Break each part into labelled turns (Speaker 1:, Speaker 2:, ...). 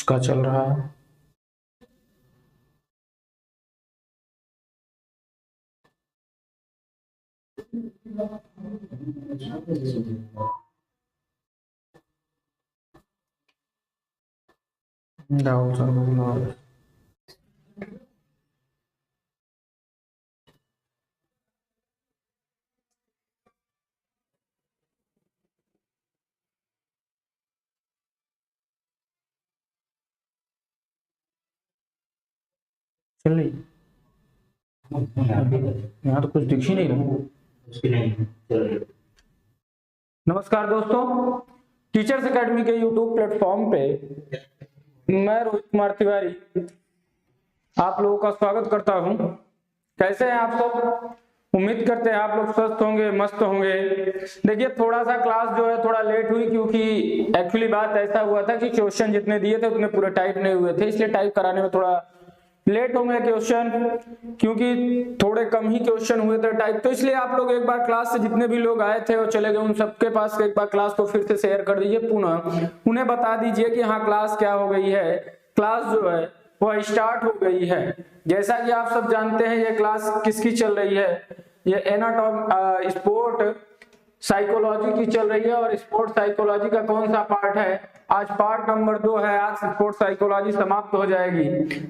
Speaker 1: उसका चल रहा है। चल रही यहाँ तो कुछ दिख ही नहीं रहा। नमस्कार दोस्तों, टीचर्स एकेडमी के यूट्यूब प्लेटफॉर्म पे मैं रोहित कुमार तिवारी आप लोगों का स्वागत करता हूं। कैसे हैं आप सब? उम्मीद करते हैं आप लोग स्वस्थ होंगे, मस्त होंगे। देखिए, थोड़ा सा क्लास जो है थोड़ा लेट हुई, क्योंकि एक्चुअली बात ऐसा हुआ था कि क्वेश्चन जितने दिए थे उतने पूरे टाइप नहीं हुए थे, इसलिए टाइप कराने में थोड़ा लेट होंगे क्वेश्चन, क्योंकि थोड़े कम ही क्वेश्चन हुए थे टाइप। तो इसलिए आप लोग एक बार क्लास से जितने भी लोग आए थे और चले गए, उन सबके पास एक बार क्लास को फिर से शेयर कर दीजिए, पुनः उन्हें बता दीजिए कि हाँ क्लास क्या हो गई है, क्लास जो है वह स्टार्ट हो गई है। जैसा कि आप सब जानते हैं ये क्लास किसकी चल रही है, ये एनाटॉमी स्पोर्ट साइकोलॉजी की चल रही है। और स्पोर्ट साइकोलॉजी का कौन सा पार्ट है? आज पार्ट नंबर 2 है। आज स्पोर्ट साइकोलॉजी समाप्त हो जाएगी।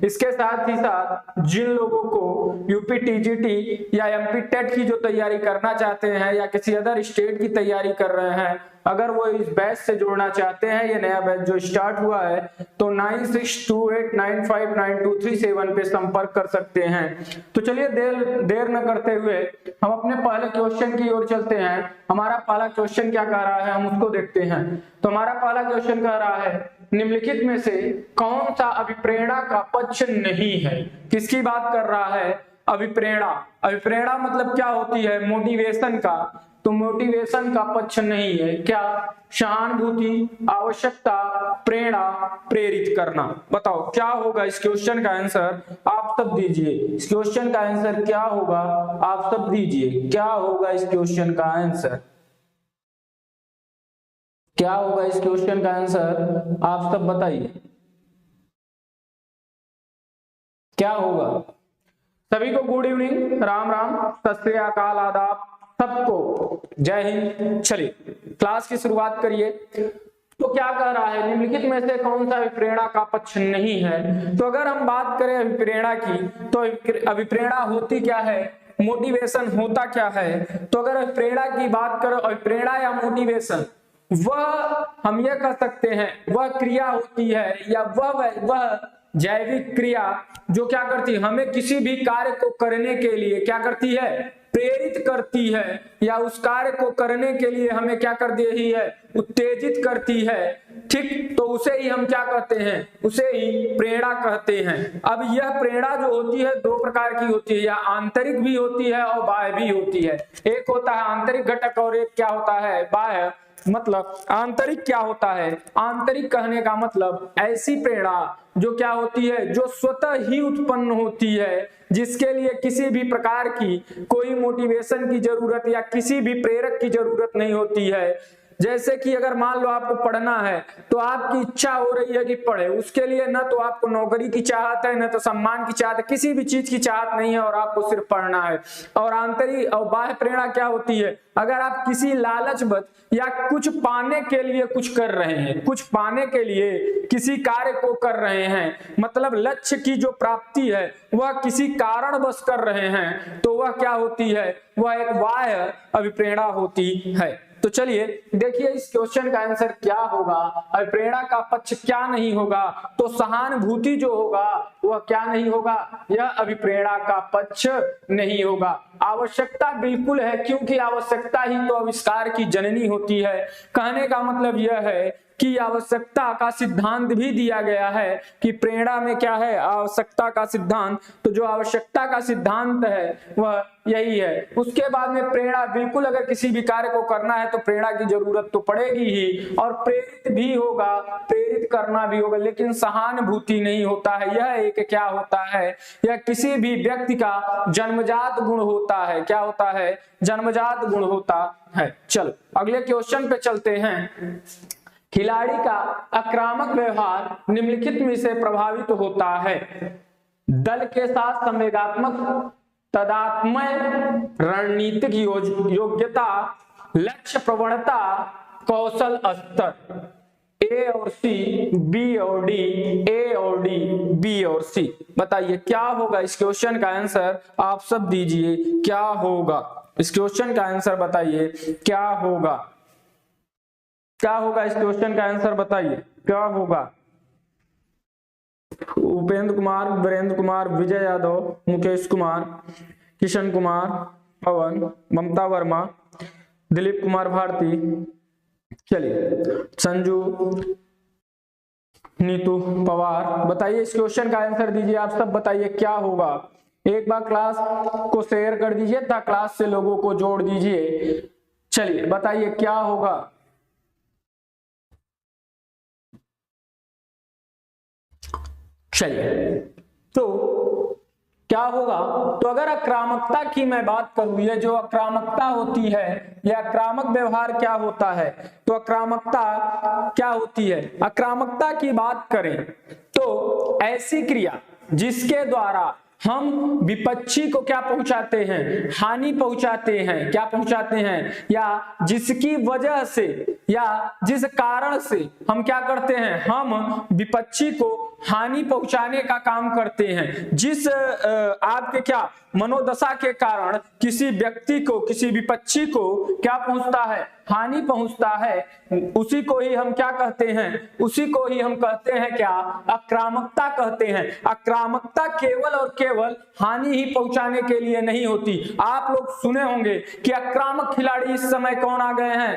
Speaker 1: इसके साथ ही साथ जिन लोगों को यूपी टीजीटी या एमपी टेट की जो तैयारी करना चाहते हैं या किसी अदर स्टेट की तैयारी कर रहे हैं, अगर वो इस बैच से जुड़ना चाहते हैं, ये नया बैच जो स्टार्ट हुआ है, तो 9628959237 पे संपर्क कर सकते हैं। तो चलिए देर न करते हुए हम अपने पहले क्वेश्चन की ओर चलते हैं। हमारा पहला क्वेश्चन क्या कह रहा है, हम उसको देखते हैं। तो हमारा पहला क्वेश्चन कह रहा है, निम्नलिखित में से कौन सा अभिप्रेरणा का पक्ष नहीं है? किसकी बात कर रहा है? अभिप्रेरणा। अभिप्रेरणा मतलब क्या होती है? मोटिवेशन का। तो मोटिवेशन का पक्ष नहीं है क्या? सहानुभूति, आवश्यकता, प्रेरणा, प्रेरित करना। बताओ क्या होगा इस क्वेश्चन का आंसर? आप सब दीजिए। इस क्वेश्चन का आंसर क्या होगा? आप सब दीजिए। क्या होगा इस क्वेश्चन का आंसर? क्या होगा इस क्वेश्चन का आंसर? आप सब बताइए क्या होगा। सभी को गुड इवनिंग, राम राम, सत श्री अकाल, आदाब सबको, जय हिंद। चलिए क्लास की शुरुआत करिए। तो क्या कह रहा है, निम्नलिखित में से कौन सा अभिप्रेरणा का पक्ष नहीं है? तो अगर हम बात करें अभिप्रेरणा की, तो अभिप्रेरणा होती क्या है, मोटिवेशन होता क्या है? तो अगर अभिप्रेरणा की बात करो, अभिप्रेरणा या मोटिवेशन, वह हम ये कह सकते हैं वह क्रिया होती है या वह जैविक क्रिया जो क्या करती है, हमें किसी भी कार्य को करने के लिए क्या करती है, प्रेरित करती है, या उस कार्य को करने के लिए हमें क्या कर रही है, उत्तेजित करती है। ठीक, तो उसे ही हम क्या कहते हैं, उसे ही प्रेरणा कहते हैं। अब यह प्रेरणा जो होती है दो प्रकार की होती है, या आंतरिक भी होती है और बाह्य भी होती है। एक होता है आंतरिक घटक और एक क्या होता है, बाह्य। मतलब आंतरिक क्या होता है? आंतरिक कहने का मतलब ऐसी प्रेरणा जो क्या होती है, जो स्वतः ही उत्पन्न होती है, जिसके लिए किसी भी प्रकार की कोई मोटिवेशन की जरूरत या किसी भी प्रेरक की जरूरत नहीं होती है। जैसे कि अगर मान लो आपको पढ़ना है, तो आपकी इच्छा हो रही है कि पढ़े, उसके लिए न तो आपको नौकरी की चाहत है, न तो सम्मान की चाहत है, किसी भी चीज की चाहत नहीं है, और आपको सिर्फ पढ़ना है। और आंतरिक और बाह्य प्रेरणा क्या होती है? अगर आप किसी लालचवश या कुछ पाने के लिए कुछ कर रहे हैं, कुछ पाने के लिए किसी कार्य को कर रहे हैं, मतलब लक्ष्य की जो प्राप्ति है वह किसी कारणवश कर रहे हैं, तो वह क्या होती है, वह एक बाह्य अभिप्रेरणा होती है। तो चलिए देखिए इस क्वेश्चन का आंसर क्या होगा, अभिप्रेरणा का पक्ष क्या नहीं होगा? तो सहानुभूति जो होगा वह क्या नहीं होगा, यह अभिप्रेरणा का पक्ष नहीं होगा। आवश्यकता बिल्कुल है, क्योंकि आवश्यकता ही तो आविष्कार की जननी होती है। कहने का मतलब यह है कि आवश्यकता का सिद्धांत भी दिया गया है कि प्रेरणा में क्या है, आवश्यकता का सिद्धांत। तो जो आवश्यकता का सिद्धांत है वह यही है। उसके बाद में प्रेरणा, बिल्कुल अगर किसी भी कार्य को करना है तो प्रेरणा की जरूरत तो पड़ेगी ही, और प्रेरित भी होगा, प्रेरित करना भी होगा, लेकिन सहानुभूति नहीं होता है। यह एक क्या होता है, यह किसी भी व्यक्ति का जन्मजात गुण होता है। क्या होता है? जन्मजात गुण होता है। चलो अगले क्वेश्चन पे चलते हैं। खिलाड़ी का आक्रामक व्यवहार निम्नलिखित में से प्रभावित होता है? दल के साथ संवेगात्मक तदात्मय रणनीतिक योग्यता, लक्ष्य प्रवणता, कौशल स्तर। ए और सी, बी और डी, ए और डी, बी और सी। बताइए क्या होगा इस क्वेश्चन का आंसर? आप सब दीजिए क्या होगा इस क्वेश्चन का आंसर? बताइए क्या होगा, क्या होगा इस क्वेश्चन का आंसर? बताइए क्या होगा? उपेंद्र कुमार, वीरेंद्र कुमार, विजय यादव, मुकेश कुमार, किशन कुमार, पवन, ममता वर्मा, दिलीप कुमार भारती, चलिए संजू, नीतू पवार। बताइए इस क्वेश्चन का आंसर दीजिए आप सब। बताइए क्या होगा? एक बार क्लास को शेयर कर दीजिए तथा क्लास से लोगों को जोड़ दीजिए। चलिए बताइए क्या होगा? चलिए तो क्या होगा? तो अगर आक्रामकता की मैं बात करूं, ये जो आक्रामकता होती है, यह आक्रामक व्यवहार क्या होता है? तो आक्रामकता क्या होती है? आक्रामकता की बात करें तो ऐसी क्रिया जिसके द्वारा हम विपक्षी को क्या पहुंचाते हैं? हानि पहुंचाते हैं। क्या पहुंचाते हैं? या जिसकी वजह से या जिस कारण से हम क्या करते हैं? हम विपक्षी को हानि पहुंचाने का काम करते हैं। जिस आपके क्या मनोदशा के कारण किसी व्यक्ति को, किसी विपक्षी को क्या पहुंचता है? हानि पहुंचता है, उसी को ही हम क्या कहते हैं? उसी को ही हम कहते हैं क्या? आक्रामकता कहते हैं। आक्रामकता केवल और केवल हानि ही पहुंचाने के लिए नहीं होती। आप लोग सुने होंगे कि आक्रामक खिलाड़ी इस समय कौन आ गए हैं?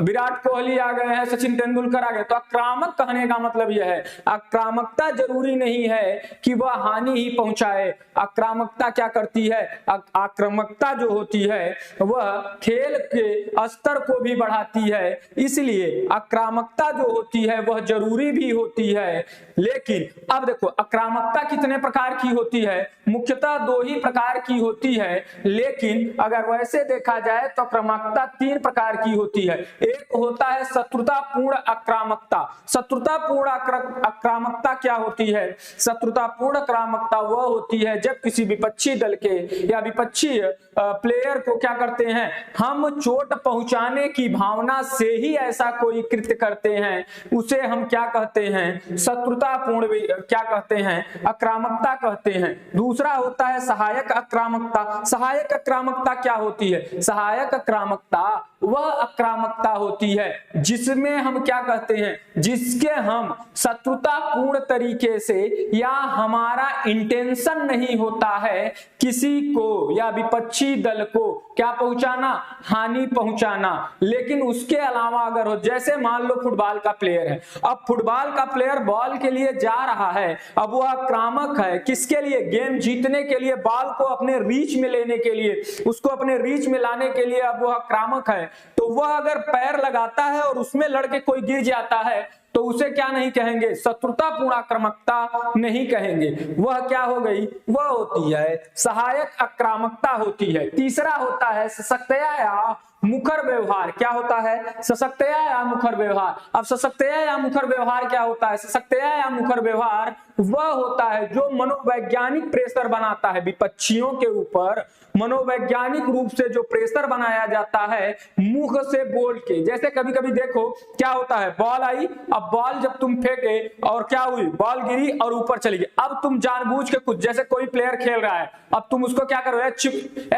Speaker 1: विराट कोहली आ गए हैं, सचिन तेंदुलकर आ गए। तो आक्रामक कहने का मतलब यह है, आक्रामकता जरूरी नहीं है कि वह हानि ही पहुंचाए। आक्रामकता क्या करती है? आक्रामकता जो होती है वह खेल के स्तर को भी बढ़ाती है। इसलिए आक्रामकता जो होती है वह जरूरी भी होती है। लेकिन अब देखो आक्रामकता कितने प्रकार की होती है? मुख्यतः दो ही प्रकार की होती है। लेकिन अगर वैसे देखा जाए तो आक्रामकता तीन प्रकार की होती है। एक होता है शत्रुतापूर्ण आक्रामकता। शत्रुतापूर्ण आक्रामकता क्या होती है? शत्रुतापूर्ण आक्रामकता वह होती है जब किसी विपक्षी दल के या विपक्षी प्लेयर को क्या करते हैं? हम चोट पहुंचाने की भावना से ही ऐसा कोई कृत्य करते हैं, उसे हम क्या कहते हैं? शत्रुतापूर्ण क्या कहते हैं? आक्रामकता कहते हैं। दूसरा होता है सहायक आक्रामकता। सहायक आक्रामकता क्या होती है? सहायक आक्रामकता वह आक्रामकता होती है जिसमें हम क्या कहते हैं? जिसके हम शत्रुतापूर्ण तरीके से या हमारा इंटेंशन नहीं होता है किसी को या विपक्षी दल को क्या पहुंचाना? हानि पहुंचाना। लेकिन उसके अलावा अगर हो, जैसे मान लो फुटबॉल का प्लेयर है, अब फुटबॉल का प्लेयर बॉल के लिए जा रहा है, अब वह आक्रामक है किसके लिए? गेम जीतने के लिए, बॉल को अपने रीच में लेने के लिए, उसको अपने रीच में लाने के लिए अब वह आक्रामक है। तो वह अगर पैर लगाता है और उसमें लड़के कोई गिर जाता है तो उसे क्या नहीं कहेंगे? शत्रुतापूर्ण आक्रामकता नहीं कहेंगे। वह क्या हो गई? वह होती है सहायक आक्रामकता होती है। तीसरा होता है सशक्तया या मुखर व्यवहार। क्या होता है? सशक्तया या मुखर व्यवहार। अब सशक्तया या मुखर व्यवहार क्या होता है? सशक्तया या मुखर व्यवहार वह होता है जो मनोवैज्ञानिक प्रेशर बनाता है विपक्षियों के ऊपर। मनोवैज्ञानिक रूप से जो प्रेशर बनाया जाता है मुख से बोल के। जैसे कभी कभी देखो क्या होता है, बॉल आई, अब बॉल जब तुम फेंके और क्या हुई? बॉल गिरी और ऊपर चली गई। अब तुम जानबूझ के कुछ, जैसे कोई प्लेयर खेल रहा है, अब तुम उसको क्या करो?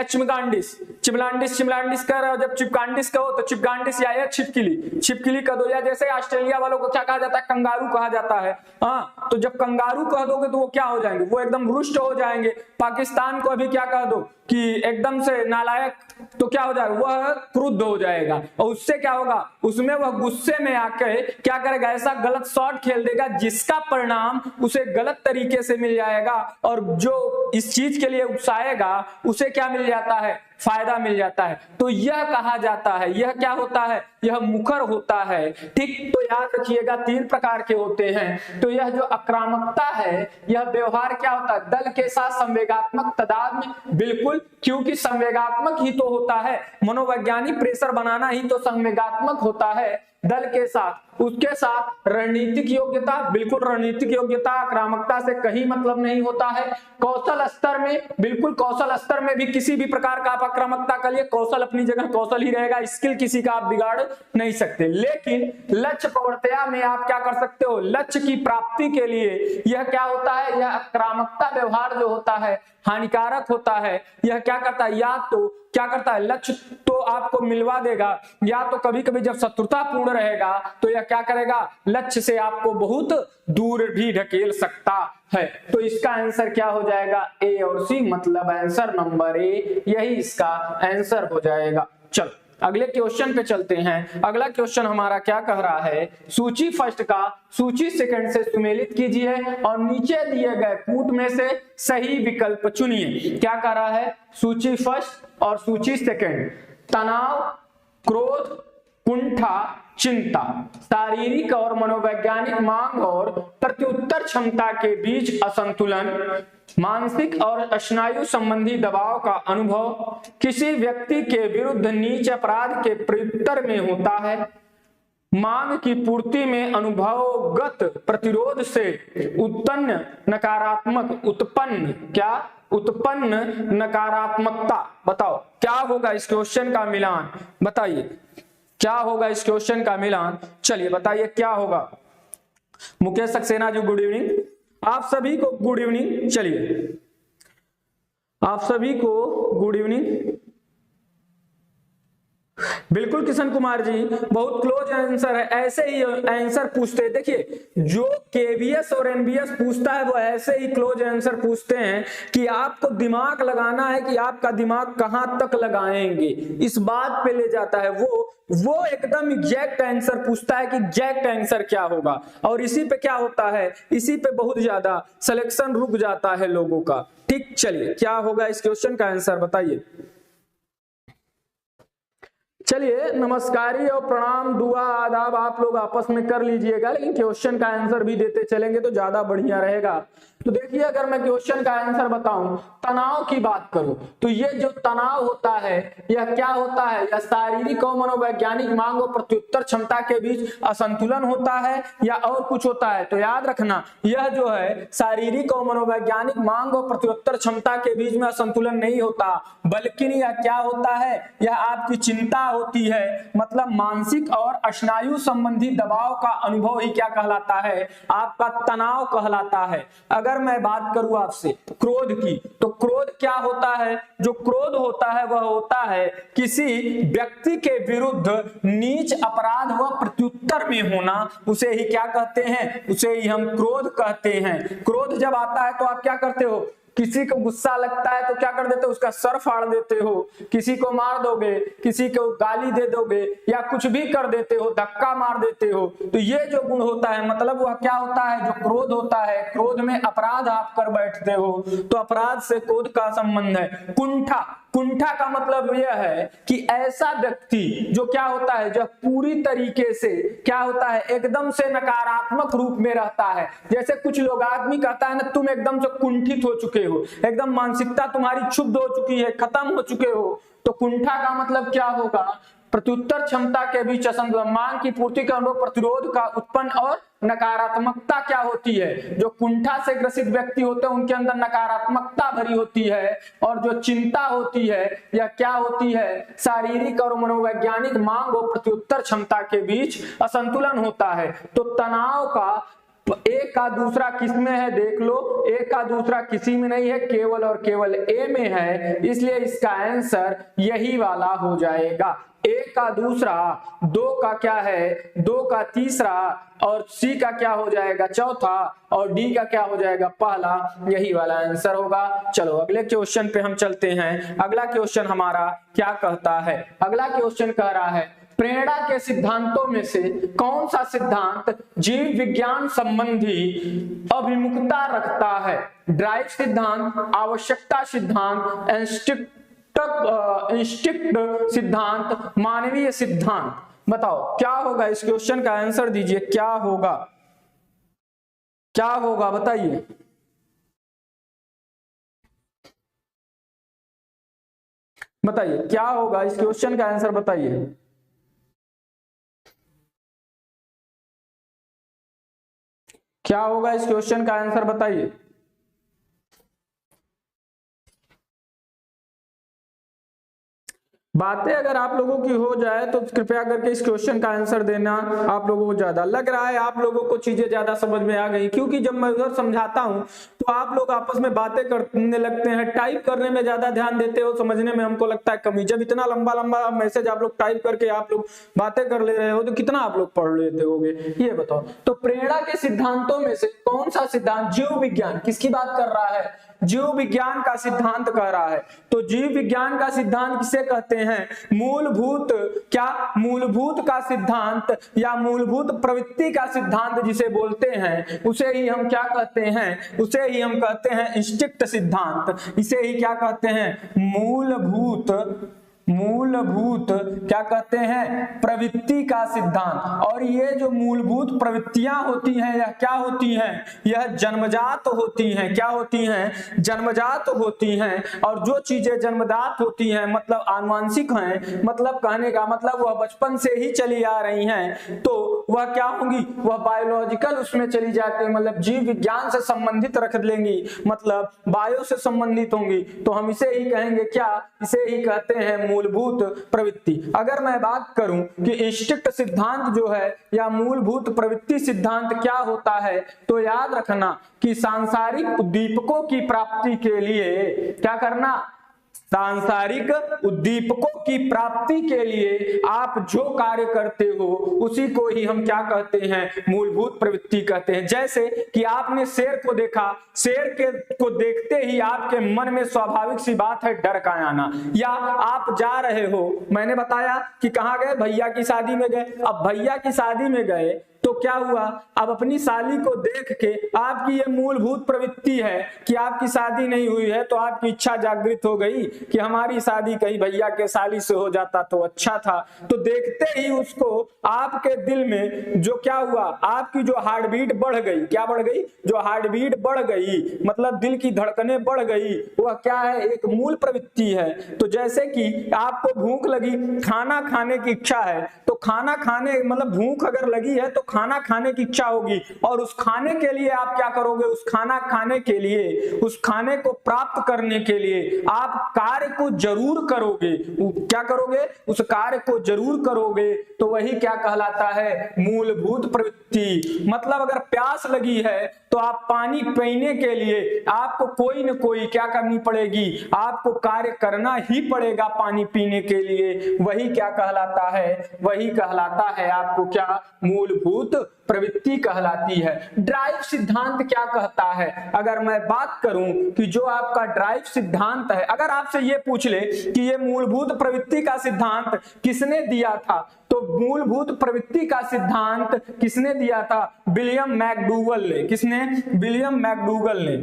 Speaker 1: चिमगांडिस चिमलांडिस कर रहे हो। जब चिपकांडिस कहो तो चिपगांडिस या छिपकिली कह दो। या जैसे ऑस्ट्रेलिया वालों को क्या कहा जाता है? कंगारू कहा जाता है। हाँ, तो जब कंगारू कह दोगे तो वो क्या हो जाएंगे? वो एकदम रुष्ट हो जाएंगे। पाकिस्तान को अभी क्या कह दो कि एकदम से नालायक, तो क्या हो जाएगा? वह क्रुद्ध हो जाएगा और उससे क्या होगा? उसमें वह गुस्से में आकर क्या करेगा? ऐसा गलत शॉट खेल देगा जिसका परिणाम उसे गलत तरीके से मिल जाएगा और जो इस चीज के लिए उकसाएगा उसे क्या मिल जाता है? फायदा मिल जाता है। तो यह कहा जाता है, यह क्या होता है? यह मुखर होता है। ठीक, तो याद रखिएगा 3 प्रकार के होते हैं। तो यह जो आक्रामकता है, यह व्यवहार क्या होता है, दल के साथ संवेगात्मक तदाद में, बिल्कुल, क्योंकि संवेगात्मक ही तो होता है, मनोवैज्ञानिक प्रेशर बनाना ही तो संवेगात्मक होता है दल के साथ। उसके साथ रणनीतिक योग्यता, बिल्कुल रणनीतिक योग्यता आक्रामकता से कहीं मतलब नहीं होता है। कौशल स्तर में, बिल्कुल कौशल स्तर में भी किसी भी प्रकार का आप आक्रामकता कर लिए, कौशल अपनी जगह कौशल ही रहेगा, स्किल किसी का आप बिगाड़ नहीं सकते। लेकिन लक्ष्य प्रवर्तया में आप क्या कर सकते हो, लक्ष्य की प्राप्ति के लिए यह क्या होता है, यह आक्रामकता व्यवहार जो होता है हानिकारक होता है। यह क्या करता है, या तो क्या करता है, लक्ष्य तो आपको मिलवा देगा, या तो कभी कभी जब शत्रुतापूर्ण रहेगा तो यह क्या करेगा, लक्ष्य से आपको बहुत दूर भी ढकेल सकता है। तो इसका आंसर क्या हो जाएगा, ए और सी, मतलब आंसर नंबर ए यही इसका आंसर हो जाएगा। चलो अगले क्वेश्चन पे चलते हैं। अगला क्वेश्चन हमारा क्या कह रहा है, सूची फर्स्ट का सूची सेकंड से सुमेलित कीजिए और नीचे दिए गए कूट में से सही विकल्प चुनिए। क्या कह रहा है, सूची फर्स्ट और सूची सेकंड, तनाव, क्रोध, कुंठा, चिंता, शारीरिक और मनोवैज्ञानिक मांग और प्रत्युत्तर क्षमता के बीच असंतुलन, मानसिक और स्नायु संबंधी दबाव का अनुभव, किसी व्यक्ति के विरुद्ध नीच अपराध के प्रत्युत्तर में होता है, मांग की पूर्ति में अनुभवगत प्रतिरोध से उत्पन्न नकारात्मकता। बताओ क्या होगा इस क्वेश्चन का मिलान, बताइए क्या होगा इस क्वेश्चन का मिलान, चलिए बताइए क्या होगा। मुकेश सक्सेना जी गुड इवनिंग, आप सभी को गुड इवनिंग। चलिए आप सभी को गुड इवनिंग। बिल्कुल किशन कुमार जी, बहुत क्लोज आंसर है, ऐसे ही आंसर पूछते हैं। देखिए जो केवीएस और एनबीएस पूछता है वो ऐसे ही क्लोज आंसर पूछते हैं कि आपको दिमाग लगाना है कि आपका दिमाग कहां तक लगाएंगे, इस बात पे ले जाता है। वो एकदम एग्जैक्ट आंसर पूछता है कि एग्जैक्ट आंसर क्या होगा, और इसी पे क्या होता है, इसी पे बहुत ज्यादा सिलेक्शन रुक जाता है लोगों का। ठीक, चलिए क्या होगा इस क्वेश्चन का आंसर बताइए। चलिए नमस्कारी और प्रणाम, दुआ आदाब आप लोग आपस में कर लीजिएगा, लेकिन क्वेश्चन का आंसर भी देते चलेंगे तो ज्यादा बढ़िया रहेगा। तो देखिए अगर मैं क्वेश्चन का आंसर बताऊं, तनाव की बात करूं तो ये जो तनाव होता है यह क्या होता है, यह शारीरिक और मनोवैज्ञानिक मांग और प्रत्युत्तर क्षमता के बीच असंतुलन होता है या और कुछ होता है। तो याद रखना यह जो है शारीरिक और मनोवैज्ञानिक मांग और प्रत्युत्तर क्षमता के बीच में असंतुलन नहीं होता, बल्कि यह क्या होता है, यह आपकी चिंता होती है, मतलब मानसिक और स्नायु संबंधी दबाव का अनुभव ही क्या कहलाता है, आपका तनाव कहलाता है। अगर मैं बात करूं आपसे क्रोध की, तो क्रोध क्या होता है, जो क्रोध होता है वह होता है किसी व्यक्ति के विरुद्ध नीच अपराध व प्रत्युत्तर में होना, उसे ही क्या कहते हैं, उसे ही हम क्रोध कहते हैं। क्रोध जब आता है तो आप क्या करते हो, किसी को गुस्सा लगता है तो क्या कर देते हो, उसका सर फाड़ देते हो, किसी को मार दोगे, किसी को गाली दे दोगे या कुछ भी कर देते हो, धक्का मार देते हो। तो ये जो गुण होता है, मतलब वह क्या होता है, जो क्रोध होता है, क्रोध में अपराध आप कर बैठते हो, तो अपराध से क्रोध का संबंध है। कुंठा, कुंठा का मतलब यह है कि ऐसा व्यक्ति जो क्या होता है, जो पूरी तरीके से क्या होता है, एकदम से नकारात्मक रूप में रहता है। जैसे कुछ लोग आदमी कहता है ना, तुम एकदम से कुंठित हो चुके हो, एकदम मानसिकता तुम्हारी क्षुब्ध हो चुकी है, खत्म हो चुके हो। तो कुंठा का मतलब क्या होगा, प्रत्युत्तर क्षमता के बीच असंतुलन, मांग की पूर्ति का अनुभव, प्रतिरोध का उत्पन्न और नकारात्मकता क्या होती है, जो कुंठा से ग्रसित व्यक्ति होते हैं उनके अंदर नकारात्मकता भरी होती है, और जो चिंता होती है यह क्या होती है, शारीरिक और मनोवैज्ञानिक मांग और प्रत्युत्तर क्षमता के बीच असंतुलन होता है। तो तनाव का एक का दूसरा किस में है, देख लो, एक का दूसरा किसी में नहीं है, केवल और केवल ए में है, इसलिए इसका आंसर यही वाला हो जाएगा। एक का दूसरा, दो का क्या है, दो का तीसरा, और सी का क्या हो जाएगा चौथा, और डी का क्या हो जाएगा पहला, यही वाला आंसर होगा। चलो अगले क्वेश्चन पे हम चलते हैं। अगला क्वेश्चन हमारा क्या कहता है, अगला क्वेश्चन कह रहा है प्रेरणा के सिद्धांतों में से कौन सा सिद्धांत जीव विज्ञान संबंधी अभिमुखता रखता है, ड्राइव सिद्धांत, आवश्यकता सिद्धांत, इंस्टिंक्ट सिद्धांत, मानवीय सिद्धांत। बताओ क्या होगा, इस क्वेश्चन का आंसर दीजिए, क्या होगा, क्या होगा बताइए। बताइए क्या होगा, इस क्वेश्चन का आंसर बताइए। क्या होगा इस क्वेश्चन का आंसर बताइए। बातें अगर आप लोगों की हो जाए तो कृपया करके इस क्वेश्चन का आंसर देना। आप लोगों को ज्यादा लग रहा है, आप लोगों को चीजें ज्यादा समझ में आ गई, क्योंकि जब मैं उधर समझाता हूं तो आप लोग आपस में बातें करने लगते हैं, टाइप करने में ज्यादा ध्यान देते हो, समझने में हमको लगता है कमी। जब इतना लंबा लंबा मैसेज आप लोग टाइप करके आप लोग बातें कर ले रहे हो तो कितना आप लोग पढ़ लेते होगे, ये बताओ। तो प्रेरणा के सिद्धांतों में से कौन सा सिद्धांत, जीव विज्ञान किसकी बात कर रहा है, जीव विज्ञान का सिद्धांत कह रहा है। तो जीव विज्ञान का सिद्धांत किसे कहते हैं, मूलभूत, क्या मूलभूत का सिद्धांत या मूलभूत प्रवृत्ति का सिद्धांत जिसे बोलते हैं, उसे ही हम क्या कहते हैं, उसे ही हम कहते हैं इंस्टिंक्ट सिद्धांत। इसे ही क्या कहते हैं, मूलभूत, मूलभूत क्या कहते हैं, प्रवृत्ति का सिद्धांत। और ये जो मूलभूत प्रवृत्तियां होती हैं यह क्या होती हैं, यह जन्मजात होती हैं। क्या होती हैं, जन्मजात होती हैं। और जो चीजें जन्मजात होती हैं मतलब आनुवांशिक हैं, मतलब कहने का मतलब वह बचपन से ही चली आ रही हैं, तो वह क्या होंगी, वह बायोलॉजिकल उसमें चली जाती है, मतलब जीव विज्ञान से संबंधित रख लेंगी, मतलब बायो से संबंधित होंगी। तो हम इसे ही कहेंगे क्या, इसे ही कहते हैं मूलभूत प्रवृत्ति। अगर मैं बात करूं कि इंस्टिंक्ट सिद्धांत जो है या मूलभूत प्रवृत्ति सिद्धांत क्या होता है, तो याद रखना कि सांसारिक उद्दीपकों की प्राप्ति के लिए क्या करना, सांसारिक उद्दीपकों की प्राप्ति के लिए आप जो कार्य करते हो उसी को ही हम क्या कहते हैं, मूलभूत प्रवृत्ति कहते हैं। जैसे कि आपने शेर को देखा, शेर को देखते ही आपके मन में स्वाभाविक सी बात है डर का आना, या आप जा रहे हो, मैंने बताया कि कहाँ गए, भैया की शादी में गए। अब भैया की शादी में गए तो क्या हुआ, अब अपनी साली को देख के आपकी ये मूलभूत प्रवृत्ति है कि आपकी शादी नहीं हुई है, तो आपकी इच्छा जागृत हो गई कि हमारी शादी कहीं भैया के साली से हो जाता तो अच्छा था। तो देखते ही उसको आपके दिल में जो क्या हुआ, आपकी जो हार्ट बीट बढ़ गई, क्या बढ़ गई, जो हार्ट बीट बढ़ गई, मतलब दिल की धड़कनें बढ़ गई, वह क्या है, एक मूल प्रवृत्ति है। तो जैसे कि आपको भूख लगी, खाना खाने की इच्छा है, तो खाना खाने मतलब भूख अगर लगी है तो खाना खाने की इच्छा होगी, और उस खाने के लिए आप क्या करोगे, उस खाना खाने के लिए, उस खाने को प्राप्त करने के लिए आप कार्य को जरूर करोगे। क्या करोगे, उस कार्य को जरूर करोगे। तो वही क्या कहलाता है, मूलभूत प्रवृत्ति। मतलब अगर प्यास लगी है तो आप पानी पीने के लिए आपको कोई न कोई क्या करनी पड़ेगी, आपको कार्य करना ही पड़ेगा पानी पीने के लिए। वही क्या कहलाता है, वही कहलाता है आपको क्या, मूलभूत प्रवृत्ति कहलाती है। ड्राइव सिद्धांत क्या कहता है, अगर मैं बात करूं कि जो आपका ड्राइव सिद्धांत है, अगर आपसे ये पूछ ले कि ये मूलभूत प्रवृत्ति का सिद्धांत किसने दिया था, तो मूलभूत प्रवृत्ति का सिद्धांत किसने दिया था, विलियम मैकडूगल ने। किसने, विलियम मैकडूगल ने,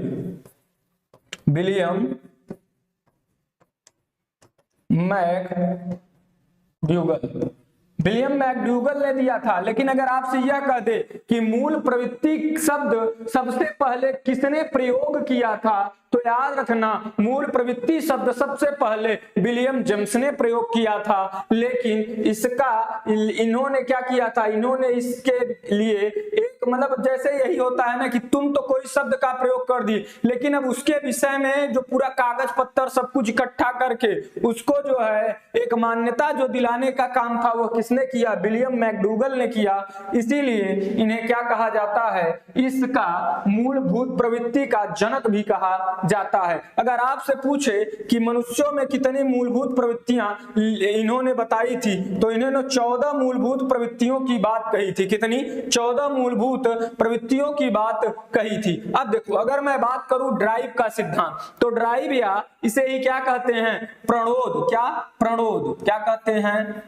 Speaker 1: विलियम मैकडूगल, विलियम मैकडूगल ने दिया था। लेकिन अगर आपसे यह कह दे कि मूल प्रवृत्ति शब्द सबसे पहले किसने प्रयोग किया था, तो याद रखना मूल प्रवृत्ति शब्द सबसे पहले विलियम जेम्स ने प्रयोग किया था। लेकिन इसका इन्होंने क्या किया था, इन्होंने इसके लिए एक मतलब जैसे यही होता है ना कि तुम तो कोई शब्द का प्रयोग कर दी, लेकिन अब उसके विषय में जो पूरा कागज पत्तर सब कुछ इकट्ठा करके उसको जो है एक मान्यता जो दिलाने का काम था वो किसने किया, विलियम मैकडूगल ने किया। इसीलिए इन्हें क्या कहा जाता है, इसका मूलभूत प्रवृत्ति का जनक भी कहा जाता है। अगर आपसे पूछे कि मनुष्यों में कितनी मूलभूत प्रवृत्तियां इन्होंने बताई थी, तो इन्होंने 14 मूलभूत प्रवृत्तियों की बात कही थी। कितनी, 14 मूलभूत प्रवृत्तियों की बात कही थी। अब देखो अगर मैं बात करूं ड्राइव का सिद्धांत, तो ड्राइव या इसे ही क्या कहते हैं, प्रणोद। क्या, प्रणोद क्या कहते हैं,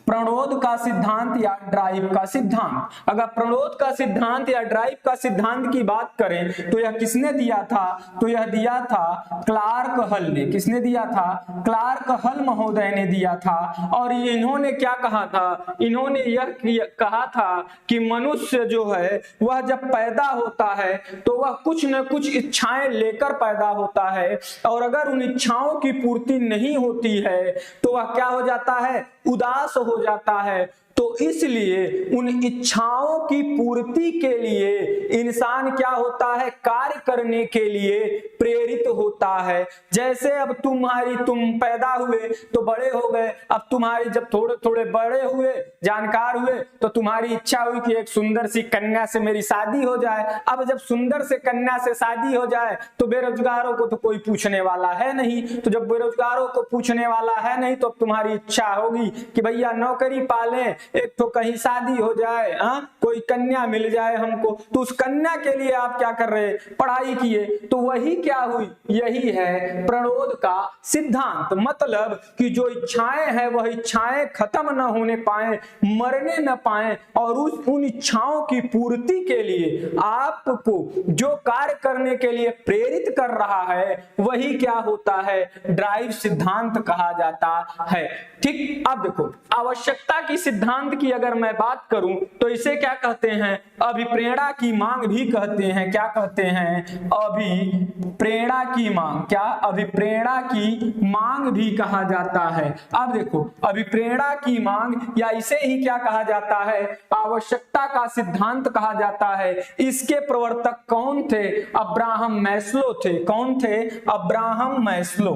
Speaker 1: प्रणोद का सिद्धांत या ड्राइव का सिद्धांत। अगर प्रणोद का सिद्धांत या ड्राइव का सिद्धांत की बात करें तो यह किसने दिया था? तो यह दिया था क्लार्क हल ने। किसने दिया था? क्लार्क हल महोदय ने दिया था। और इन्होंने क्या कहा था? इन्होंने यह कहा था कि मनुष्य जो है वह जब पैदा होता है तो वह कुछ न कुछ इच्छाएं लेकर पैदा होता है, और अगर उन इच्छाओं की पूर्ति नहीं होती है तो वह क्या हो जाता है? उदास हो जाता है। तो इसलिए उन इच्छाओं की पूर्ति के लिए इंसान क्या होता है? कार्य करने के लिए प्रेरित होता है। जैसे अब तुम पैदा हुए तो बड़े हो गए, अब तुम्हारी जब थोड़े थोड़े बड़े हुए, जानकार हुए, तो तुम्हारी इच्छा हुई कि एक सुंदर सी कन्या से मेरी शादी हो जाए। अब जब सुंदर से कन्या से शादी हो जाए तो बेरोजगारों को तो कोई पूछने वाला है नहीं, तो जब बेरोजगारों को पूछने वाला है नहीं तो तुम्हारी इच्छा होगी कि भैया नौकरी पालें, एक तो कहीं शादी हो जाए, कोई कन्या मिल जाए हमको। तो उस कन्या के लिए आप क्या कर रहे? पढ़ाई किए। तो वही क्या हुई? यही है प्रणोद का सिद्धांत। मतलब कि जो इच्छाएं हैं वह इच्छाएं खत्म न होने पाए, मरने न पाए, और उन इच्छाओं की पूर्ति के लिए आपको जो कार्य करने के लिए प्रेरित कर रहा है वही क्या होता है? ड्राइव सिद्धांत कहा जाता है। ठीक, अब देखो आवश्यकता की सिद्धांत की अगर मैं बात करूं तो इसे क्या कहते हैं? अभिप्रेरणा की मांग भी कहते हैं। क्या कहते हैं? अभिप्रेरणा की मांग। क्या? अभिप्रेरणा की मांग भी कहा जाता है। अब देखो अभिप्रेरणा की मांग या इसे ही क्या कहा जाता है? आवश्यकता का सिद्धांत कहा जाता है। इसके प्रवर्तक कौन थे? अब्राहम मैस्लो थे। कौन थे? Abraham Maslow.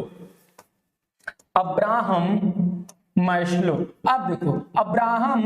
Speaker 1: Abraham Maslow. अब देखो अब्राहम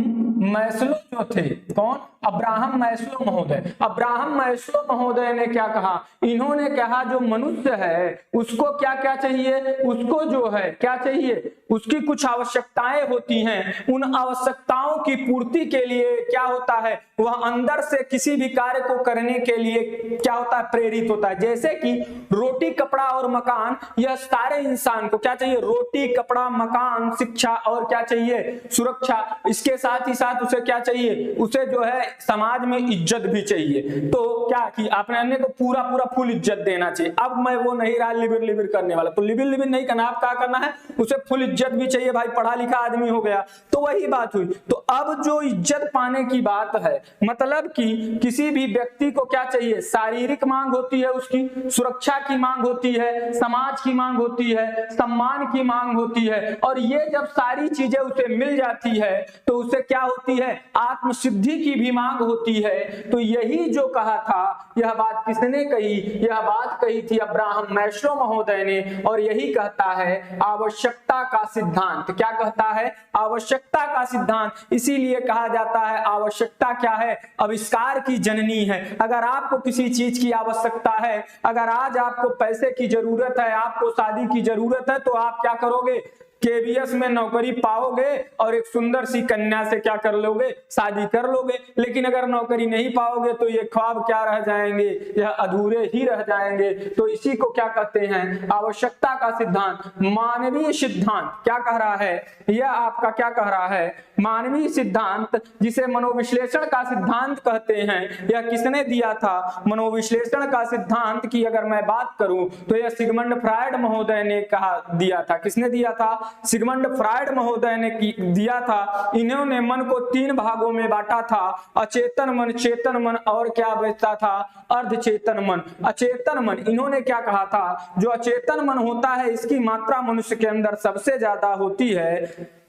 Speaker 1: मैस्लो जो थे, कौन? अब्राहम मैस्लो महोदय। अब्राहम मैस्लो महोदय ने क्या कहा? इन्होंने कहा जो मनुष्य है उसको क्या क्या चाहिए? उसको जो है क्या चाहिए? उसकी कुछ आवश्यकताएं होती हैं। उन आवश्यकताओं की पूर्ति के लिए क्या होता है? वह अंदर से किसी भी कार्य को करने के लिए क्या होता है? प्रेरित होता है। जैसे कि रोटी, कपड़ा और मकान, यह सारे इंसान को क्या चाहिए? रोटी, कपड़ा, मकान, शिक्षा और क्या चाहिए? सुरक्षा। इसके साथ ही साथ उसे क्या चाहिए? उसे जो है समाज में इज्जत भी चाहिए। तो क्या कि आपने अन्य को पूरा पूरा फुल इज्जत देना चाहिए। अब मैं वो नहीं रहा लिबिर लिबिर करने वाला, तो लिबिर लिबिर नहीं करना। आप क्या करना है? उसे फुल इज्जत भी चाहिए। भाई पढ़ा लिखा आदमी हो गया, तो वही बात हुई। तो अब जो इज्जत पाने की बात है, मतलब कि किसी भी व्यक्ति को क्या चाहिए? शारीरिक मांग होती है, उसकी सुरक्षा की मांग होती है, समाज की मांग होती है, सम्मान की मांग होती है। और ये जब सारी चीजें उसे मिल जाती है तो उसे क्या होती है? आत्मसिद्धि की भी मांग होती है। तो यही जो कहा था, यह बात किसने कही? यह बात कही थी अब्राहम मैस्लो महोदय ने। और यही कहता है आवश्यकता का सिद्धांत। क्या कहता है? आवश्यकता का सिद्धांत। इसीलिए कहा जाता है आवश्यकता क्या है? आविष्कार की जननी है। अगर आपको किसी चीज की आवश्यकता है, अगर आज आपको पैसे की जरूरत है, आपको शादी की जरूरत है, तो आप क्या करोगे? केबीएस में नौकरी पाओगे और एक सुंदर सी कन्या से क्या कर लोगे? शादी कर लोगे। लेकिन अगर नौकरी नहीं पाओगे तो ये ख्वाब क्या रह जाएंगे? यह अधूरे ही रह जाएंगे। तो इसी को क्या कहते हैं? आवश्यकता का सिद्धांत। मानवीय सिद्धांत क्या कह रहा है? यह आपका क्या कह रहा है? मानवीय सिद्धांत, जिसे मनोविश्लेषण का सिद्धांत कहते हैं, यह किसने दिया था? मनोविश्लेषण का सिद्धांत की अगर मैं बात करूं तो यह सिगमंड फ्रायड महोदय ने दिया था। किसने दिया था? सिगमंड फ्रायड महोदय ने दिया था। इन्होंने मन को 3 भागों में बांटा था, अचेतन मन, चेतन मन और क्या बचता था? अर्धचेतन मन। अचेतन मन, इन्होंने क्या कहा था? जो अचेतन मन होता है इसकी मात्रा मनुष्य के अंदर सबसे ज्यादा होती है।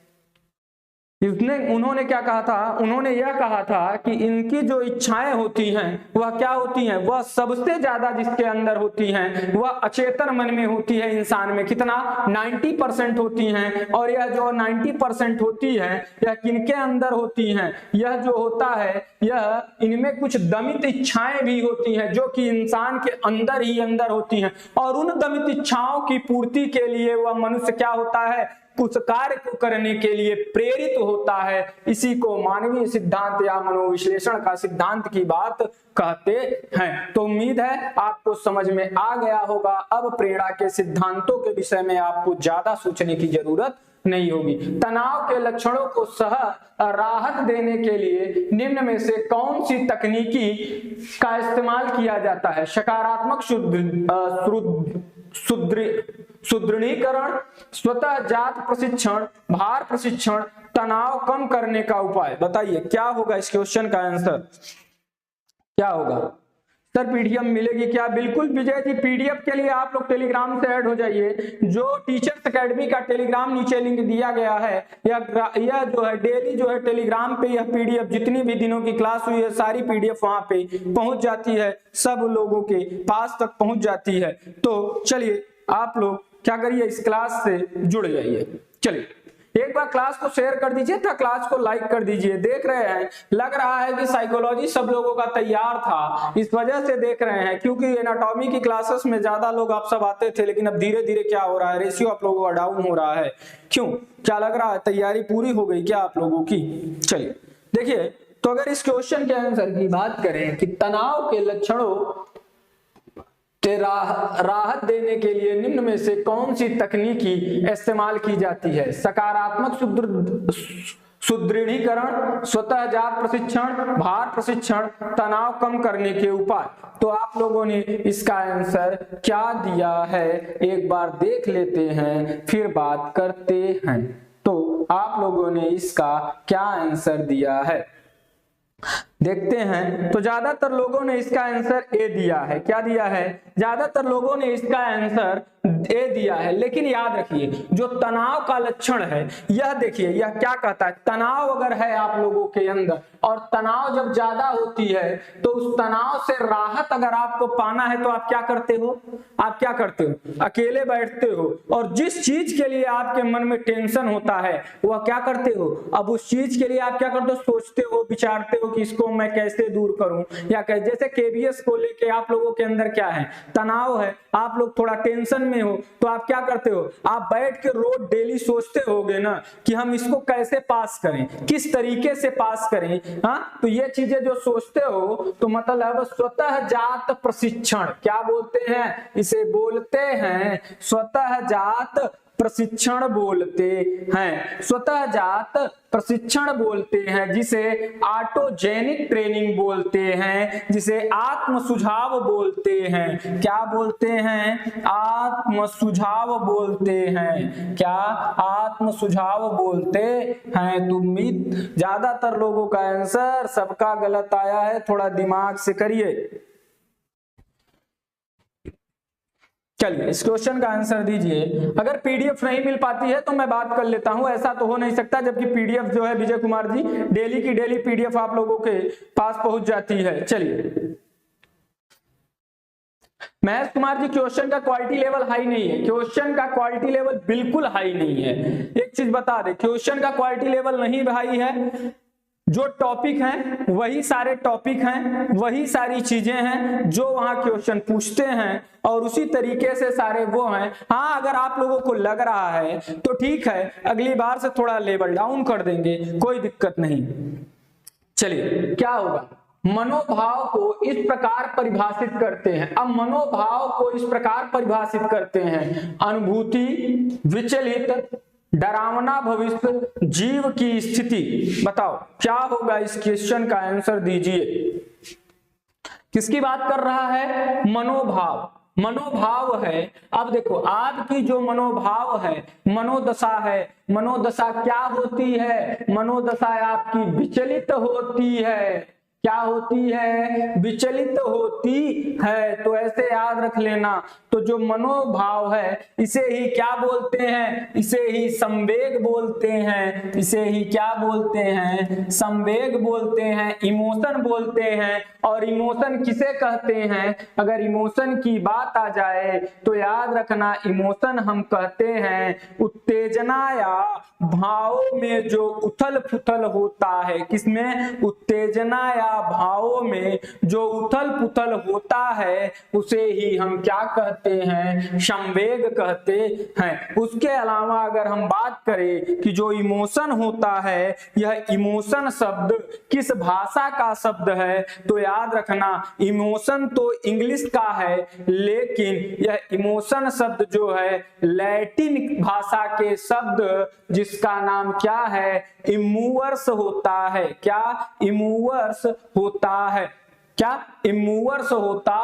Speaker 1: उन्होंने क्या कहा था? उन्होंने यह कहा था कि इनकी जो इच्छाएं होती हैं वह क्या होती हैं? वह सबसे ज्यादा जिसके अंदर होती हैं वह अचेतन मन में होती है। इंसान में कितना? 90% होती हैं। और यह जो 90% होती है यह किनके अंदर होती हैं? यह जो होता है यह इनमें कुछ दमित इच्छाएं भी होती हैं जो कि इंसान के अंदर ही अंदर होती हैं। और उन दमित इच्छाओं की पूर्ति के लिए वह मनुष्य क्या होता है? कुछ कार्य को करने के लिए प्रेरित होता है, इसी को मानवीय सिद्धांत या मनोविश्लेषण का सिद्धांत की बात कहते हैं। तो उम्मीद है आपको समझ में आ गया होगा। अब प्रेरणा के सिद्धांतों के विषय में आपको ज्यादा सोचने की जरूरत नहीं होगी। तनाव के लक्षणों को सह राहत देने के लिए निम्न में से कौन सी तकनीकी का इस्तेमाल किया जाता है? सकारात्मक सुदृढ़ीकरण, स्वतः जात प्रशिक्षण, भार प्रशिक्षण, तनाव कम करने का उपाय। बताइए क्या होगा इस क्वेश्चन का आंसर, क्या होगा? सर पीडीएफ मिलेगी क्या? बिल्कुल विजय जी, पीडीएफ के लिए आप लोग टेलीग्राम से ऐड हो जाइए। जो टीचर्स एकेडमी का टेलीग्राम नीचे लिंक दिया गया है, यह जो है डेली जो है टेलीग्राम पे यह पीडीएफ जितनी भी दिनों की क्लास हुई है सारी पीडीएफ वहां पे पहुंच जाती है, सब लोगों के पास तक पहुंच जाती है। तो चलिए आप लोग क्या करिए, इस क्लास से जुड़ जाइए। चलिए एक बार क्लास को शेयर कर दीजिए था, क्लास को लाइक कर दीजिए। देख रहे हैं, लग रहा है कि साइकोलॉजी सब लोगों का तैयार था, इस वजह से देख रहे हैं क्योंकि एनाटॉमी की क्लासेस में ज्यादा लोग आप सब आते थे, लेकिन अब धीरे धीरे क्या हो रहा है, रेशियो आप लोगों का डाउन हो रहा है। क्यों, क्या लग रहा है तैयारी पूरी हो गई क्या आप लोगों की? चलिए देखिए, तो अगर इस क्वेश्चन के आंसर की बात करें कि तनाव के लक्षणों राहत देने के लिए निम्न में से कौन सी तकनीकी इस्तेमाल की जाती है? सकारात्मक सुदृढ़ीकरण, स्वतः जात प्रशिक्षण, भार प्रशिक्षण, तनाव कम करने के उपाय। तो आप लोगों ने इसका आंसर क्या दिया है एक बार देख लेते हैं, फिर बात करते हैं। तो आप लोगों ने इसका क्या आंसर दिया है देखते हैं। तो ज्यादातर लोगों ने इसका आंसर ए दिया है। क्या दिया है? ज्यादातर लोगों ने इसका आंसर ए दिया है। लेकिन याद रखिए, जो तनाव का लक्षण है, यह देखिए यह क्या कहता है, तनाव अगर है आप लोगों के अंदर और तनाव जब ज्यादा होती है तो उस तनाव से राहत अगर आपको पाना है तो आप क्या करते हो? आप क्या करते हो? अकेले बैठते हो और जिस चीज के लिए आपके मन में टेंशन होता है वह क्या करते हो? अब उस चीज के लिए आप क्या करते हो? सोचते हो, विचारते हो कि इसको मैं कैसे दूर करूं, या जैसे केबीएस को लेके आप लोगों के अंदर क्या है, तनाव है, आप लोग थोड़ा टेंशन में हो, तो आप क्या करते हो? आप बैठ के रोज डेली सोचते होगे ना कि हम इसको कैसे पास करें, किस तरीके से पास करें। हाँ, तो ये चीजें जो सोचते हो, तो मतलब स्वतः जात प्रशिक्षण, क्या बोलते हैं इसे? बोलते हैं स्वतः जात प्रशिक्षण बोलते हैं, स्वतः जात प्रशिक्षण बोलते हैं, जिसे ऑटोजेनिक ट्रेनिंग बोलते हैं, जिसे आत्म सुझाव बोलते हैं। क्या बोलते हैं? आत्म सुझाव बोलते हैं। क्या? आत्म सुझाव बोलते हैं। तो उम्मीद ज्यादातर लोगों का आंसर सबका गलत आया है, थोड़ा दिमाग से करिए। चलिए इस क्वेश्चन का आंसर दीजिए। अगर पीडीएफ नहीं मिल पाती है तो मैं बात कर लेता हूं, ऐसा तो हो नहीं सकता, जबकि पीडीएफ जो है विजय कुमार जी डेली की डेली पीडीएफ आप लोगों के पास पहुंच जाती है। चलिए महेश कुमार जी, क्वेश्चन का क्वालिटी लेवल हाई नहीं है, क्वेश्चन का क्वालिटी लेवल बिल्कुल हाई नहीं है। एक चीज बता दे, क्वेश्चन का क्वालिटी लेवल नहीं हाई है, जो टॉपिक हैं वही सारे टॉपिक हैं, वही सारी चीजें हैं जो वहां क्वेश्चन पूछते हैं और उसी तरीके से सारे वो हैं। हाँ, अगर आप लोगों को लग रहा है तो ठीक है, अगली बार से थोड़ा लेवल डाउन कर देंगे, कोई दिक्कत नहीं। चलिए क्या होगा, मनोभाव को इस प्रकार परिभाषित करते हैं। अब मनोभाव को इस प्रकार परिभाषित करते हैं, अनुभूति, विचलित, डरावना भविष्य, जीव की स्थिति। बताओ क्या होगा इस क्वेश्चन का आंसर दीजिए। किसकी बात कर रहा है? मनोभाव। मनोभाव है, अब देखो आपकी जो मनोभाव है, मनोदशा है, मनोदशा क्या होती है? मनोदशा आपकी विचलित होती है। क्या होती है? विचलित होती है। तो ऐसे याद रख लेना। तो जो मनोभाव है इसे ही क्या बोलते हैं? इसे ही संवेग बोलते हैं। इसे ही क्या बोलते हैं? संवेग बोलते हैं, इमोशन बोलते हैं। और इमोशन किसे कहते हैं? अगर इमोशन की बात आ जाए तो याद रखना, इमोशन हम कहते हैं उत्तेजना या भावों में जो उथल पुथल होता है, किसमें, उत्तेजना या भावों में जो उथल पुथल होता है उसे ही हम क्या कहते हैं, संवेग कहते हैं। उसके अलावा अगर हम बात करें कि जो इमोशन होता है, यह इमोशन शब्द किस भाषा का शब्द है, तो याद रखना इमोशन तो इंग्लिश का है, लेकिन यह इमोशन शब्द जो है लैटिन भाषा के शब्द जिसका नाम क्या है, इमूवर्स होता है। क्या इमूवर्स होता है, क्या इमूवर्स होता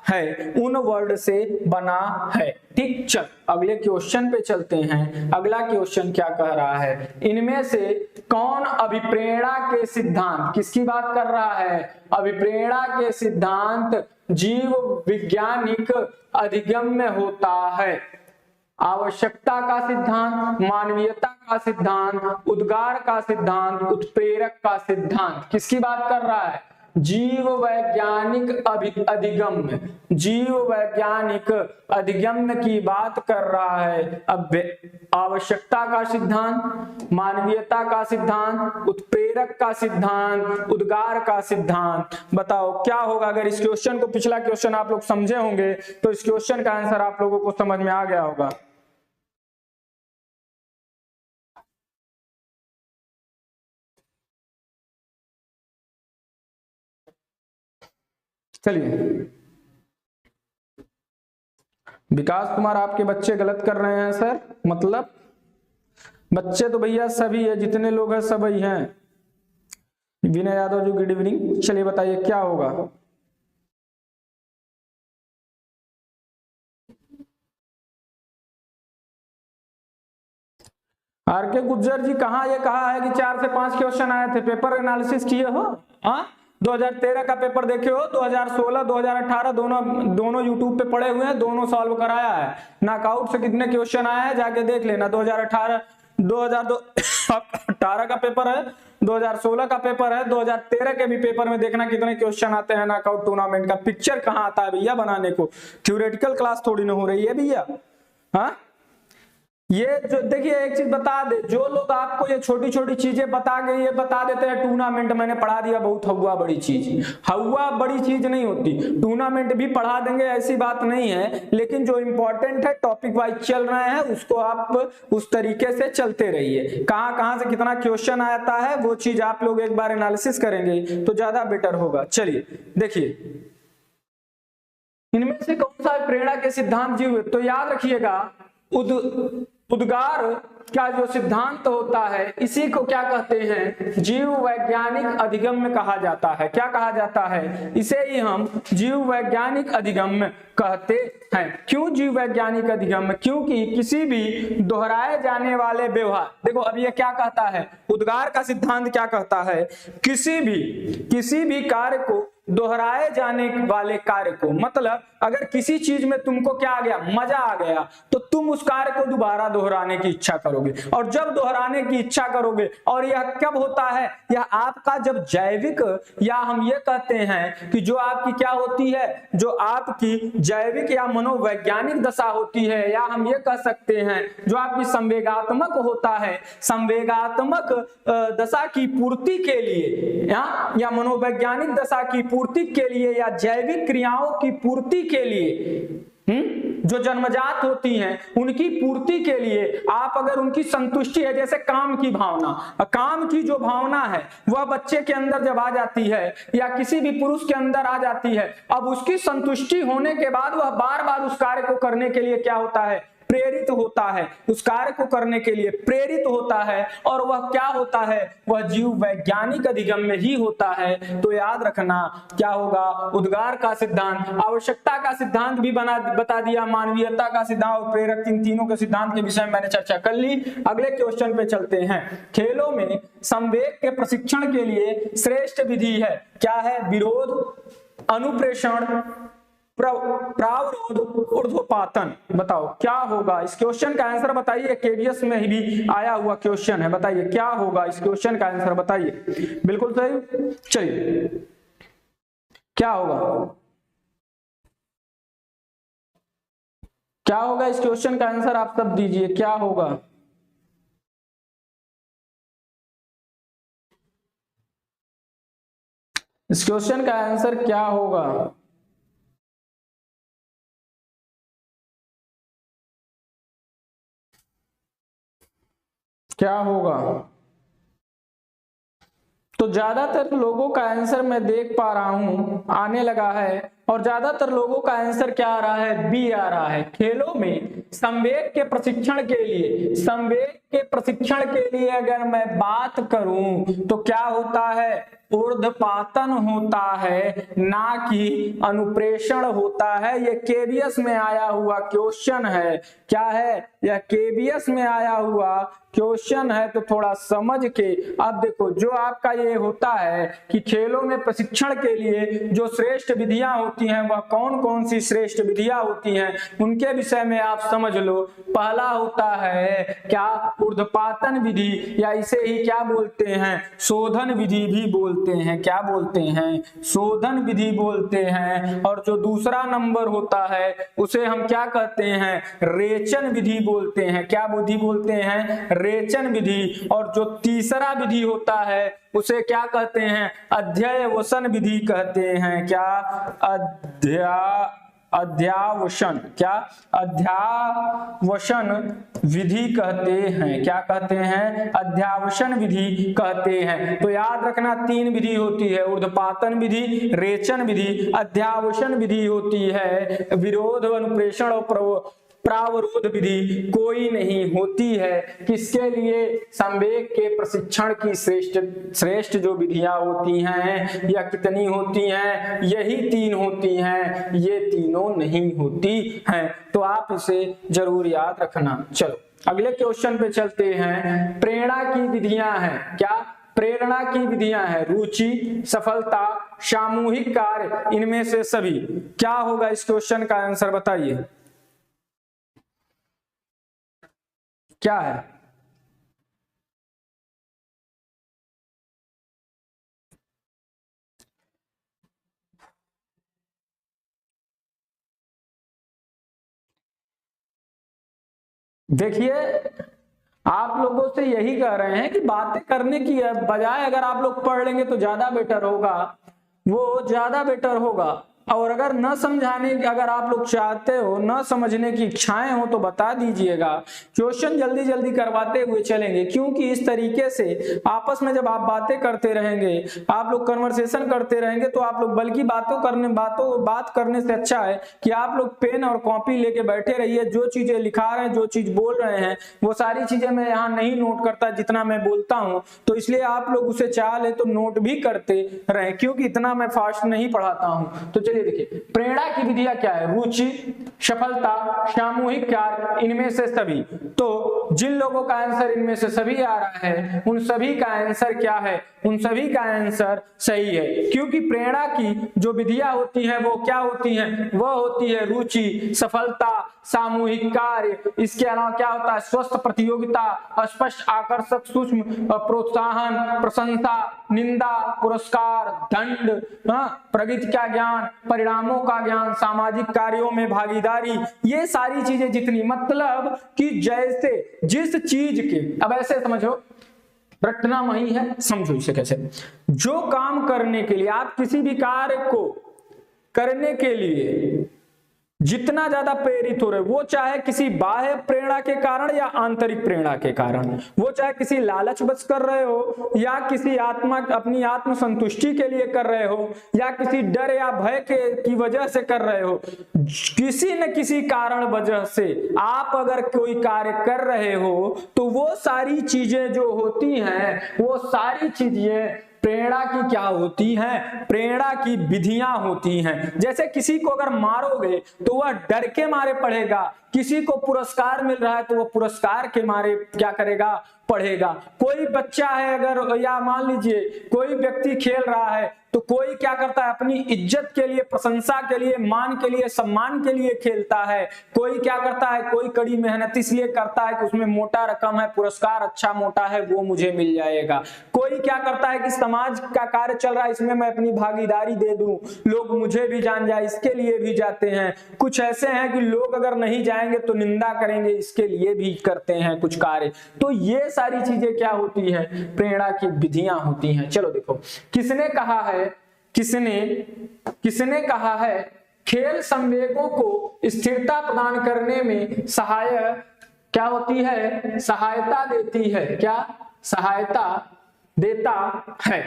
Speaker 1: है, उन वर्ड से बना है। ठीक, चल अगले क्वेश्चन पे चलते हैं। अगला क्वेश्चन क्या कह रहा है, इनमें से कौन अभिप्रेरणा के सिद्धांत, किसकी बात कर रहा है, अभिप्रेरणा के सिद्धांत जीव वैज्ञानिक अधिगम्य होता है। आवश्यकता का सिद्धांत, मानवीयता का सिद्धांत, उद्गार का सिद्धांत, उत्प्रेरक का सिद्धांत, किसकी बात कर रहा है, जीव वैज्ञानिक अधिगम्य, जीव वैज्ञानिक अधिगम्य की बात कर रहा है। अब आवश्यकता का सिद्धांत, मानवीयता का सिद्धांत, उत्प्रेरक का सिद्धांत, उद्गार का सिद्धांत, बताओ क्या होगा। अगर इस क्वेश्चन को, पिछला क्वेश्चन आप लोग समझे होंगे तो इस क्वेश्चन का आंसर आप लोगों को समझ में आ गया होगा। चलिए, विकास कुमार आपके बच्चे गलत कर रहे हैं सर, मतलब बच्चे तो भैया सभी है, जितने लोग हैं सभी हैं। Vinay Yadav ji good evening. चलिए बताइए क्या होगा। आर के गुज्जर जी कहाँ ये कहा है कि 4 से 5 क्वेश्चन आए थे, पेपर एनालिसिस किए हो? हाँ, 2013 का पेपर देखे हो, 2016 2018 दोनों यूट्यूब पे पड़े हुए हैं, दोनों सॉल्व कराया है। नॉकआउट से कितने क्वेश्चन आए हैं जाके देख लेना। 2018 का पेपर है, 2016 का पेपर है, 2013 के भी पेपर में देखना कितने क्वेश्चन आते हैं नॉकआउट टूर्नामेंट का। पिक्चर कहाँ आता है भैया बनाने को, थ्योरेटिकल क्लास थोड़ी ना हो रही है भैया। हाँ, ये जो देखिए एक चीज बता दे, जो लोग आपको ये छोटी छोटी चीजें बता गए, ये बता देते हैं टूर्नामेंट मैंने पढ़ा दिया, बहुत हुआ बड़ी चीज, हुआ बड़ी चीज नहीं होती। टूर्नामेंट भी पढ़ा देंगे ऐसी बात नहीं है, लेकिन जो इंपॉर्टेंट है टॉपिक वाइज चल रहे हैं उसको आप उस तरीके से चलते रहिए। कहां से कितना क्वेश्चन आता है वो चीज आप लोग एक बार एनालिसिस करेंगे तो ज्यादा बेटर होगा। चलिए देखिए, इनमें से कौन सा प्रेरणा के सिद्धांत जीव, तो याद रखिएगा उद्गार का जो सिद्धांत होता है इसी को क्या कहते हैं, जीव वैज्ञानिक अधिगम्य कहा जाता है। क्या कहा जाता है, इसे ही हम जीव वैज्ञानिक अधिगम्य कहते हैं। क्यों जीव वैज्ञानिक अधिगम्य, क्योंकि किसी भी दोहराए जाने वाले व्यवहार, देखो अब ये क्या कहता है, उद्गार का सिद्धांत क्या कहता है, किसी भी कार्य को दोहराए जाने वाले कार्य को, मतलब अगर किसी चीज में तुमको क्या आ गया, मजा आ गया, तो तुम उस कार्य को दोबारा दोहराने की इच्छा करोगे। और जब दोहराने की इच्छा करोगे, और यह कब होता है, यह आपका जब जैविक, या हम ये कहते हैं कि जो आपकी क्या होती है, जो आपकी जैविक या मनोवैज्ञानिक दशा होती है, या हम ये कह सकते हैं जो आपकी संवेगात्मक होता है, संवेगात्मक दशा की पूर्ति के लिए, या मनोवैज्ञानिक दशा की पूर्ति के लिए, या जैविक क्रियाओं की पूर्ति के लिए, जो जन्मजात होती हैं उनकी पूर्ति के लिए आप अगर उनकी संतुष्टि है, जैसे काम की भावना, काम की जो भावना है वह बच्चे के अंदर जब आ जाती है या किसी भी पुरुष के अंदर आ जाती है, अब उसकी संतुष्टि होने के बाद वह बार बार उस कार्य को करने के लिए क्या होता है, प्रेरित होता है, उस कार्य को करने के लिए प्रेरित होता है, और वह क्या होता है, वह जीव वैज्ञानिक अधिगम्य ही होता है। तो याद रखना क्या होगा, उद्गार का सिद्धांत, आवश्यकता का सिद्धांत भी बता दिया, मानवीयता का सिद्धांत और प्रेरक, इन तीनों के सिद्धांत के विषय में मैंने चर्चा कर ली। अगले क्वेश्चन पे चलते हैं। खेलों में संवेग के प्रशिक्षण के लिए श्रेष्ठ विधि है, क्या है, विरोध, अनुप्रेषण, प्रावरोध, ऊर्ध्वपातन। बताओ क्या होगा, इस क्वेश्चन का आंसर बताइए, केबीएस में भी आया हुआ क्वेश्चन है, बताइए क्या होगा इस क्वेश्चन का आंसर बताइए। बिल्कुल सही, चलिए क्या होगा, क्या होगा इस क्वेश्चन का आंसर आप सब दीजिए, क्या होगा। इस क्वेश्चन का आंसर क्या होगा? क्या होगा? तो ज्यादातर लोगों का आंसर मैं देख पा रहा हूं आने लगा है, और ज्यादातर लोगों का आंसर क्या आ रहा है? बी आ रहा है। खेलों में संवेग के प्रशिक्षण के लिए, संवेग के प्रशिक्षण के लिए अगर मैं बात करूं तो क्या होता है? ऊर्ध्वपातन होता है, ना कि अनुप्रेषण होता है। यह केबीएस में आया हुआ क्वेश्चन है। क्या है? यह केबीएस में आया हुआ क्वेश्चन है। तो थोड़ा समझ के अब देखो, जो आपका ये होता है कि खेलों में प्रशिक्षण के लिए जो श्रेष्ठ विधियां होती हैं, वह कौन कौन सी श्रेष्ठ विधियां होती हैं, उनके विषय में आप समझ लो। पहला होता है क्या? ऊर्ध्वपातन विधि, या इसे ही क्या बोलते हैं? शोधन विधि भी बोलते हैं। क्या बोलते हैं? शोधन विधि बोलते हैं। और जो दूसरा नंबर होता है उसे हम क्या कहते हैं? रेचन विधि बोलते हैं। क्या विधि बोलते हैं? रेचन विधि। और जो तीसरा विधि होता है उसे क्या कहते हैं? अध्ययवसन विधि कहते हैं। क्या? अध्यावसन। क्या? अध्यावसन विधि कहते हैं। क्या कहते हैं? अध्यावसन विधि कहते हैं। तो याद रखना, 3 विधि होती है: ऊर्ध्वपातन विधि, रेचन विधि, अध्यावसन विधि होती है। विरोध, अनुप्रेषण और प्रावरोध विधि कोई नहीं होती है। किसके लिए? संवेग के प्रशिक्षण की श्रेष्ठ जो विधियां होती हैं, या कितनी होती हैं? यही 3 होती हैं, ये तीनों नहीं होती हैं। तो आप इसे जरूर याद रखना। चलो अगले क्वेश्चन पे चलते हैं। प्रेरणा की विधियां हैं। क्या? प्रेरणा की विधियां हैं: रुचि, सफलता, सामूहिक कार्य, इनमें से सभी। क्या होगा इस क्वेश्चन का आंसर? बताइए क्या है? देखिए, आप लोगों से यही कह रहे हैं कि बातें करने की बजाय अगर आप लोग पढ़ लेंगे तो ज्यादा बेटर होगा, वो ज्यादा बेटर होगा। और अगर न समझाने की, अगर आप लोग चाहते हो, न समझने की इच्छाएं हो तो बता दीजिएगा। क्वेश्चन जल्दी जल्दी करवाते हुए चलेंगे, क्योंकि इस तरीके से आपस में जब आप बातें करते रहेंगे, आप लोग कन्वर्सेशन करते रहेंगे, तो आप लोग बल्कि बात करने से अच्छा है कि आप लोग पेन और कॉपी लेके बैठे रहिए। जो चीजें लिखा रहे हैं, जो चीज बोल रहे हैं, वो सारी चीजें मैं यहाँ नहीं नोट करता जितना मैं बोलता हूँ, तो इसलिए आप लोग उसे चाह ले तो नोट भी करते रहे, क्योंकि इतना मैं फास्ट नहीं पढ़ाता हूँ। तो चलिए देखिए, प्रेरणा की विधियां क्या है? रुचि, सफलता, सामूहिक कार्य, इनमें से सभी। तो जिन लोगों का आंसर इनमें से सभी आ रहा है, उन सभी का आंसर क्या है? उन सभी का आंसर सही है, क्योंकि प्रेरणा की जो विधियां होती हैं वो क्या होती हैं? वह होती है रुचि, सफलता, सामूहिक कार्य। इसके अलावा क्या होता है? स्वस्थ प्रतियोगिता, स्पष्ट, आकर्षक, सूक्ष्म, प्रोत्साहन, प्रशंसा, निंदा, पुरस्कार, दंड, प्रगति का ज्ञान, परिणामों का ज्ञान, सामाजिक कार्यों में भागीदारी। ये सारी चीजें जितनी, मतलब कि जैसे जिस चीज के, अब ऐसे समझो, रटना वही है, समझो इसे कैसे। जो काम करने के लिए, आप किसी भी कार्य को करने के लिए जितना ज्यादा प्रेरित हो रहे, वो चाहे किसी बाह्य प्रेरणा के कारण या आंतरिक प्रेरणा के कारण, वो चाहे किसी लालच बस कर रहे हो, या किसी अपनी आत्म संतुष्टि के लिए कर रहे हो, या किसी डर या भय की वजह से कर रहे हो, किसी न किसी कारण वजह से आप अगर कोई कार्य कर रहे हो, तो वो सारी चीजें जो होती हैं, वो सारी चीजें प्रेरणा की क्या होती हैं? प्रेरणा की विधियां होती हैं। जैसे किसी को अगर मारोगे तो वह डर के मारे पढ़ेगा, किसी को पुरस्कार मिल रहा है तो वह पुरस्कार के मारे क्या करेगा? पढ़ेगा। कोई बच्चा है अगर, या मान लीजिए कोई व्यक्ति खेल रहा है, तो कोई क्या करता है? अपनी इज्जत के लिए, प्रशंसा के लिए, मान के लिए, सम्मान के लिए खेलता है। कोई क्या करता है? कोई कड़ी मेहनत इसलिए करता है कि उसमें मोटा रकम है, पुरस्कार अच्छा मोटा है, वो मुझे मिल जाएगा। कोई क्या करता है कि समाज का कार्य चल रहा है, इसमें मैं अपनी भागीदारी दे दूं, लोग मुझे भी जान जाए, इसके लिए भी जाते हैं। कुछ ऐसे हैं कि लोग अगर नहीं जाएंगे तो निंदा करेंगे, इसके लिए भी करते हैं कुछ कार्य। तो ये सारी चीजें क्या होती है? प्रेरणा की विधियां होती हैं। चलो देखो, किसने कहा है किसने कहा है खेल संवेगों को स्थिरता प्रदान करने में सहायक क्या होती है, सहायता देती है, क्या सहायता देता है।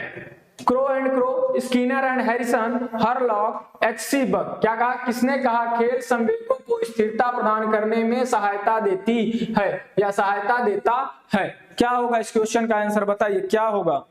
Speaker 1: Crow and Crow, Skinner and Harrison, Hurlock, H C. Berg. क्या कहा, किसने कहा खेल संवेगों को स्थिरता प्रदान करने में सहायता देती है या सहायता देता है। क्या होगा इस क्वेश्चन का आंसर बताइए, क्या होगा।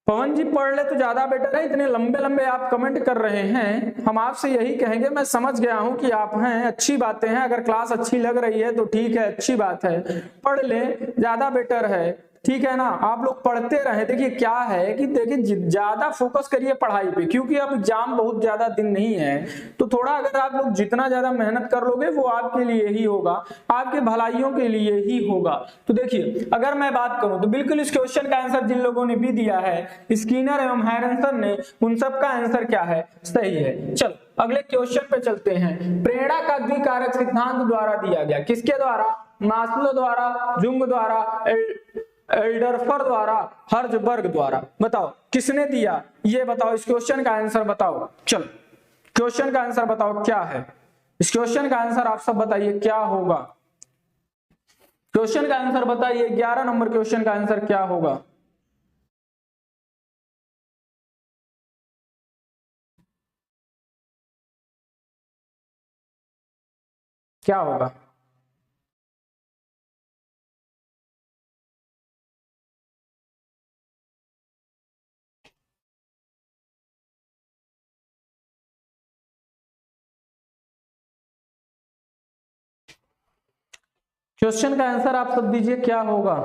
Speaker 1: पवन जी पढ़ ले तो ज्यादा बेटर है, इतने लंबे लंबे आप कमेंट कर रहे हैं। हम आपसे यही कहेंगे, मैं समझ गया हूं कि आप हैं, अच्छी बातें हैं, अगर क्लास अच्छी लग रही है तो ठीक है, अच्छी बात है, पढ़ ले ज्यादा बेटर है, ठीक है ना। आप लोग पढ़ते रहे। देखिए क्या है कि देखिए ज्यादा फोकस करिए पढ़ाई पे, क्योंकि अब एग्जाम बहुत ज्यादा दिन नहीं है, तो थोड़ा अगर आप लोग जितना ज्यादा मेहनत कर लोगे वो आपके लिए ही होगा, आपके भलाइयों के लिए ही होगा। तो देखिए अगर मैं बात करूं तो बिल्कुल इस क्वेश्चन का आंसर जिन लोगों ने भी दिया है, स्किनर एवं हैरिसन ने, उन सब का आंसर क्या है, सही है। चलो अगले क्वेश्चन पे चलते हैं। प्रेरणा का द्विकारक सिद्धांत द्वारा दिया गया, किसके द्वारा, मास्लो द्वारा, जुंग द्वारा, एल्डरफर द्वारा, हर्जबर्ग द्वारा। बताओ किसने दिया, ये बताओ, इस क्वेश्चन का आंसर बताओ। चलो क्वेश्चन का आंसर बताओ क्या है, इस क्वेश्चन का आंसर आप सब बताइए क्या होगा। क्वेश्चन का आंसर बताइए, 11 नंबर क्वेश्चन का आंसर क्या होगा। क्या होगा, क्वेश्चन का आंसर आप सब दीजिए क्या होगा।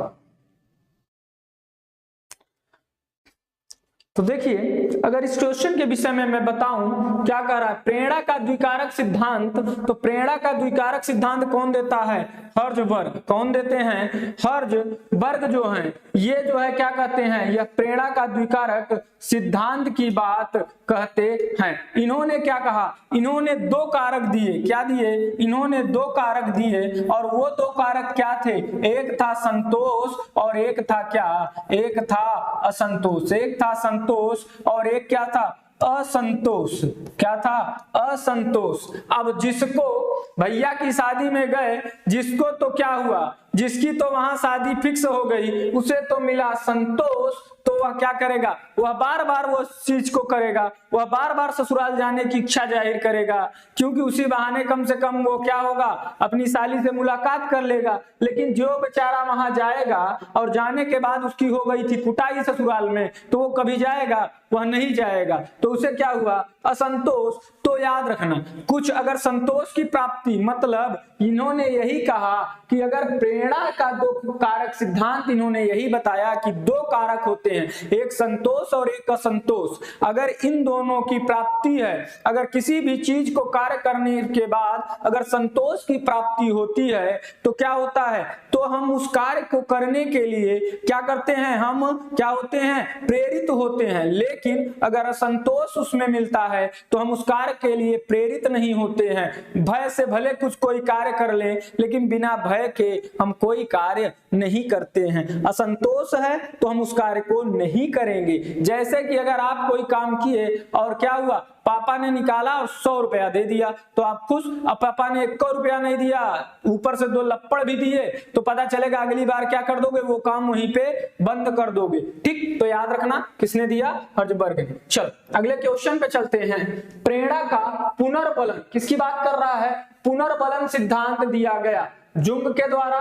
Speaker 1: तो देखिए अगर इस क्वेश्चन के विषय में मैं बताऊं, क्या कह रहा है, प्रेरणा का द्विकारक सिद्धांत। तो प्रेरणा का द्विकारक सिद्धांत कौन देता है, हर्जबर्ग। कौन देते हैं, हर्जबर्ग जो है, ये जो है क्या कहते हैं, यह प्रेरणा का द्विकारक सिद्धांत की बात कहते हैं। इन्होंने क्या कहा, इन्होंने दो कारक दिए, क्या दिए, इन्होंने दो कारक दिए, और वो दो कारक क्या थे, एक था संतोष और एक था क्या, एक था असंतोष। एक था संतोष और एक क्या था, असंतोष। क्या था, असंतोष। अब जिसको भैया की शादी में गए, जिसको तो क्या हुआ, जिसकी तो वहां शादी फिक्स हो गई, उसे तो मिला संतोष, तो वह क्या करेगा, वह बार बार वो चीज को करेगा, वह बार बार ससुराल जाने की इच्छा जाहिर करेगा, क्योंकि उसी बहाने कम से कम वो क्या होगा, अपनी साली से मुलाकात कर लेगा। लेकिन जो बेचारा वहां जाएगा और जाने के बाद उसकी हो गई थी कुटाई ससुराल में, तो वो कभी जाएगा, वह नहीं जाएगा, तो उसे क्या हुआ, असंतोष। तो याद रखना, कुछ अगर संतोष की प्राप्ति, मतलब इन्होंने यही कहा कि अगर प्रेरणा का दो कारक सिद्धांत, इन्होंने यही बताया कि दो कारक होते हैं, एक संतोष और एक असंतोष। अगर इन दोनों की प्राप्ति है, अगर किसी भी चीज को कार्य करने के बाद अगर संतोष की प्राप्ति होती है, तो क्या होता है, तो हम उस कार्य को करने के लिए क्या करते हैं, हम क्या होते हैं, प्रेरित होते हैं। लेकिन अगर असंतोष उसमें मिलता है तो हम उस कार्य के लिए प्रेरित नहीं होते हैं। भय से भले कुछ कोई कार्य कर ले, लेकिन बिना भय के हम कोई कार्य नहीं करते हैं। असंतोष है तो हम उस कार्य को नहीं करेंगे। जैसे कि अगर आप कोई काम किए और क्या हुआ, पापा ने निकाला और 100 रुपया दे दिया, तो आप खुश, अब पापा ने 1 रुपया नहीं दिया, ऊपर से 2 लप्पड़ भी दिए, तो पता चलेगा अगली बार क्या कर दोगे, वो काम वहीं पे बंद कर दोगे। ठीक, तो याद रखना किसने दिया, हर्जबर्ग ने। चल अगले क्वेश्चन पे चलते हैं। प्रेरणा का पुनर्बलन, किसकी बात कर रहा है, पुनर्बलन सिद्धांत दिया गया जुंग के द्वारा,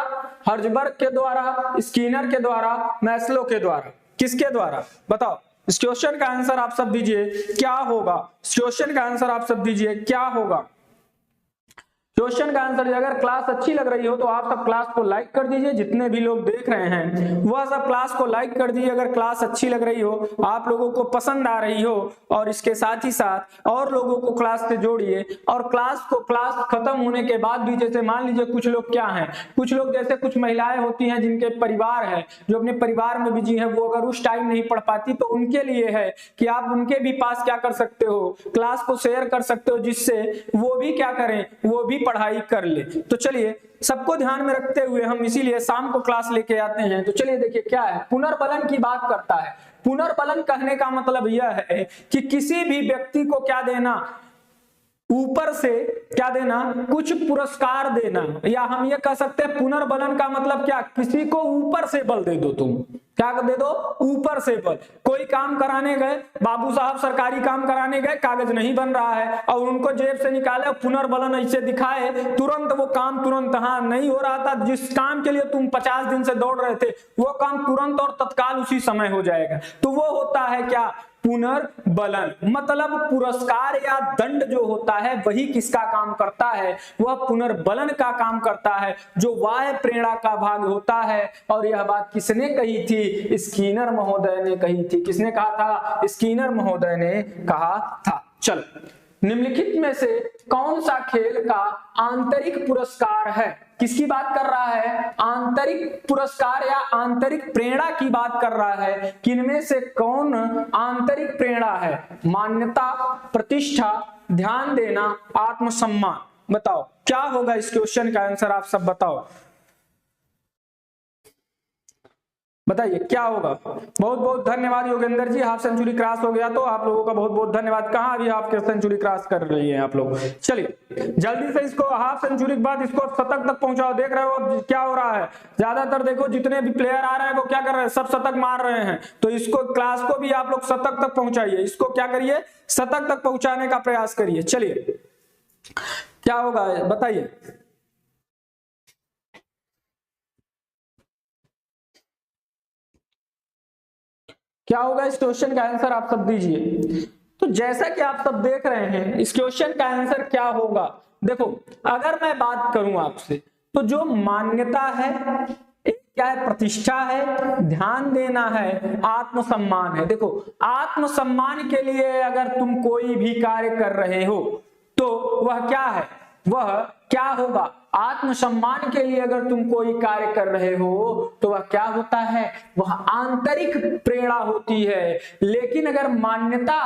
Speaker 1: हर्जबर्ग के द्वारा, स्किनर के द्वारा, मैस्लो के द्वारा। किसके द्वारा बताओ, इस क्वेश्चन का आंसर आप सब दीजिए क्या होगा। इस क्वेश्चन का आंसर आप सब दीजिए क्या होगा। क्वेश्चन का आंसर, अगर क्लास अच्छी लग रही हो तो आप सब क्लास को लाइक कर दीजिए, जितने भी लोग देख रहे हैं वह सब क्लास को लाइक कर दीजिए अगर क्लास अच्छी लग रही हो, आप लोगों को पसंद आ रही हो। और इसके साथ ही साथ और लोगों को क्लास से जोड़िए। और क्लास खत्म होने के बाद भी, जैसे मान लीजिए कुछ लोग क्या हैं, कुछ लोग जैसे कुछ महिलाएं होती हैं जिनके परिवार है, जो अपने परिवार में बिजी है, वो अगर उस टाइम नहीं पढ़ पाती, तो उनके लिए है कि आप उनके भी पास क्या कर सकते हो, क्लास को शेयर कर सकते हो, जिससे वो भी क्या करें, वो भी पढ़ाई कर ले। तो चलिए सबको ध्यान में रखते हुए हम इसीलिए शाम को क्लास लेके आते हैं। तो चलिए देखिए क्या है, पुनर्बलन की बात करता है। पुनर्बलन कहने का मतलब यह है कि किसी भी व्यक्ति को क्या देना, ऊपर से क्या देना, कुछ पुरस्कार देना, या हम ये कह सकते हैं पुनर्बलन का मतलब क्या, किसी को ऊपर से बल दे दो। तुम क्या दे दो, ऊपर से बल। कोई काम कराने गए, बाबू साहब सरकारी काम कराने गए, कागज नहीं बन रहा है और उनको जेब से निकाले पुनर्बलन ऐसे दिखाए, तुरंत वो काम तुरंत, हाँ नहीं हो रहा था, जिस काम के लिए तुम 50 दिन से दौड़ रहे थे वो काम तुरंत और तत्काल उसी समय हो जाएगा। तो वो होता है क्या, पुनर्बलन। मतलब पुरस्कार या दंड जो होता है वही किसका काम करता है, वह पुनर्बलन का काम करता है, जो बाह्य प्रेरणा का भाग होता है। और यह बात किसने कही थी, स्किनर महोदय ने कही थी। किसने कहा था, स्किनर महोदय ने कहा था। चलो, निम्नलिखित में से कौन सा खेल का आंतरिक पुरस्कार है, किसकी बात कर रहा है, आंतरिक पुरस्कार या आंतरिक प्रेरणा की बात कर रहा है। किनमें से कौन आंतरिक प्रेरणा है, मान्यता, प्रतिष्ठा, ध्यान देना, आत्मसम्मान। बताओ क्या होगा इस क्वेश्चन का आंसर, आप सब बताओ, बताइए क्या होगा। बहुत बहुत धन्यवाद Yogendra ji, half century cross हो गया तो आप लोगों का बहुत बहुत धन्यवाद। कहाँ अभी हाफ सेंचुरी क्रॉस कर रही हैं आप लोग। चलिए जल्दी से इसको हाफ सेंचुरी के बाद इसको शतक तक पहुंचाओ। देख रहे हो क्या हो रहा है, ज्यादातर देखो जितने भी प्लेयर आ रहे हैं वो क्या कर रहे हैं, सब शतक मार रहे हैं। तो इसको क्लास को भी आप लोग शतक तक पहुंचाइए, इसको क्या करिए, शतक तक पहुंचाने का प्रयास करिए। चलिए क्या होगा बताइए। क्या होगा इस क्वेश्चन का आंसर, आप सब दीजिए। तो जैसा कि आप सब देख रहे हैं इस क्वेश्चन का आंसर क्या होगा, देखो अगर मैं बात करूं आपसे तो जो मान्यता है, एक क्या है, प्रतिष्ठा है, ध्यान देना है, आत्मसम्मान है। देखो आत्मसम्मान के लिए अगर तुम कोई भी कार्य कर रहे हो तो वह क्या है, वह क्या होगा, आत्मसम्मान के लिए अगर तुम कोई कार्य कर रहे हो तो वह क्या होता है, वह आंतरिक प्रेरणा होती है। लेकिन अगर मान्यता,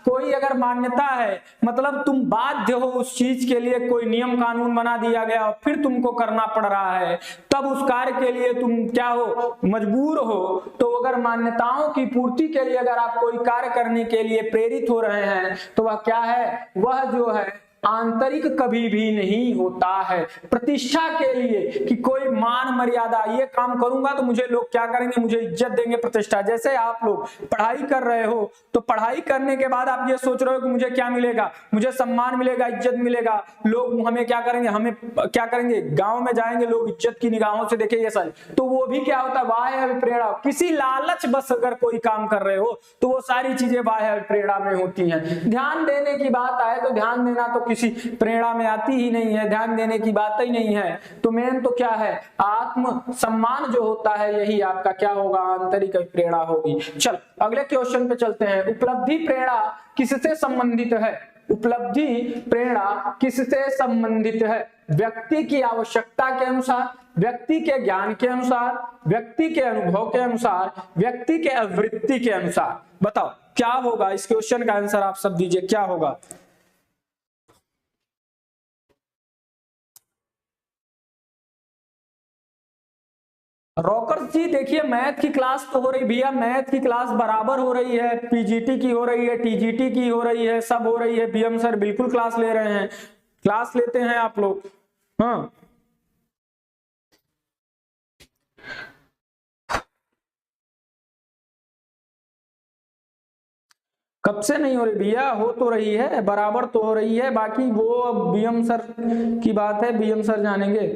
Speaker 1: कोई अगर मान्यता है मतलब तुम बाध्य हो उस चीज के लिए, कोई नियम कानून बना दिया गया और फिर तुमको करना पड़ रहा है, तब उस कार्य के लिए तुम क्या हो, मजबूर हो। तो अगर मान्यताओं की पूर्ति के लिए अगर आप कोई कार्य करने के लिए प्रेरित हो रहे हैं तो वह क्या है, वह जो है आंतरिक कभी भी नहीं होता है। प्रतिष्ठा के लिए कि कोई मान मर्यादा, ये काम करूंगा तो मुझे लोग क्या करेंगे, मुझे इज्जत देंगे, प्रतिष्ठा। जैसे आप लोग पढ़ाई कर रहे हो तो पढ़ाई करने के बाद आप ये सोच रहे हो कि मुझे क्या मिलेगा, मुझे सम्मान मिलेगा, इज्जत मिलेगा, लोग हमें क्या करेंगे, हमें क्या करेंगे, गांव में जाएंगे लोग इज्जत की निगाहों से देखेंगे सर। तो वो भी क्या होता है, बाह्य प्रेरणा। किसी लालच बस अगर कोई काम कर रहे हो तो वो सारी चीजें बाह्य प्रेरणा में होती हैं। ध्यान देने की बात आए तो ध्यान देना तो किसी प्रेरणा में आती ही नहीं है, ध्यान देने की बात ही नहीं है। तो मेन तो क्या है, आत्म सम्मान जो होता है यही आपका क्या होगा, आंतरिक प्रेरणा होगी। चल अगले क्वेश्चन पे चलते हैं। उपलब्धि प्रेरणा किससे संबंधित है, उपलब्धि प्रेरणा किससे संबंधित है, व्यक्ति की आवश्यकता के अनुसार, व्यक्ति के ज्ञान के अनुसार, व्यक्ति के अनुभव के अनुसार, व्यक्ति के आवृत्ति के अनुसार। बताओ क्या होगा इस क्वेश्चन का आंसर, आप सब दीजिए क्या होगा। रॉकर्स जी देखिए मैथ की क्लास तो हो रही भैया, मैथ की क्लास बराबर हो रही है, पीजीटी की हो रही है, टीजीटी की हो रही है, सब हो रही है। बीएम सर बिल्कुल क्लास ले रहे हैं, क्लास लेते हैं आप लोग। हाँ कब से नहीं हो रही भैया, हो तो रही है, बराबर तो हो रही है। बाकी वो अब बीएम सर की बात है, बीएम सर जानेंगे।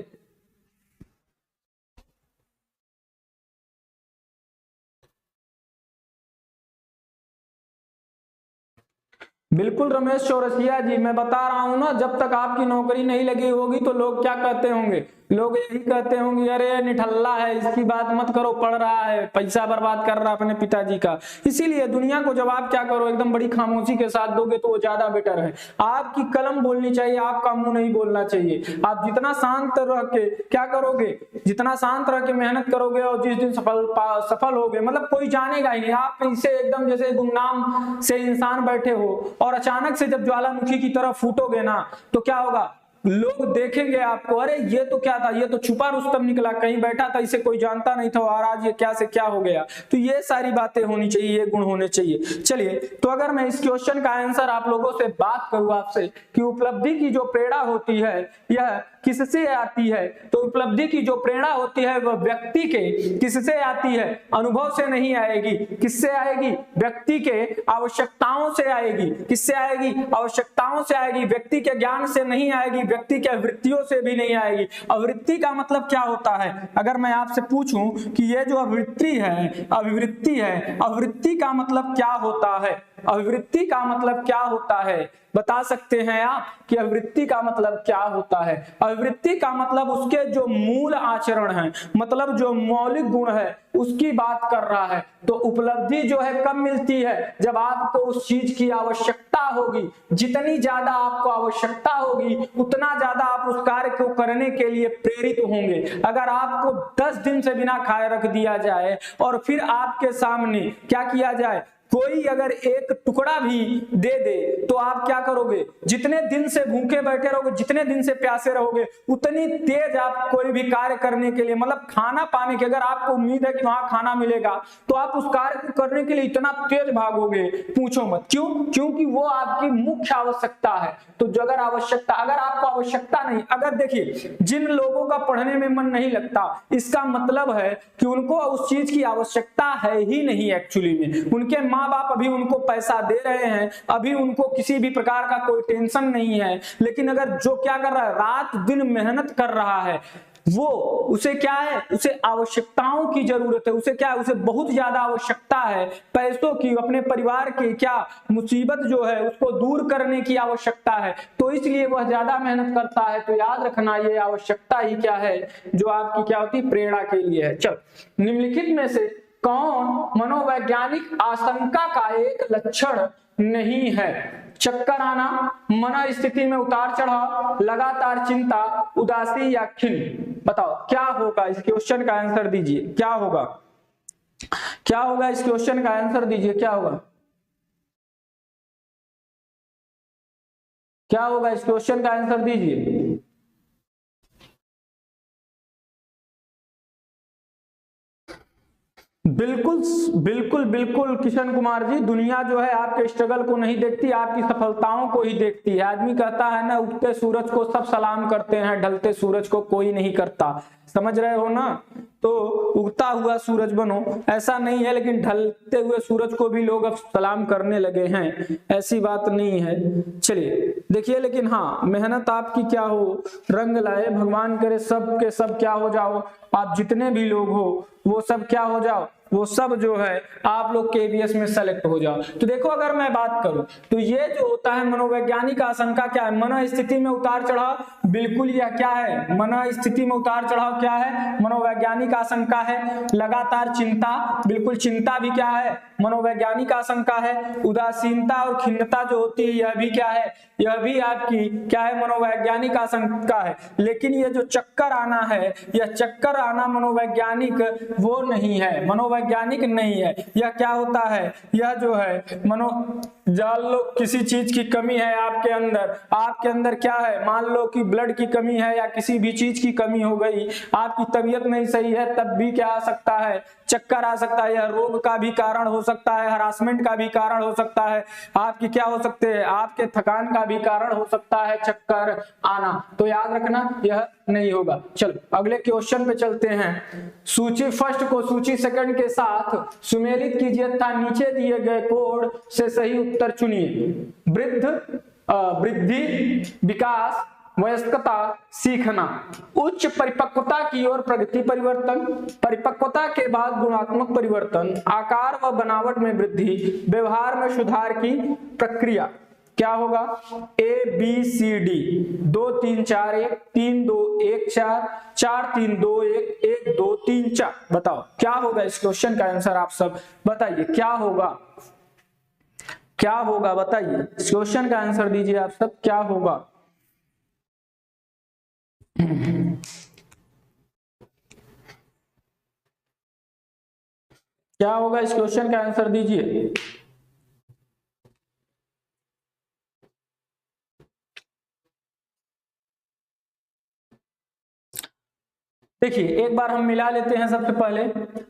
Speaker 1: बिल्कुल रमेश चौरसिया जी, मैं बता रहा हूं ना, जब तक आपकी नौकरी नहीं लगी होगी तो लोग क्या कहते होंगे, लोग यही कहते होंगे अरे निठल्ला है, इसकी बात मत करो, पढ़ रहा है, पैसा बर्बाद कर रहा है अपने पिताजी का। इसीलिए दुनिया को जब आप क्या करो, एकदम बड़ी खामोशी के साथ दोगे तो वो ज्यादा बेटर है। आपकी कलम बोलनी चाहिए, आपका मुंह नहीं बोलना चाहिए। आप जितना शांत रह के क्या करोगे, जितना शांत रह के मेहनत करोगे और जिस दिन सफल होगे, मतलब कोई जानेगा ही नहीं। आप इसे एकदम जैसे गुमनाम से इंसान बैठे हो और अचानक से जब ज्वालामुखी की तरफ फूटोगे ना तो क्या होगा, लोग देखेंगे आपको, अरे ये तो क्या था, ये तो छुपा रुस्तम निकला, कहीं बैठा था, इसे कोई जानता नहीं था और आज ये क्या से क्या हो गया। तो ये सारी बातें होनी चाहिए, ये गुण होने चाहिए। चलिए, तो अगर मैं इस क्वेश्चन का आंसर आप लोगों से बात करूं आपसे कि उपलब्धि की जो प्रेरणा होती है यह किससे आती है, तो उपलब्धि की जो प्रेरणा होती है वह व्यक्ति के किससे आती है, अनुभव से नहीं आएगी। किससे आएगी? व्यक्ति के आवश्यकताओं से आएगी। किससे आएगी? आवश्यकताओं से आएगी। व्यक्ति के ज्ञान से नहीं आएगी, व्यक्ति के अवृत्तियों से भी नहीं आएगी। अवृत्ति का मतलब क्या होता है? अगर मैं आपसे पूछूं कि ये जो अवृत्ति है, अवृत्ति का मतलब क्या होता है? अवृत्ति का मतलब क्या होता है? बता सकते हैं आप कि अवृत्ति का मतलब क्या होता है? अवृत्ति का मतलब उसके जो मूल आचरण है, मतलब जो मौलिक गुण है, उसकी बात कर रहा है। तो उपलब्धि जो है कब मिलती है? जब आपको उस चीज की आवश्यकता होगी। जितनी ज्यादा आपको आवश्यकता होगी उतना ज्यादा आप उस कार्य को करने के लिए प्रेरित होंगे। अगर आपको 10 दिन से बिना खाए रख दिया जाए और फिर आपके सामने क्या किया जाए, कोई अगर एक टुकड़ा भी दे दे तो आप क्या करोगे? जितने दिन से भूखे बैठे रहोगे, जितने दिन से प्यासे रहोगे, उतनी तेज आप कोई भी कार्य करने के लिए, मतलब खाना पाने की अगर आपको उम्मीद है कि वहां खाना मिलेगा तो आप उस कार्य को करने के लिए इतना तेज भागोगे, पूछो मत। क्यों? क्योंकि वो आपकी मुख्य आवश्यकता है। तो जो अगर आपको आवश्यकता नहीं, अगर देखिए जिन लोगों का पढ़ने में मन नहीं लगता, इसका मतलब है कि उनको उस चीज की आवश्यकता है ही नहीं। एक्चुअली में उनके माँ बाप अभी उनको पैसा दे रहे हैं, अभी उनको किसी भी प्रकार का कोई टेंशन नहीं है। लेकिन अगर जो क्या कर रहा है, रात दिन मेहनत कर रहा है, वो उसे क्या है, उसे आवश्यकताओं की जरूरत है। उसे क्या है, उसे बहुत ज्यादा आवश्यकता है पैसों की, अपने परिवार की क्या मुसीबत जो है उसको दूर करने की आवश्यकता है, तो इसलिए वह ज्यादा मेहनत करता है। तो याद रखना, ये आवश्यकता ही क्या है, जो आपकी क्या होती है, प्रेरणा के लिए है। चल, निम्नलिखित में से कौन मनोवैज्ञानिक आशंका का एक लक्षण नहीं है? चक्कर आना, मन स्थिति में उतार चढ़ाव, लगातार चिंता, उदासी या खिन्न। बताओ क्या होगा? इस क्वेश्चन का आंसर दीजिए, क्या होगा? क्या होगा? इस क्वेश्चन का आंसर दीजिए, क्या होगा? क्या होगा? इस क्वेश्चन का आंसर दीजिए। बिल्कुल बिल्कुल बिल्कुल किशन कुमार जी, दुनिया जो है आपके स्ट्रगल को नहीं देखती, आपकी सफलताओं को ही देखती है। आदमी कहता है ना, उगते सूरज को सब सलाम करते हैं, ढलते सूरज को कोई नहीं करता। समझ रहे हो ना? तो उगता हुआ सूरज बनो, ऐसा नहीं है, लेकिन ढलते हुए सूरज को भी लोग अब सलाम करने लगे हैं, ऐसी बात नहीं है। चलिए देखिए, लेकिन हाँ, मेहनत आपकी क्या हो, रंग लाए, भगवान करे सब के सब क्या हो जाओ, आप जितने भी लोग हो वो सब क्या हो जाओ, वो सब जो है आप लोग केवीएस में सेलेक्ट हो जाओ। तो देखो, अगर मैं बात करूं तो ये जो होता है मनोवैज्ञानिक आशंका क्या है? मन स्थिति में उतार चढ़ाव, बिल्कुल यह क्या है, मन स्थिति में उतार चढ़ाव क्या है, मनोवैज्ञानिक आशंका है। लगातार चिंता, बिल्कुल चिंता भी क्या है, मनोवैज्ञानिक आशंका है। उदासीनता और खिन्नता जो होती है यह भी क्या है, यह भी आपकी क्या है, मनोवैज्ञानिक आशंका है। लेकिन ये जो चक्कर आना है, यह चक्कर आना मनोवैज्ञानिक वो नहीं है, मनोवैज्ञानिक नहीं है। यह क्या होता है, यह जो है जान लो किसी चीज की कमी है आपके अंदर क्या है, मान लो कि ब्लड की कमी है या किसी भी चीज की कमी हो गई, आपकी तबीयत नहीं सही है, तब भी क्या आ सकता है, चक्कर आ सकता है। यह रोग का भी कारण हो सकता है, हरासमेंट का भी कारण हो सकता है, आपकी क्या हो सकते हैं, आपके थकान का भी कारण हो सकता है चक्कर आना। तो याद रखना यह नहीं होगा। चलो अगले क्वेश्चन पे चलते हैं। सूची फर्स्ट को सूची सेकंड के साथ सुमेलित कीजिए तथा नीचे दिए गए कोड से सही उत्तर चुनिए। वृद्धि, विकास, वयस्कता, सीखना, उच्च परिपक्वता की ओर प्रगति परिवर्तन, परिपक्वता के बाद गुणात्मक परिवर्तन, आकार व बनावट में वृद्धि, व्यवहार में सुधार की प्रक्रिया। क्या होगा? A B C D, 2 3 4 1, 3 2 1 4, 4 3 2 1, 1 2 3 4। बताओ क्या होगा? इस क्वेश्चन का आंसर आप सब बताइए, क्या होगा? क्या होगा बताइए, इस क्वेश्चन का आंसर दीजिए आप सब, क्या होगा? क्या होगा? इस क्वेश्चन का आंसर दीजिए। देखिए एक बार हम मिला लेते हैं। सबसे पहले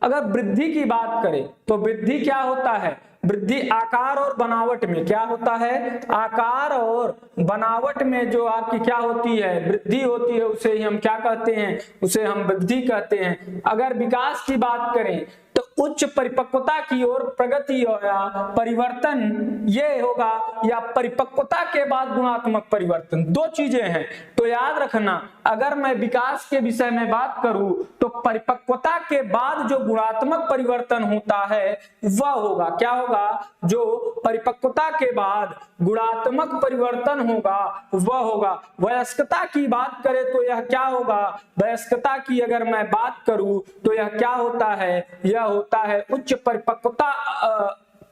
Speaker 1: अगर वृद्धि की बात करें तो वृद्धि क्या होता है, वृद्धि आकार और बनावट में क्या होता है, आकार और बनावट में जो आपकी क्या होती है, वृद्धि होती है, उसे ही हम क्या कहते हैं, उसे हम वृद्धि कहते हैं। अगर विकास की बात करें तो उच्च परिपक्वता की ओर प्रगति या परिवर्तन ये होगा, या परिपक्वता के बाद गुणात्मक परिवर्तन, दो चीजें हैं। तो याद रखना अगर मैं विकास के विषय में बात करूं तो परिपक्वता के बाद जो गुणात्मक परिवर्तन होता है वह होगा, क्या होगा, जो परिपक्वता के बाद गुणात्मक परिवर्तन होगा वह होगा। वयस्कता की बात करें तो यह क्या होगा, वयस्कता की अगर मैं बात करूं तो यह क्या होता है, यह होता है उच्च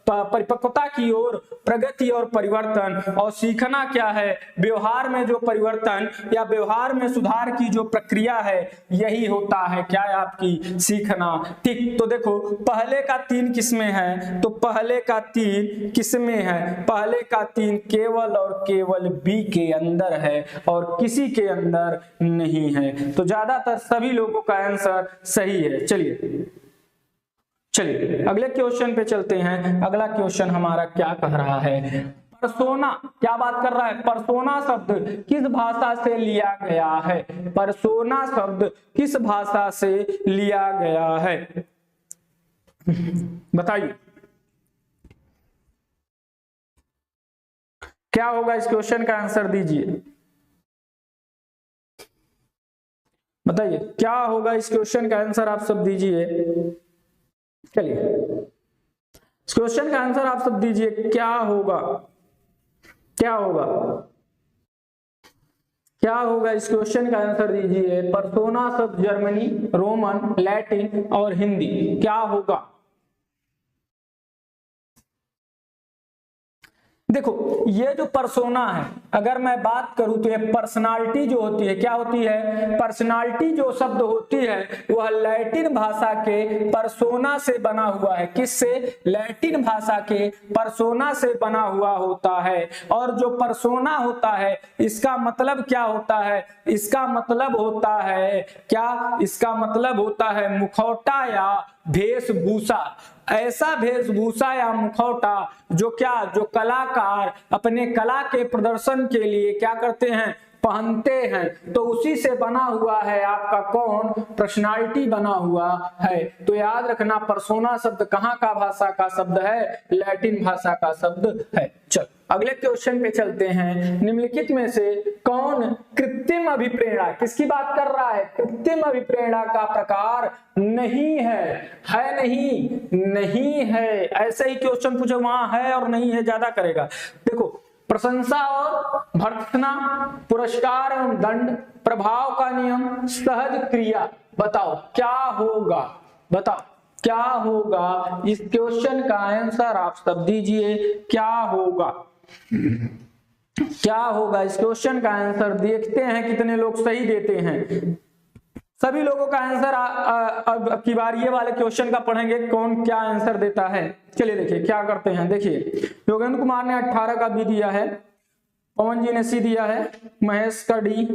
Speaker 1: परिपक्वता की ओर प्रगति और परिवर्तन। और सीखना क्या है, व्यवहार में जो परिवर्तन या व्यवहार में सुधार की जो प्रक्रिया है यही होता है क्या है आपकी सीखना। ठीक, तो देखो पहले का 3 किस्में हैं, तो पहले का 3 किस्में हैं, पहले का 3 केवल और केवल बी के अंदर है और किसी के अंदर नहीं है। तो ज्यादातर सभी लोगों का आंसर सही है। चलिए अगले क्वेश्चन पे चलते हैं। अगला क्वेश्चन हमारा क्या कह रहा है, परसोना क्या बात कर रहा है, परसोना शब्द किस भाषा से लिया गया है, परसोना शब्द किस भाषा से लिया गया है, बताइए क्या होगा। इस क्वेश्चन का आंसर दीजिए, बताइए क्या होगा इस क्वेश्चन का आंसर, आप सब दीजिए। चलिए इस क्वेश्चन का आंसर आप सब दीजिए, क्या होगा, क्या होगा, क्या होगा इस क्वेश्चन का आंसर दीजिए। परसोना शब्द जर्मनी, रोमन, लैटिन और हिंदी, क्या होगा। देखो ये जो परसोना है अगर मैं बात करूं तो ये पर्सनालिटी जो होती है, क्या होती है, पर्सनालिटी जो शब्द होती है वह लैटिन भाषा के परसोना से बना हुआ है। किससे, लैटिन भाषा के परसोना से बना हुआ होता है। और जो परसोना होता है इसका मतलब क्या होता है, इसका मतलब होता है क्या, इसका मतलब होता है मुखौटा या वेशभूषा, ऐसा वेशभूषा या मुखौटा जो क्या, जो कलाकार अपने कला के प्रदर्शन के लिए क्या करते हैं, पहनते हैं। तो उसी से बना हुआ है आपका कौन, पर्सनालिटी बना हुआ है। तो याद रखना परसोना शब्द कहाँ का भाषा का शब्द है, लैटिन भाषा का शब्द है। चल अगले क्वेश्चन पे चलते हैं। निम्नलिखित में से कौन कृत्रिम अभिप्रेरणा, किसकी बात कर रहा है, कृत्रिम अभिप्रेरणा का प्रकार नहीं है नहीं है। ऐसे ही क्वेश्चन पूछे वहां है और नहीं है ज्यादा करेगा। देखो प्रशंसा और भर्त्सना, पुरस्कार एवं दंड, प्रभाव का नियम, सहज क्रिया, बताओ क्या होगा, बताओ क्या होगा। इस क्वेश्चन का आंसर आप सब दीजिए, क्या होगा, क्या होगा इस क्वेश्चन का आंसर। देखते हैं कितने लोग सही देते हैं। सभी लोगों का आंसर अब की बार ये वाले क्वेश्चन का पढ़ेंगे कौन क्या आंसर देता है। चलिए देखिए क्या करते हैं। देखिए योगेंद्र कुमार ने 18 का बी दिया है, पवन जी ने सी दिया है, महेश का D,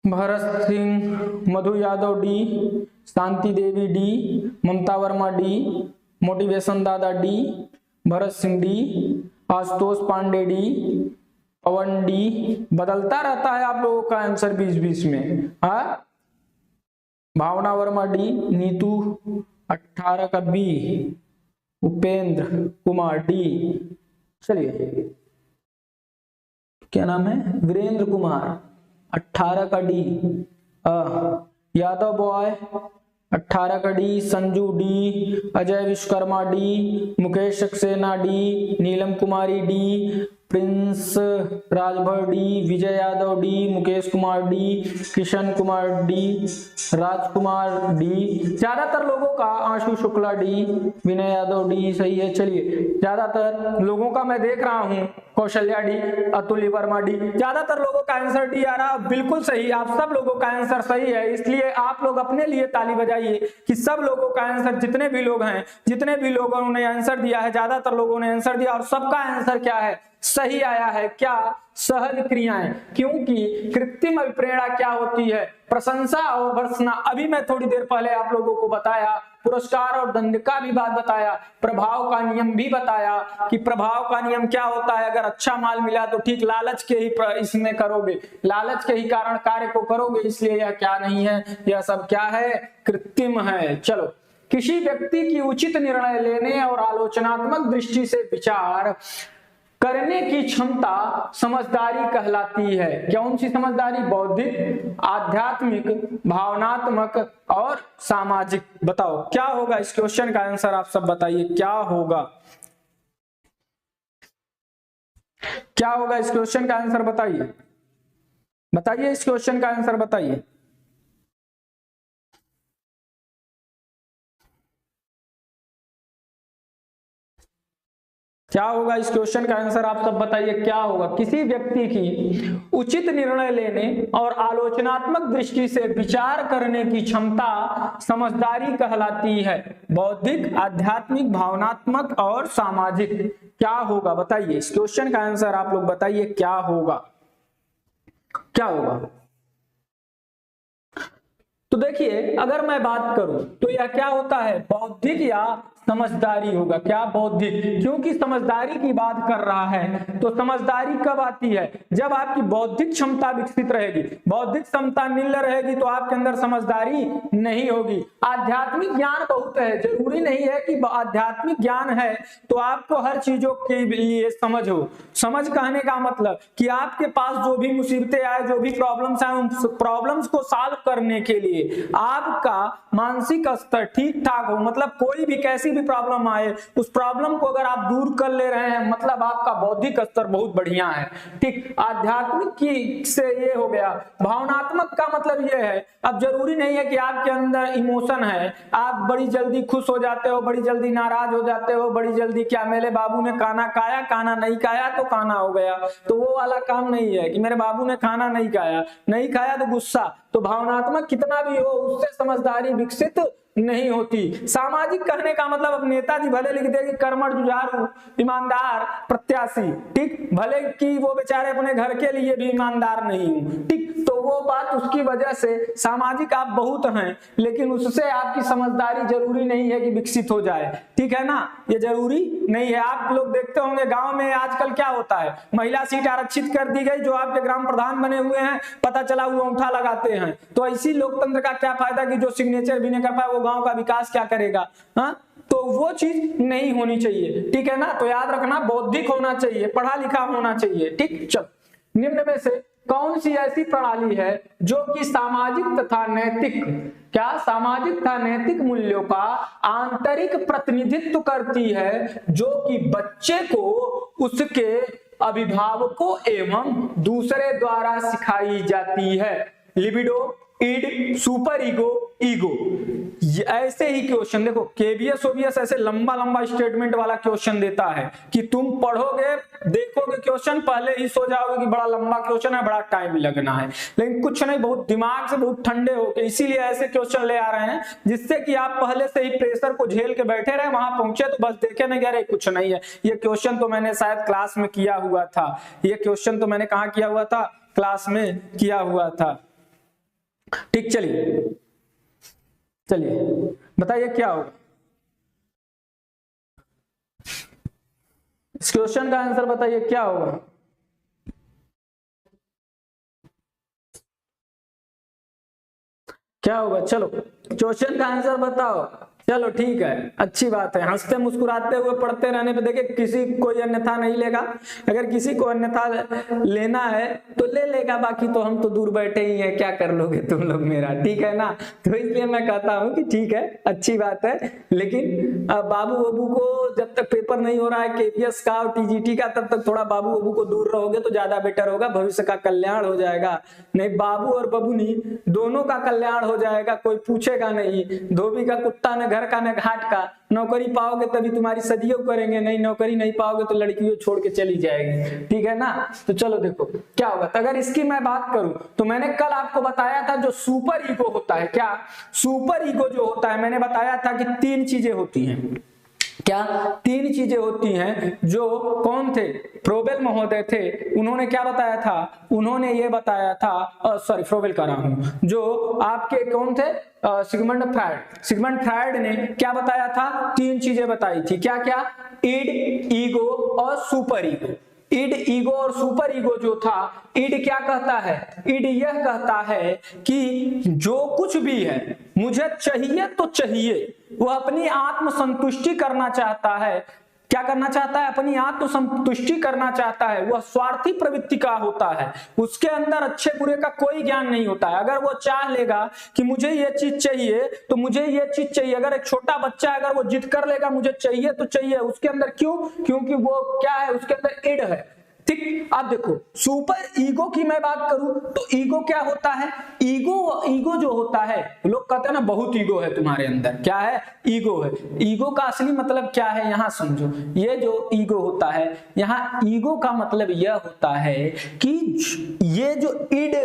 Speaker 1: Bharat Singh, Madhu Yadav D, Shanti Devi D, Mamta Verma D, motivation Dada D, Bharat Singh D, Ashutosh Pandey D, Pawan D. बदलता रहता है आप लोगों का आंसर 20-20 में। हाँ भावना वर्मा डी, नीतू 18 का बी, उपेंद्र कुमार डी, चलिए क्या नाम है, वीरेंद्र कुमार 18 का डी, यादव बॉय 18 का D, Sanju D, Ajay Vishwakarma D, Mukesh Saxena D, Neelam Kumari D, prince Rajbhar D, Vijay Yadav D, Mukesh Kumar D, Kishan Kumar D, Rajkumar D. ज्यादातर लोगों का आशु शुक्ला डी, विनय यादव डी सही है। चलिए ज्यादातर लोगों का मैं देख रहा हूं, कौशल्या डी, अतुल्य वर्मा डी, ज्यादातर लोगों का आंसर डी आ रहा, बिल्कुल सही। आप सब लोगों का आंसर सही है, इसलिए आप लोग अपने लिए ताली बजाइए कि सब लोगों का आंसर, जितने भी लोग हैं, जितने भी लोगों ने आंसर दिया है, ज्यादातर लोगों ने आंसर दिया और सबका आंसर क्या है, सही आया है। क्या, सहज क्रियाएं। क्योंकि कृत्रिम अभिप्रेरणा क्या होती है, प्रशंसा और भर्त्सना अभी मैं थोड़ी देर पहले आप लोगों को बताया, पुरस्कार और दंड का भी बात बताया, प्रभाव का नियम भी बताया कि प्रभाव का नियम क्या होता है, अगर अच्छा माल मिला तो ठीक लालच के ही इसमें करोगे, लालच के ही कारण कार्य को करोगे, इसलिए यह क्या नहीं है, यह सब क्या है, कृत्रिम है। चलो, किसी व्यक्ति की उचित निर्णय लेने और आलोचनात्मक दृष्टि से विचार करने की क्षमता समझदारी कहलाती है। कौन सी समझदारी? बौद्धिक, आध्यात्मिक, भावनात्मक और सामाजिक। बताओ क्या होगा इस क्वेश्चन का आंसर, आप सब बताइए क्या होगा, क्या होगा इस क्वेश्चन का आंसर, बताइए बताइए इस क्वेश्चन का आंसर बताइए। क्या होगा इस क्वेश्चन का आंसर, आप सब बताइए क्या होगा। किसी व्यक्ति की उचित निर्णय लेने और आलोचनात्मक दृष्टि से विचार करने की क्षमता समझदारी कहलाती है। बौद्धिक, आध्यात्मिक, भावनात्मक और सामाजिक। क्या होगा बताइए इस क्वेश्चन का आंसर, आप लोग बताइए क्या होगा, क्या होगा। तो देखिए, अगर मैं बात करूं तो यह क्या होता है, बौद्धिक या समझदारी होगा। क्या? बौद्धिक, क्योंकि समझदारी की बात कर रहा है। तो समझदारी कब आती है? जब आपकी बौद्धिक क्षमता विकसित रहेगी। बौद्धिक क्षमता निम्न रहेगी तो आपके अंदर समझदारी नहीं होगी। आध्यात्मिक ज्ञान बहुत है, जरूरी नहीं है कि आध्यात्मिक ज्ञान है तो आपको हर चीजों के लिए समझ हो। समझ कहने का मतलब कि आपके पास जो भी मुसीबतें आए, जो भी प्रॉब्लम्स आए, उन प्रॉब्लम्स को सॉल्व करने के लिए आपका मानसिक स्तर ठीक ठाक हो। मतलब कोई भी कैसी भी प्रॉब्लम आए, उस प्रॉब्लम को अगर आप दूर कर ले रहे हैं, मतलब आपका बौद्धिक स्तर बहुत बढ़िया है। ठीक, आध्यात्मिक की से ये हो गया। भावनात्मक का मतलब ये है, अब जरूरी नहीं है कि आपके अंदर इमोशन है, आप बड़ी जल्दी खुश हो जाते हो, बड़ी जल्दी नाराज हो जाते हो, बड़ी जल्दी क्या मेरे बाबू ने खाना खाया, खाना नहीं खाया तो खाना हो गया। तो वो वाला काम नहीं है कि मेरे बाबू ने खाना नहीं खाया, नहीं खाया तो गुस्सा। तो भावनात्मक कितना भी हो, उससे समझदारी विकसित नहीं होती। सामाजिक कहने का मतलब, अब नेताजी भले लिख दे कि कर्मठ, जुझारू, ईमानदार, प्रत्याशी, ठीक, भले कि वो बेचारे अपने घर के लिए भी ईमानदार नहीं हो, ठीक, तो वो बात उसकी वजह से सामाजिक आप बहुत हैं, लेकिन उससे आपकी समझदारी जरूरी नहीं है कि विकसित हो जाए। ठीक है ना, ये जरूरी नहीं है। आप लोग देखते होंगे गांव में आजकल क्या होता है, महिला सीट आरक्षित कर दी गई, जो आपके ग्राम प्रधान बने हुए हैं पता चला वो अंगूठा लगाते हैं। तो ऐसी लोकतंत्र का क्या फायदा कि जो सिग्नेचर भी नहीं कर पाए वो गांव का विकास क्या करेगा। हाँ, तो वो चीज नहीं होनी चाहिए। ठीक है ना, तो याद रखना, बौद्धिक होना चाहिए, पढ़ा लिखा होना चाहिए। ठीक, चल, निम्न में से कौन सी ऐसी प्रणाली है जो कि सामाजिक तथा नैतिक, क्या सामाजिक तथा नैतिक मूल्यों का आंतरिक प्रतिनिधित्व करती है, जो कि बच्चे को उसके अभिभावकों एवं दूसरे द्वारा सिखाई जाती है। Libido, id, super ego, ego. ऐसे ही क्वेश्चन देखो, केबीएस ओबीएस ऐसे लंबा लंबा स्टेटमेंट वाला क्वेश्चन देता है कि तुम पढ़ोगे, देखोगे क्वेश्चन, पहले ही सो जाओगे कि बड़ा लंबा क्वेश्चन है, बड़ा टाइम लगना है। लेकिन कुछ नहीं, बहुत दिमाग से बहुत ठंडे होके इसीलिए ऐसे क्वेश्चन ले आ रहे हैं, जिससे कि आप पहले से ही प्रेशर को झेल के बैठे रहे, वहां पहुंचे तो बस देखे नहीं, अरे कुछ नहीं है। ये क्वेश्चन तो मैंने शायद क्लास में किया हुआ था, ये क्वेश्चन तो मैंने कहा किया हुआ था, क्लास में किया हुआ था। ठीक, चलिए चलिए बताइए क्या होगा इस क्वेश्चन का आंसर, बताइए क्या होगा। क्या होगा, चलो क्वेश्चन का आंसर बताओ। चलो ठीक है, अच्छी बात है, हंसते मुस्कुराते हुए पढ़ते रहने पे देखिए किसी कोई अन्यथा नहीं लेगा। अगर किसी को अन्यथा लेना है तो ले लेगा, बाकी तो हम तो दूर बैठे ही हैं, क्या कर लोगे तुम लोग मेरा। ठीक है ना, तो इसलिए मैं कहता हूं कि ठीक है, अच्छी बात है, लेकिन बाबू बाबू को जब तक पेपर नहीं हो रहा है केपीएस का और टीजीटी का, तब तक थोड़ा बाबू बाबू को दूर रहोगे तो ज्यादा बेटर होगा, भविष्य का कल्याण हो जाएगा। नहीं, बाबू और बबूनी दोनों का कल्याण हो जाएगा, कोई पूछेगा नहीं। धोबी का कुत्ता ने घर का न घाट का, नौकरी पाओगे तभी तुम्हारी सदियों करेंगे, नहीं नौकरी नहीं पाओगे तो लड़कियों छोड़ के चली जाएगी। ठीक है ना, तो चलो देखो क्या होगा। तो अगर इसकी मैं बात करूं तो मैंने कल आपको बताया था जो सुपर ईगो होता है, क्या सुपर ईगो जो होता है, मैंने बताया था कि 3 चीजें होती हैं। क्या 3 चीजें होती हैं जो कौन थे, फ्रोबेल महोदय थे, उन्होंने क्या बताया था, उन्होंने ये बताया था, सॉरी फ्रोबेल कर रहा हूं, जो आपके कौन थे, सिगमंड फ्रायड ने क्या बताया था, 3 चीजें बताई थी, क्या क्या, इड, ईगो और सुपर ईगो। इड, ईगो और सुपर ईगो जो था, इड क्या कहता है, इड यह कहता है कि जो कुछ भी है मुझे चाहिए तो चाहिए, वो अपनी आत्म संतुष्टि करना चाहता है, क्या करना चाहता है, अपनी आत्म संतुष्टि करना चाहता है, वह स्वार्थी प्रवृत्ति का होता है, उसके अंदर अच्छे बुरे का कोई ज्ञान नहीं होता है। अगर वो चाह लेगा कि मुझे ये चीज चाहिए तो मुझे ये चीज चाहिए, अगर एक छोटा बच्चा अगर वो जिद कर लेगा मुझे चाहिए तो चाहिए, उसके अंदर क्यों, क्योंकि वो क्या है, उसके अंदर इड है। ठीक, अब देखो सुपर ईगो की मैं बात करूं तो ईगो क्या होता है, ईगो जो होता है, लोग कहते हैं ना बहुत ईगो है तुम्हारे अंदर, क्या है, ईगो है। ईगो का असली मतलब क्या है, यहां समझो, ये जो ईगो होता है, यहां ईगो का मतलब यह होता है कि ये जो इड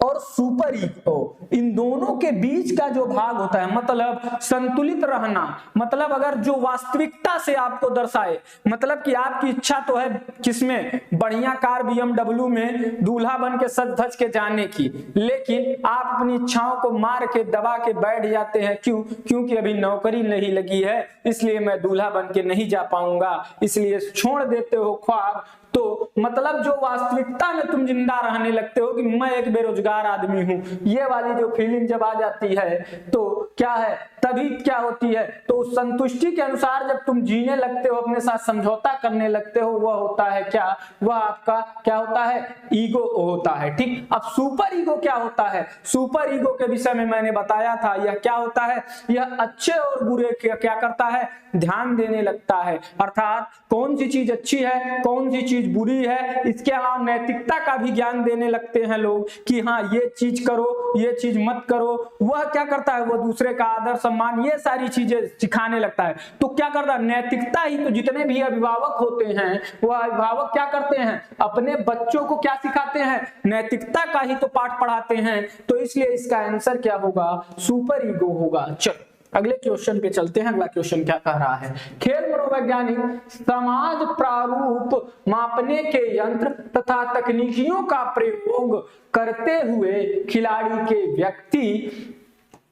Speaker 1: और सुपर ईगो, इन दोनों के बीच का जो भाग होता है, मतलब संतुलित रहना, मतलब अगर जो वास्तविकता से आपको दर्शाए, मतलब कि आपकी इच्छा तो है किसमें, बढ़िया कार BMW में दूल्हा बन के सज धज के जाने की, लेकिन आप अपनी इच्छाओं को मार के दबा के बैठ जाते हैं, क्यों, क्योंकि अभी नौकरी नहीं लगी है, इसलिए मैं दूल्हा बन के नहीं जा पाऊंगा, इसलिए छोड़ देते हो ख्वाब। तो मतलब जो वास्तविकता में तुम जिंदा रहने लगते हो कि मैं एक बेरोजगार आदमी हूं, ये वाली जो फीलिंग जब आ जाती है तो क्या है, तभी क्या होती है, तो संतुष्टि के अनुसार जब तुम जीने लगते हो, अपने साथ समझौता करने लगते हो, वह होता है क्या, वह आपका क्या होता है, ईगो होता है। ठीक, अब सुपर ईगो क्या होता है, सुपर ईगो के विषय में मैंने बताया था, यह क्या होता है, यह अच्छे और बुरे क्या करता है, ध्यान देने लगता है, अर्थात कौन सी चीज अच्छी है, कौन सी चीज बुरी है, इसके अलावा नैतिकता का भी ज्ञान देने लगते हैं लोग कि हाँ ये चीज करो, ये चीज मत करो। वह क्या करता है, वह दूसरे का आदर सम्मान, ये सारी चीजें सिखाने लगता है। तो क्या करता है, नैतिकता ही तो जितने भी अभिभावक होते हैं, वह अभिभावक क्या करते हैं, अपने बच्चों को क्या सिखाते हैं, नैतिकता का ही तो पाठ पढ़ाते हैं। तो इसलिए इसका आंसर क्या होगा, सुपर ईगो होगा। चलो अगले क्वेश्चन पे चलते हैं। अगला क्वेश्चन क्या कह रहा है, खेल मनोवैज्ञानिक समाज प्रारूप मापने के यंत्र तथा तकनीकियों का प्रयोग करते हुए खिलाड़ी के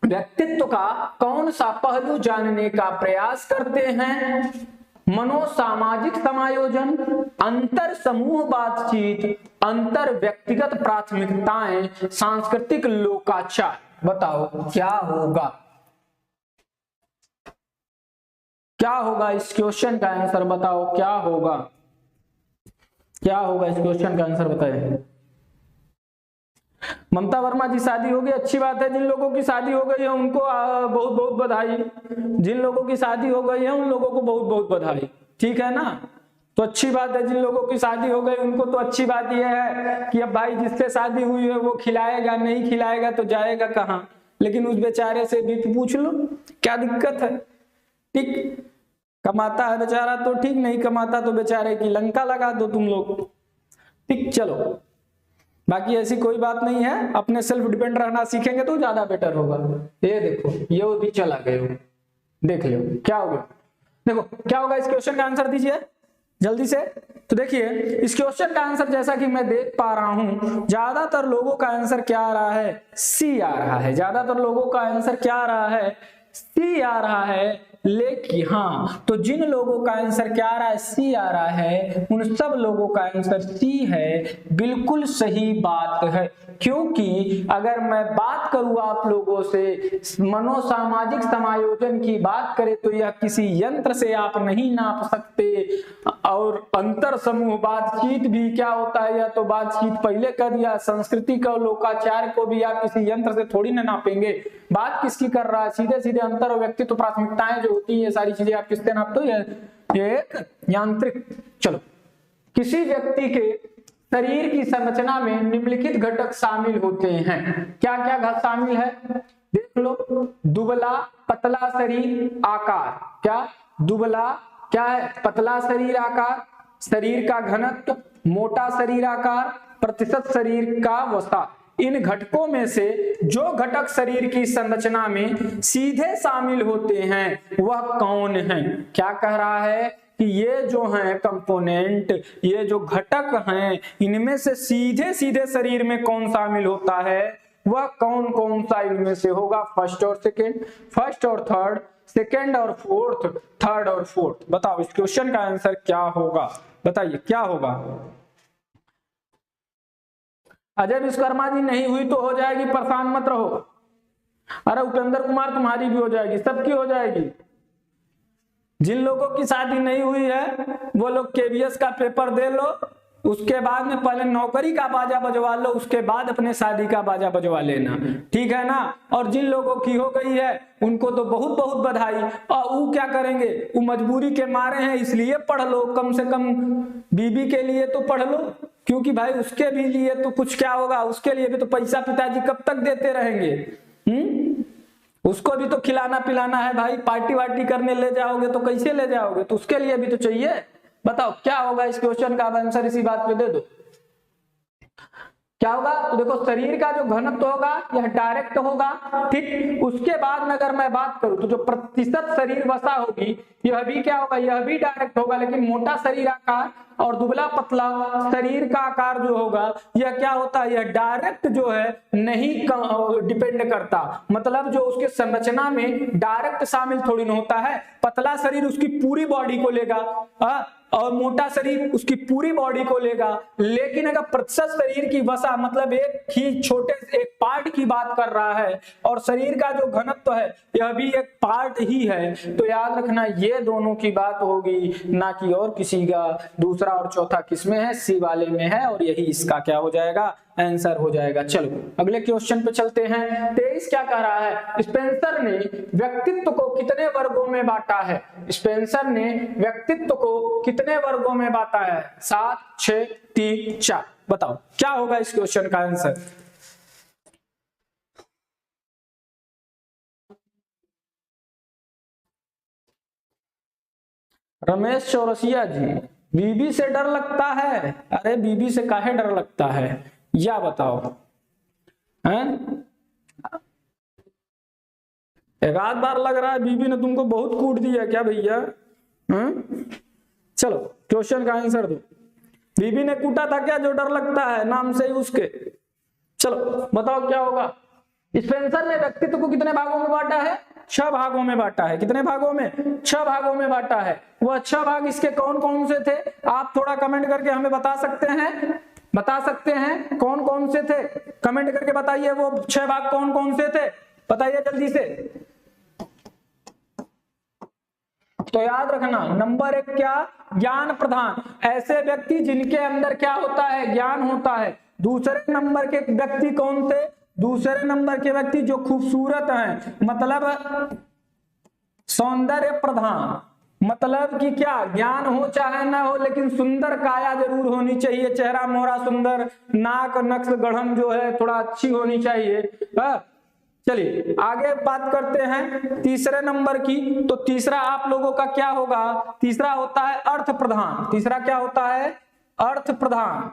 Speaker 1: व्यक्तित्व का कौन सा पहलू जानने का प्रयास करते हैं, मनोसामाजिक समायोजन, अंतर समूह बातचीत, अंतर व्यक्तिगत प्राथमिकताएं, सांस्कृतिक लोकाचार। बताओ क्या होगा, क्या होगा इस क्वेश्चन का आंसर, बताओ क्या होगा, क्या होगा इस क्वेश्चन का आंसर बताइए। ममता वर्मा जी शादी हो गई, अच्छी बात है, जिन लोगों की शादी हो गई है उनको बहुत बहुत बधाई, जिन लोगों की शादी हो गई है उन लोगों को बहुत बहुत बधाई, ठीक है ना। तो अच्छी बात है, जिन लोगों की शादी हो गई उनको तो अच्छी बात यह है कि अब भाई जिससे शादी हुई है वो खिलाएगा, नहीं खिलाएगा तो जाएगा कहाँ, लेकिन उस बेचारे से भी पूछ लो क्या दिक्कत है। ठीक, कमाता है बेचारा तो ठीक, नहीं कमाता तो बेचारे की लंका लगा दो तुम लोग। ठीक, चलो बाकी ऐसी कोई बात नहीं है, अपने सेल्फ डिपेंड रहना सीखेंगे तो ज्यादा बेटर होगा। ये देखो ये भी चला गए हो, देख लो क्या हो गया, देखो क्या होगा इस क्वेश्चन का आंसर दीजिए जल्दी से। तो देखिए इस क्वेश्चन का आंसर जैसा कि मैं देख पा रहा हूं, ज्यादातर लोगों का आंसर क्या आ रहा है, सी आ रहा है, ज्यादातर लोगों का आंसर क्या आ रहा है, सी आ रहा है। लेकिन हाँ, तो जिन लोगों का आंसर क्या आ रहा है, सी आ रहा है, उन सब लोगों का आंसर सी है, बिल्कुल सही बात है। क्योंकि अगर मैं बात करूं आप लोगों से मनोसामाजिक समायोजन की बात करें तो यह किसी यंत्र से आप नहीं नाप सकते, और अंतर समूह बातचीत भी क्या होता है, या तो बातचीत पहले कर दिया, संस्कृति का लोकाचार को भी आप किसी यंत्र से थोड़ी ना नापेंगे। बात किसकी कर रहा है, सीधे सीधे अंतर और व्यक्तित्व प्राथमिकताएं जो होती है, सारी चीजें आप किससे नापते हो, ये एक यांत्रिक। चलो, किसी व्यक्ति के शरीर की संरचना में निम्नलिखित घटक शामिल होते हैं, क्या क्या घटक शामिल है देख लो, दुबला पतला शरीर आकार, क्या दुबला क्या है, पतला शरीर आकार, शरीर का घनत्व, मोटा शरीर आकार, प्रतिशत शरीर का वसा, इन घटकों में से जो घटक शरीर की संरचना में सीधे शामिल होते हैं वह कौन है? क्या कह रहा है कि ये जो हैं कंपोनेंट, ये जो घटक हैं, इनमें से सीधे सीधे शरीर में कौन शामिल होता है, वह कौन कौन सा इनमें से होगा? फर्स्ट और सेकेंड, फर्स्ट और थर्ड, सेकेंड और फोर्थ, थर्ड और फोर्थ। बताओ इस क्वेश्चन का आंसर क्या होगा? बताइए क्या होगा? अजय विश्वकर्मा जी नहीं हुई तो हो जाएगी, परेशान मत रहो। अरे उपेंद्र कुमार तुम्हारी भी हो जाएगी, सबकी हो जाएगी। जिन लोगों की शादी नहीं हुई है वो लोग केवीएस का पेपर दे लो, उसके बाद में पहले नौकरी का बाजा बजवा लो, उसके बाद अपने शादी का बाजा बजवा लेना, ठीक है ना। और जिन लोगों की हो गई है उनको तो बहुत बहुत बधाई। और वो क्या करेंगे, वो मजबूरी के मारे हैं इसलिए पढ़ लो, कम से कम बीबी के लिए तो पढ़ लो, क्योंकि भाई उसके भी लिए तो कुछ क्या होगा, उसके लिए भी तो पैसा पिताजी कब तक देते रहेंगे। उसको भी तो खिलाना पिलाना है भाई, पार्टी वार्टी करने ले जाओगे तो कैसे ले जाओगे, तो उसके लिए भी तो चाहिए। बताओ क्या होगा इस क्वेश्चन का आंसर, इसी बात पे दे दो। क्या होगा? तो देखो शरीर का जो घनत्व होगा यह डायरेक्ट होगा, ठीक। उसके बाद में अगर मैं बात करूं तो जो प्रतिशत शरीर वसा होगी यह भी क्या होगा, यह भी डायरेक्ट होगा। लेकिन मोटा शरीर आकार और दुबला पतला शरीर का आकार जो होगा यह क्या होता है, यह डायरेक्ट जो है नहीं डिपेंड करता। मतलब जो उसके संरचना में डायरेक्ट शामिल थोड़ी ना होता है। पतला शरीर उसकी पूरी बॉडी को लेगा और मोटा शरीर उसकी पूरी बॉडी को लेगा। लेकिन अगर प्रतिशत शरीर की वसा मतलब एक ही छोटे से एक पार्ट की बात कर रहा है और शरीर का जो घनत्व है यह भी एक पार्ट ही है, तो याद रखना ये दोनों की बात होगी, ना कि और किसी का। दूसरा और चौथा किसमें है? सी वाले में है, और यही इसका क्या हो जाएगा, आंसर हो जाएगा। चलो अगले क्वेश्चन पे चलते हैं। 23 क्या कह रहा है? स्पेंसर ने व्यक्तित्व को कितने वर्गों में बांटा है? स्पेंसर ने व्यक्तित्व को कितने वर्गों में बांटा है? 7, 6, 3, 4। बताओ क्या होगा इस क्वेश्चन का आंसर? रमेश चौरसिया जी, बीबी से डर लगता है? अरे बीबी से काहे डर लगता है, या बताओ हैं? एक आध बार लग रहा है बीबी ने तुमको बहुत कूट दिया क्या भैया? चलो क्वेश्चन का आंसर दो। बीबी ने कूटा था क्या जो डर लगता है नाम से ही उसके? चलो बताओ क्या होगा। स्पेंसर ने व्यक्तित्व को कितने भागों में बांटा है? 6 भागों में बांटा है। कितने भागों में? 6 भागों में बांटा है। वह 6 भाग इसके कौन कौन से थे? आप थोड़ा कमेंट करके हमें बता सकते हैं? बता सकते हैं कौन कौन से थे? कमेंट करके बताइए वो 6 भाग कौन कौन से थे, बताइए जल्दी से। तो याद रखना नंबर 1 क्या? ज्ञान प्रधान, ऐसे व्यक्ति जिनके अंदर क्या होता है, ज्ञान होता है। दूसरे नंबर के व्यक्ति कौन थे? दूसरे नंबर के व्यक्ति जो खूबसूरत हैं, मतलब सौंदर्य प्रधान, मतलब कि क्या ज्ञान हो चाहे ना हो लेकिन सुंदर काया जरूर होनी चाहिए, चेहरा मोहरा सुंदर, नाक नक्श गढ़न जो है थोड़ा अच्छी होनी चाहिए। चलिए आगे बात करते हैं तीसरे नंबर की। तो तीसरा आप लोगों का क्या होगा? तीसरा होता है अर्थ प्रधान। तीसरा क्या होता है? अर्थ प्रधान।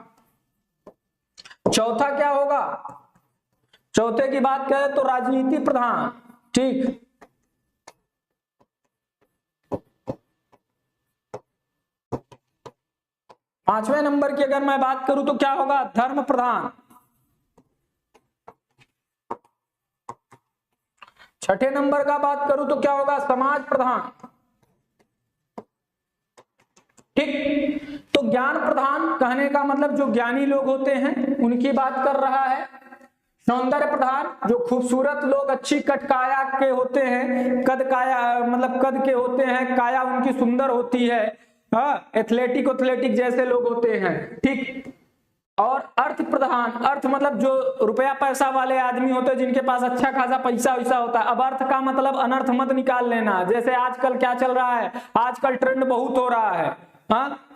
Speaker 1: चौथा क्या होगा? चौथे की बात करें तो राजनीति प्रधान, ठीक। पांचवें नंबर की अगर मैं बात करूं तो क्या होगा? धर्म प्रधान। छठे नंबर का बात करूं तो क्या होगा? समाज प्रधान, ठीक। तो ज्ञान प्रधान कहने का मतलब जो ज्ञानी लोग होते हैं उनकी बात कर रहा है। सौंदर्य प्रधान जो खूबसूरत लोग, अच्छी कद काया के होते हैं, कद काया मतलब कद के होते हैं, काया उनकी सुंदर होती है, एथलेटिक जैसे लोग होते हैं, ठीक। और अर्थ प्रधान, अर्थ मतलब जो रुपया पैसा वाले आदमी होते हैं जिनके पास अच्छा खासा पैसा वैसा होता है। अब अर्थ का मतलब अनर्थ मत निकाल लेना। जैसे आजकल क्या चल रहा है, आजकल ट्रेंड बहुत हो रहा है,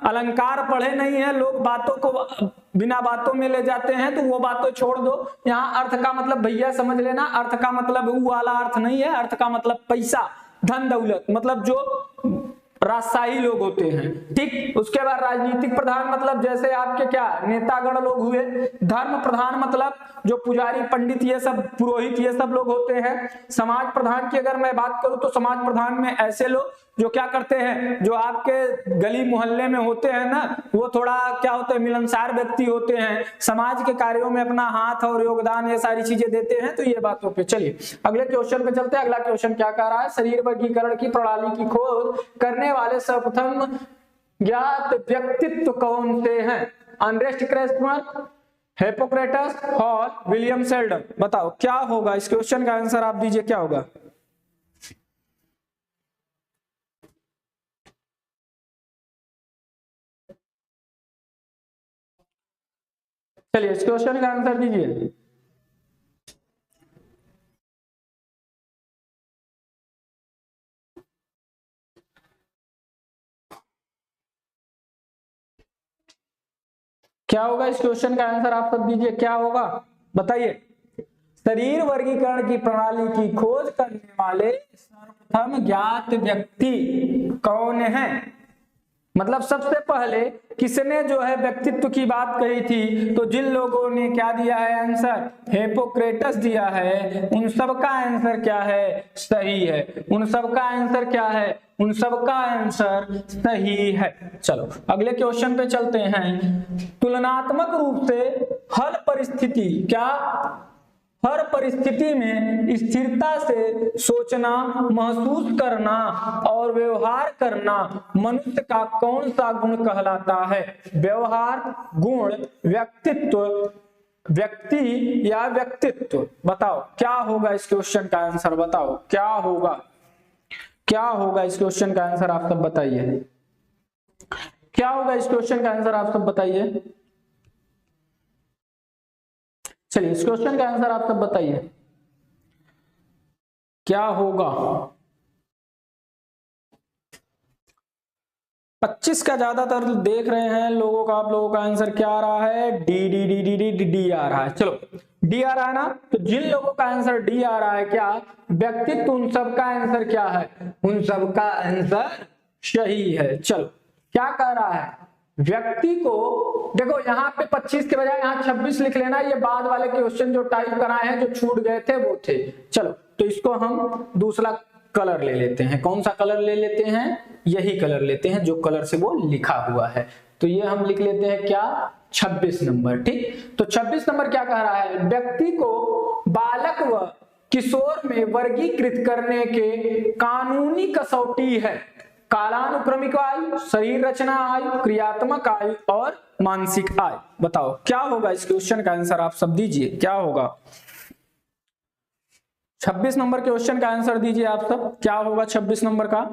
Speaker 1: अलंकार पढ़े नहीं है लोग, बातों को बिना बातों में ले जाते हैं, तो वो बातों छोड़ दो। यहाँ अर्थ का मतलब भैया समझ लेना, अर्थ का मतलब वो वाला अर्थ नहीं है। अर्थ का मतलब पैसा, धन दौलत, मतलब जो राजशाही लोग होते हैं, ठीक। उसके बाद राजनीतिक प्रधान मतलब जैसे आपके क्या नेतागण लोग हुए। धर्म प्रधान मतलब जो पुजारी पंडित ये सब पुरोहित ये सब लोग होते हैं। समाज प्रधान की अगर मैं बात करूं तो समाज प्रधान में ऐसे लोग जो क्या करते हैं, जो आपके गली मोहल्ले में होते हैं ना, वो थोड़ा क्या होते हैं, मिलनसार व्यक्ति होते हैं, समाज के कार्यों में अपना हाथ और योगदान ये सारी चीजें देते हैं। तो ये बातों पे चलिए अगले क्वेश्चन पे चलते हैं। अगला क्वेश्चन क्या कह रहा है, शरीर वर्गीकरण की प्रणाली की खोज करने वाले सर्वप्रथम ज्ञात व्यक्तित्व कौन से हैं? अनरेस्ट क्रेस्टमर, हिप्पोक्रेटस और विलियम सेल्डन। बताओ क्या होगा इस क्वेश्चन का आंसर, आप दीजिए क्या होगा। चलिए इस क्वेश्चन का आंसर दीजिए। क्या होगा इस क्वेश्चन का आंसर, आप सब दीजिए क्या होगा, बताइए। शरीर वर्गीकरण की प्रणाली की खोज करने वाले सर्वप्रथम ज्ञात व्यक्ति कौन है? मतलब सबसे पहले किसने जो है व्यक्तित्व की बात कही थी, तो जिन लोगों ने क्या दिया है आंसर, हिप्पोक्रेटस दिया है, उन सब का आंसर क्या है, सही है। उन सब का आंसर क्या है, उन सब का आंसर सही है। चलो अगले क्वेश्चन पे चलते हैं। तुलनात्मक रूप से हर परिस्थिति क्या, हर परिस्थिति में स्थिरता से सोचना, महसूस करना और व्यवहार करना मनुष्य का कौन सा गुण कहलाता है? व्यवहार, गुण, व्यक्तित्व, व्यक्ति या व्यक्तित्व? बताओ क्या होगा इस क्वेश्चन का आंसर, बताओ क्या होगा, क्या होगा इस क्वेश्चन का आंसर, आप सब बताइए। क्या होगा इस क्वेश्चन का आंसर, आप सब बताइए। चलिए इस क्वेश्चन का आंसर आप सब बताइए क्या होगा। 25 का ज्यादातर देख रहे हैं लोगों का, आप लोगों का आंसर क्या आ रहा है, D D D D D D D आ रहा है। चलो डी आ रहा है ना, तो जिन लोगों का आंसर डी आ रहा है क्या व्यक्तित्व, उन सब का आंसर क्या है, उन सब का आंसर सही है। चलो क्या कह रहा है, व्यक्ति को देखो यहाँ पे 25 के बजाय यहाँ 26 लिख लेना, ये बाद वाले क्वेश्चन जो टाइप कराए हैं जो छूट गए थे वो थे। चलो तो इसको हम दूसरा कलर ले लेते हैं, कौन सा कलर ले लेते हैं, यही कलर लेते हैं जो कलर से वो लिखा हुआ है। तो ये हम लिख लेते हैं क्या 26 नंबर, ठीक। तो 26 नंबर क्या कह रहा है, व्यक्ति को बालक व किशोर में वर्गीकृत करने के कानूनी कसौटी है कालानुक्रमिक आयु, शरीर रचना आयु, क्रियात्मक आयु और मानसिक आयु। बताओ क्या होगा इस क्वेश्चन का आंसर, आप सब दीजिए क्या होगा। 26 नंबर क्वेश्चन का आंसर दीजिए आप सब, क्या होगा 26 नंबर का।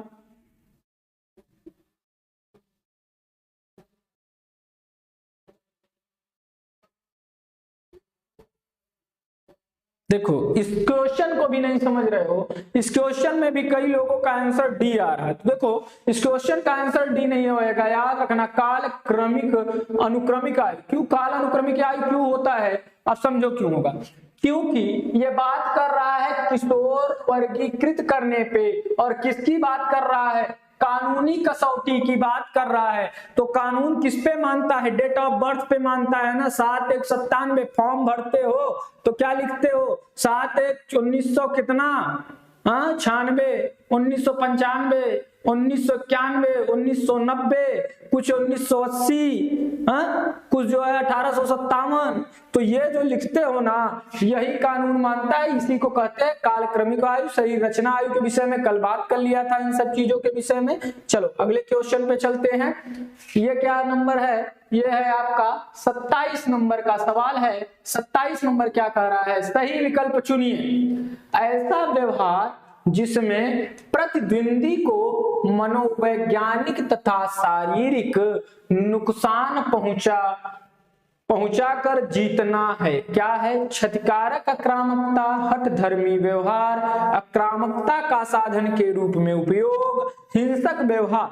Speaker 1: देखो इस क्वेश्चन को भी नहीं समझ रहे हो, इस क्वेश्चन में भी कई लोगों का आंसर डी आ रहा है। तो देखो इस क्वेश्चन का आंसर डी नहीं होएगा, याद रखना। काल क्रमिक अनुक्रमिक आयु, क्यों काल अनुक्रमिक आयु क्यों होता है, आप समझो क्यों होगा, क्योंकि ये बात कर रहा है किशोर वर्गीकृत करने पे, और किसकी बात कर रहा है, कानूनी कसौटी की बात कर रहा है। तो कानून किस पे मानता है, डेट ऑफ बर्थ पे मानता है ना। 7/1/97 फॉर्म भरते हो तो क्या लिखते हो, 7/1/1900 कितना, 96, 1995, 1991, 1990, कुछ 1980, कुछ जो है 1857। तो ये जो लिखते हो ना, यही कानून मानता है, इसी को कहते हैं कालक्रमिक आयु। शरीर रचना आयु के विषय में कल बात कर लिया था इन सब चीजों के विषय में। चलो अगले क्वेश्चन पे चलते हैं। ये क्या नंबर है, ये है आपका 27 नंबर का सवाल है। 27 नंबर क्या कह रहा है, सही विकल्प चुनिए। ऐसा व्यवहार जिसमें प्रतिद्वंदी को मनोवैज्ञानिक तथा शारीरिक नुकसान पहुंचाकर जीतना है, क्या है, क्षतिकारक आक्रामकता, हठधर्मी व्यवहार, आक्रामकता का साधन के रूप में उपयोग, हिंसक व्यवहार।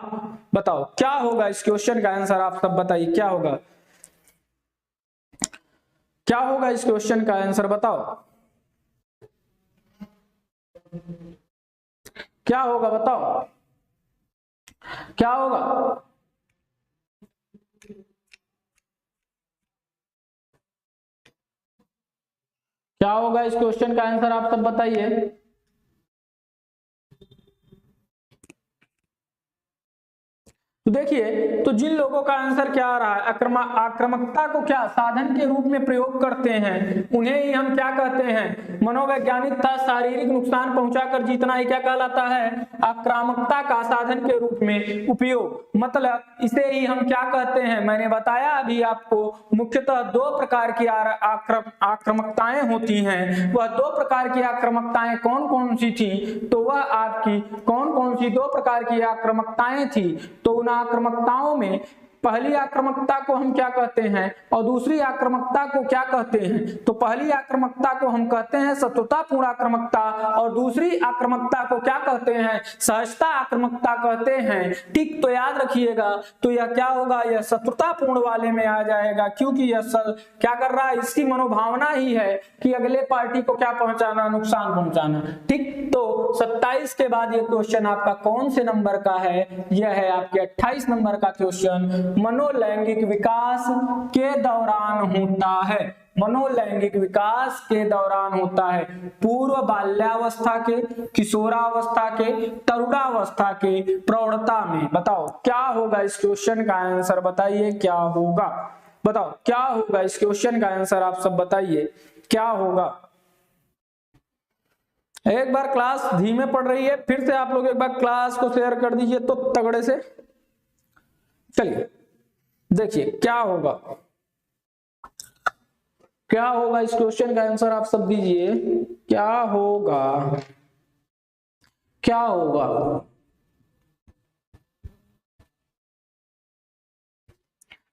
Speaker 1: बताओ क्या होगा इस क्वेश्चन का आंसर, आप सब बताइए क्या होगा, क्या होगा इस क्वेश्चन का आंसर, बताओ क्या होगा, बताओ क्या होगा? क्या होगा इस क्वेश्चन का आंसर आप सब बताइए। तो देखिए, तो जिन लोगों का आंसर क्या आ रहा है, आक्रामकता को क्या साधन के रूप में प्रयोग करते हैं, उन्हें ही हम क्या कहते हैं, मनोवैज्ञानिक तथा शारीरिक नुकसान पहुंचाकर जीतना ही क्या कहलाता है, आक्रामकता का साधन के रूप में उपयोग। मतलब इसे ही हम क्या कहते हैं, मैंने बताया अभी आपको, मुख्यतः दो प्रकार की आक्रामकताएं होती हैं। वह दो प्रकार की आक्रामकताएं कौन कौन सी थी? तो वह आपकी कौन कौन सी दो प्रकार की आक्रामकताएं थी? तो उन आक्रामकताओं में पहली आक्रामकता को हम क्या कहते हैं और दूसरी आक्रामकता को क्या कहते हैं? तो पहली आक्रामकता को हम कहते हैं शत्रुतापूर्ण आक्रामकता और दूसरी आक्रामकता को क्या कहते हैं, सहजता आक्रामकता कहते हैं। ठीक, तो याद रखिएगा, तो यह क्या होगा, यह शत्रुतापूर्ण वाले में आ जाएगा, क्योंकि यह क्या कर रहा है, इसकी मनोभावना ही है कि अगले पार्टी को क्या पहुंचाना, नुकसान पहुंचाना। ठीक, तो 27 के बाद ये क्वेश्चन आपका कौन से नंबर का है? यह है आपके 28 नंबर का क्वेश्चन। मनोलैंगिक विकास के दौरान होता है, मनोलैंगिक विकास के दौरान होता है, पूर्व बाल्यावस्था के, किशोरावस्था के, तरुणावस्था के, प्रौढ़ता में। बताओ क्या होगा इस क्वेश्चन का आंसर, बताइए क्या होगा, बताओ क्या होगा इस क्वेश्चन का आंसर, आप सब बताइए क्या होगा। एक बार क्लास धीमे पढ़ रही है, फिर से आप लोग एक बार क्लास को शेयर कर दीजिए तो तगड़े से। चलिए देखिए क्या होगा, क्या होगा इस क्वेश्चन का आंसर आप सब दीजिए, क्या होगा, क्या होगा।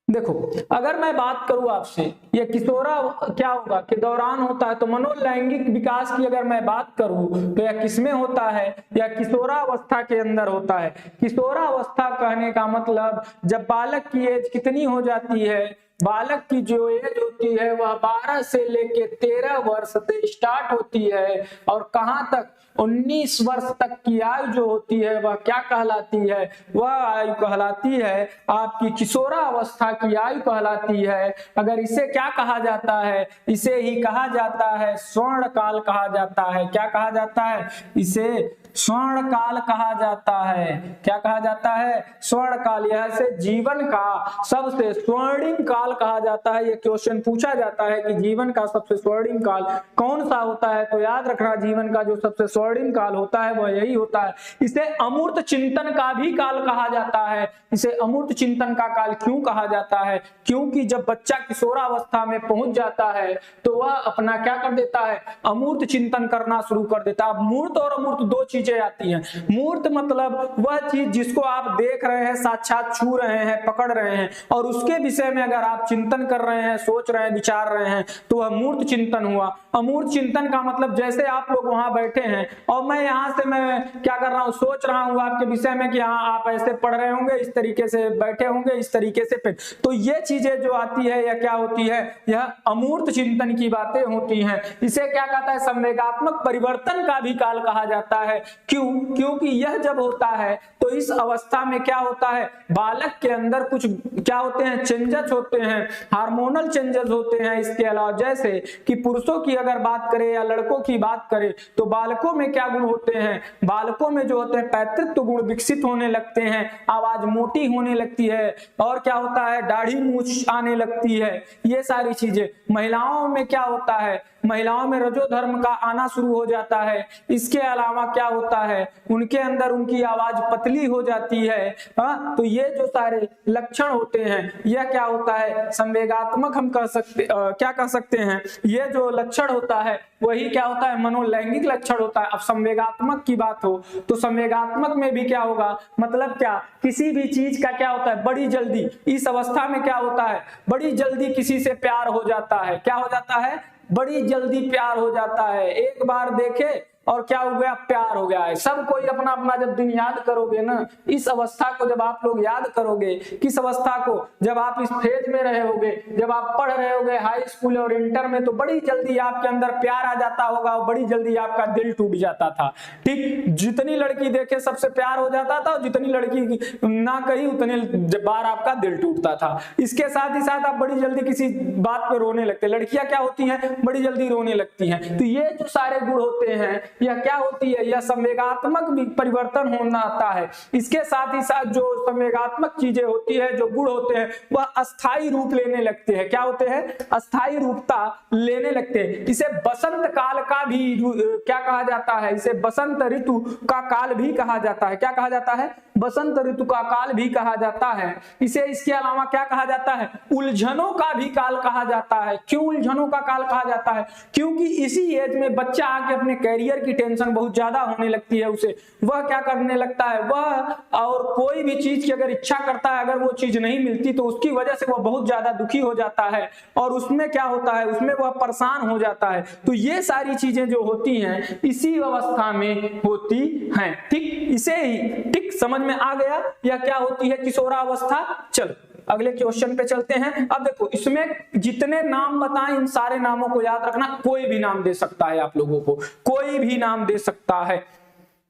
Speaker 1: देखो, अगर मैं बात करूं आपसे, ये किशोरा क्या होगा के दौरान होता है, तो मनोलैंगिक विकास की अगर मैं बात करूं तो यह किसमें होता है, यह किशोरावस्था के अंदर होता है। किशोरावस्था कहने का मतलब जब बालक की एज कितनी हो जाती है, बालक की जो एज होती है वह 12 से लेके 13 वर्ष से स्टार्ट होती है और कहां तक, 19 वर्ष तक की आयु जो होती है वह क्या कहलाती है, वह आयु कहलाती है आपकी किशोरावस्था की आयु कहलाती है। अगर इसे क्या कहा जाता है, इसे ही कहा जाता है स्वर्ण काल कहा जाता है। क्या कहा जाता है, इसे स्वर्ण काल कहा जाता है। क्या कहा जाता है, स्वर्ण काल। यह से जीवन का सबसे स्वर्णिम काल कहा जाता है। यह क्वेश्चन पूछा जाता है कि जीवन का सबसे स्वर्णिम काल कौन सा होता है, तो याद रखना जीवन का जो सबसे स्वर्णिम काल होता है वह यही होता है। इसे अमूर्त चिंतन का भी काल कहा जाता है। इसे अमूर्त चिंतन का काल क्यों कहा जाता है, क्योंकि जब बच्चा किशोरावस्था में पहुंच जाता है तो वह अपना क्या कर देता है, अमूर्त चिंतन करना शुरू कर देता है। मूर्त और अमूर्त दो चीजें आती हैं। मूर्त मतलब वह चीज जिसको आप देख रहे हैं, साक्षात छू रहे हैं, पकड़ रहे हैं और उसके विषय में अगर आप चिंतन कर रहे हैं, सोच रहे हैं, विचार रहे हैं तो वह मूर्त चिंतन हुआ। अमूर्त चिंतन का मतलब जैसे आप लोग वहां बैठे हैं और मैं यहां से मैं क्या कर रहा हूं, सोच रहा हूं आपके विषय में कि हाँ आप ऐसे पढ़ रहे होंगे, इस तरीके से बैठे होंगे, इस तरीके से फिर तो ये चीजें जो आती है यह क्या होती है, यह अमूर्त चिंतन की बातें होती हैं। इसे क्या कहता है, संवेगात्मक परिवर्तन का भी काल कहा जाता है। क्यों, क्योंकि यह जब होता है तो इस अवस्था में क्या होता है, बालक के अंदर कुछ क्या होते हैं, चेंजेस होते हैं, हार्मोनल चेंजेस होते हैं। इसके अलावा जैसे कि पुरुषों की अगर बात करें या लड़कों की बात करें तो बालकों में क्या गुण होते हैं, बालकों में जो होते हैं पैतृत्व गुण विकसित होने लगते हैं, आवाज मोटी होने लगती है और क्या होता है, दाढ़ी मूछ आने लगती है, ये सारी चीजें। महिलाओं में क्या होता है, महिलाओं में रजो धर्म का आना शुरू हो जाता है। इसके अलावा क्या होता है, उनके अंदर उनकी आवाज पतली हो जाती है। तो ये जो सारे लक्षण होते हैं यह क्या होता है, संवेगात्मक हम कह सकते क्या कह सकते हैं, ये जो लक्षण होता है वही क्या होता है, मनोलैंगिक लक्षण होता है। अब संवेगात्मक की बात हो तो संवेगात्मक में भी क्या होगा, मतलब क्या, किसी भी चीज का क्या होता है, बड़ी जल्दी, इस अवस्था में क्या होता है, बड़ी जल्दी किसी से प्यार हो जाता है। क्या हो जाता है, बड़ी जल्दी प्यार हो जाता है। एक बार देखे और क्या हो गया, प्यार हो गया है। सब कोई अपना अपना जब दिन याद करोगे ना, इस अवस्था को जब आप लोग याद करोगे, किस अवस्था को, जब आप इस फेज में रहे होगे, जब आप पढ़ रहे होगे हाई स्कूल और इंटर में, तो बड़ी जल्दी आपके अंदर प्यार आ जाता होगा और बड़ी जल्दी आपका दिल टूट जाता था। ठीक, जितनी लड़की देखे सबसे प्यार हो जाता था और जितनी लड़की ना कही उतनी बार आपका दिल टूटता था। इसके साथ ही साथ आप बड़ी जल्दी किसी बात पे रोने लगते। लड़कियां क्या होती हैं, बड़ी जल्दी रोने लगती हैं। तो ये जो सारे गुण होते हैं, यह क्या होती है, यह संवेगात्मक भी परिवर्तन होना आता है। इसके साथ ही साथ जो संवेगात्मक चीजें होती है, जो गुण होते हैं, वह अस्थायी रूप लेने लगते हैं। क्या होते हैं, अस्थायी रूपता लेने लगते हैं। इसे बसंत काल का भी क्या कहा जाता है, इसे बसंत ऋतु का काल भी कहा जाता है। क्या कहा जाता है, बसंत ऋतु का काल भी कहा जाता है। इसे इसके अलावा क्या कहा जाता है, उलझनों का भी काल कहा जाता है। क्यों उलझनों का काल कहा जाता है, क्योंकि इसी एज में बच्चा आके अपने कैरियर की टेंशन बहुत ज्यादा होने लगती है। उसे वह क्या करने लगता है, वह और कोई भी चीज की अगर इच्छा करता है, अगर वो चीज नहीं मिलती तो उसकी वजह से वह बहुत ज्यादा दुखी हो जाता है और उसमें क्या होता है, उसमें वह परेशान हो जाता है। तो ये सारी चीजें जो होती हैं इसी अवस्था में होती हैं। ठीक, इसे ही ठीक समझ में आ गया, यह क्या होती है, किशोरावस्था। चलो अगले क्वेश्चन पे चलते हैं। अब देखो इसमें जितने नाम बताएं, इन सारे नामों को याद रखना। कोई भी नाम दे सकता है आप लोगों को, कोई भी नाम दे सकता है।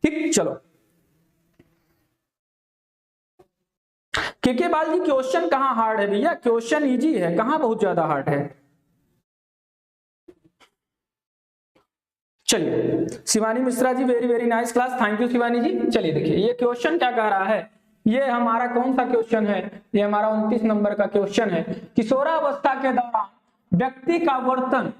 Speaker 1: ठीक, चलो के बाल जी, क्वेश्चन कहाँ हार्ड है भैया, क्वेश्चन इजी है, कहाँ बहुत ज्यादा हार्ड है। चलिए Shivani Mishra ji, very very nice class, thank you Shivani ji. चलिए देखिए ये क्वेश्चन क्या कह रहा है, ये हमारा कौन सा क्वेश्चन है, ये हमारा 29 नंबर का क्वेश्चन है। किशोरावस्था के दौरान व्यक्ति का वर्तन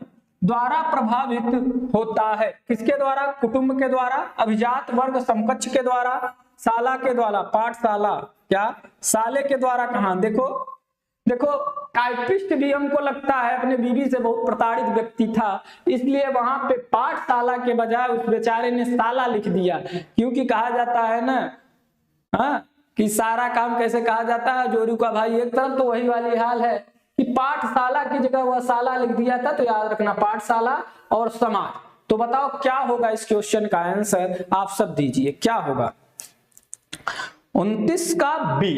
Speaker 1: द्वारा प्रभावित होता है। किसके द्वारा, कुटुंब के द्वारा, अभिजात वर्ग समकक्ष के द्वारा, शाला के द्वारा, पाठशाला, क्या साले के द्वारा, कहां, देखो टाइपिस्ट भी हमको लगता है अपने बीवी से बहुत प्रताड़ित व्यक्ति था, इसलिए वहां पे पाठशाला के बजाय उस बेचारे ने साला लिख दिया। क्योंकि कहा जाता है ना, हाँ, कि सारा काम कैसे कहा जाता है, जोरू का भाई एक तरफ, तो वही वाली हाल है कि पाठशाला की जगह वह साला लिख दिया था। तो याद रखना पाठशाला और समाज। तो बताओ क्या होगा इस क्वेश्चन का आंसर, आप सब दीजिए क्या होगा। 29 का बी,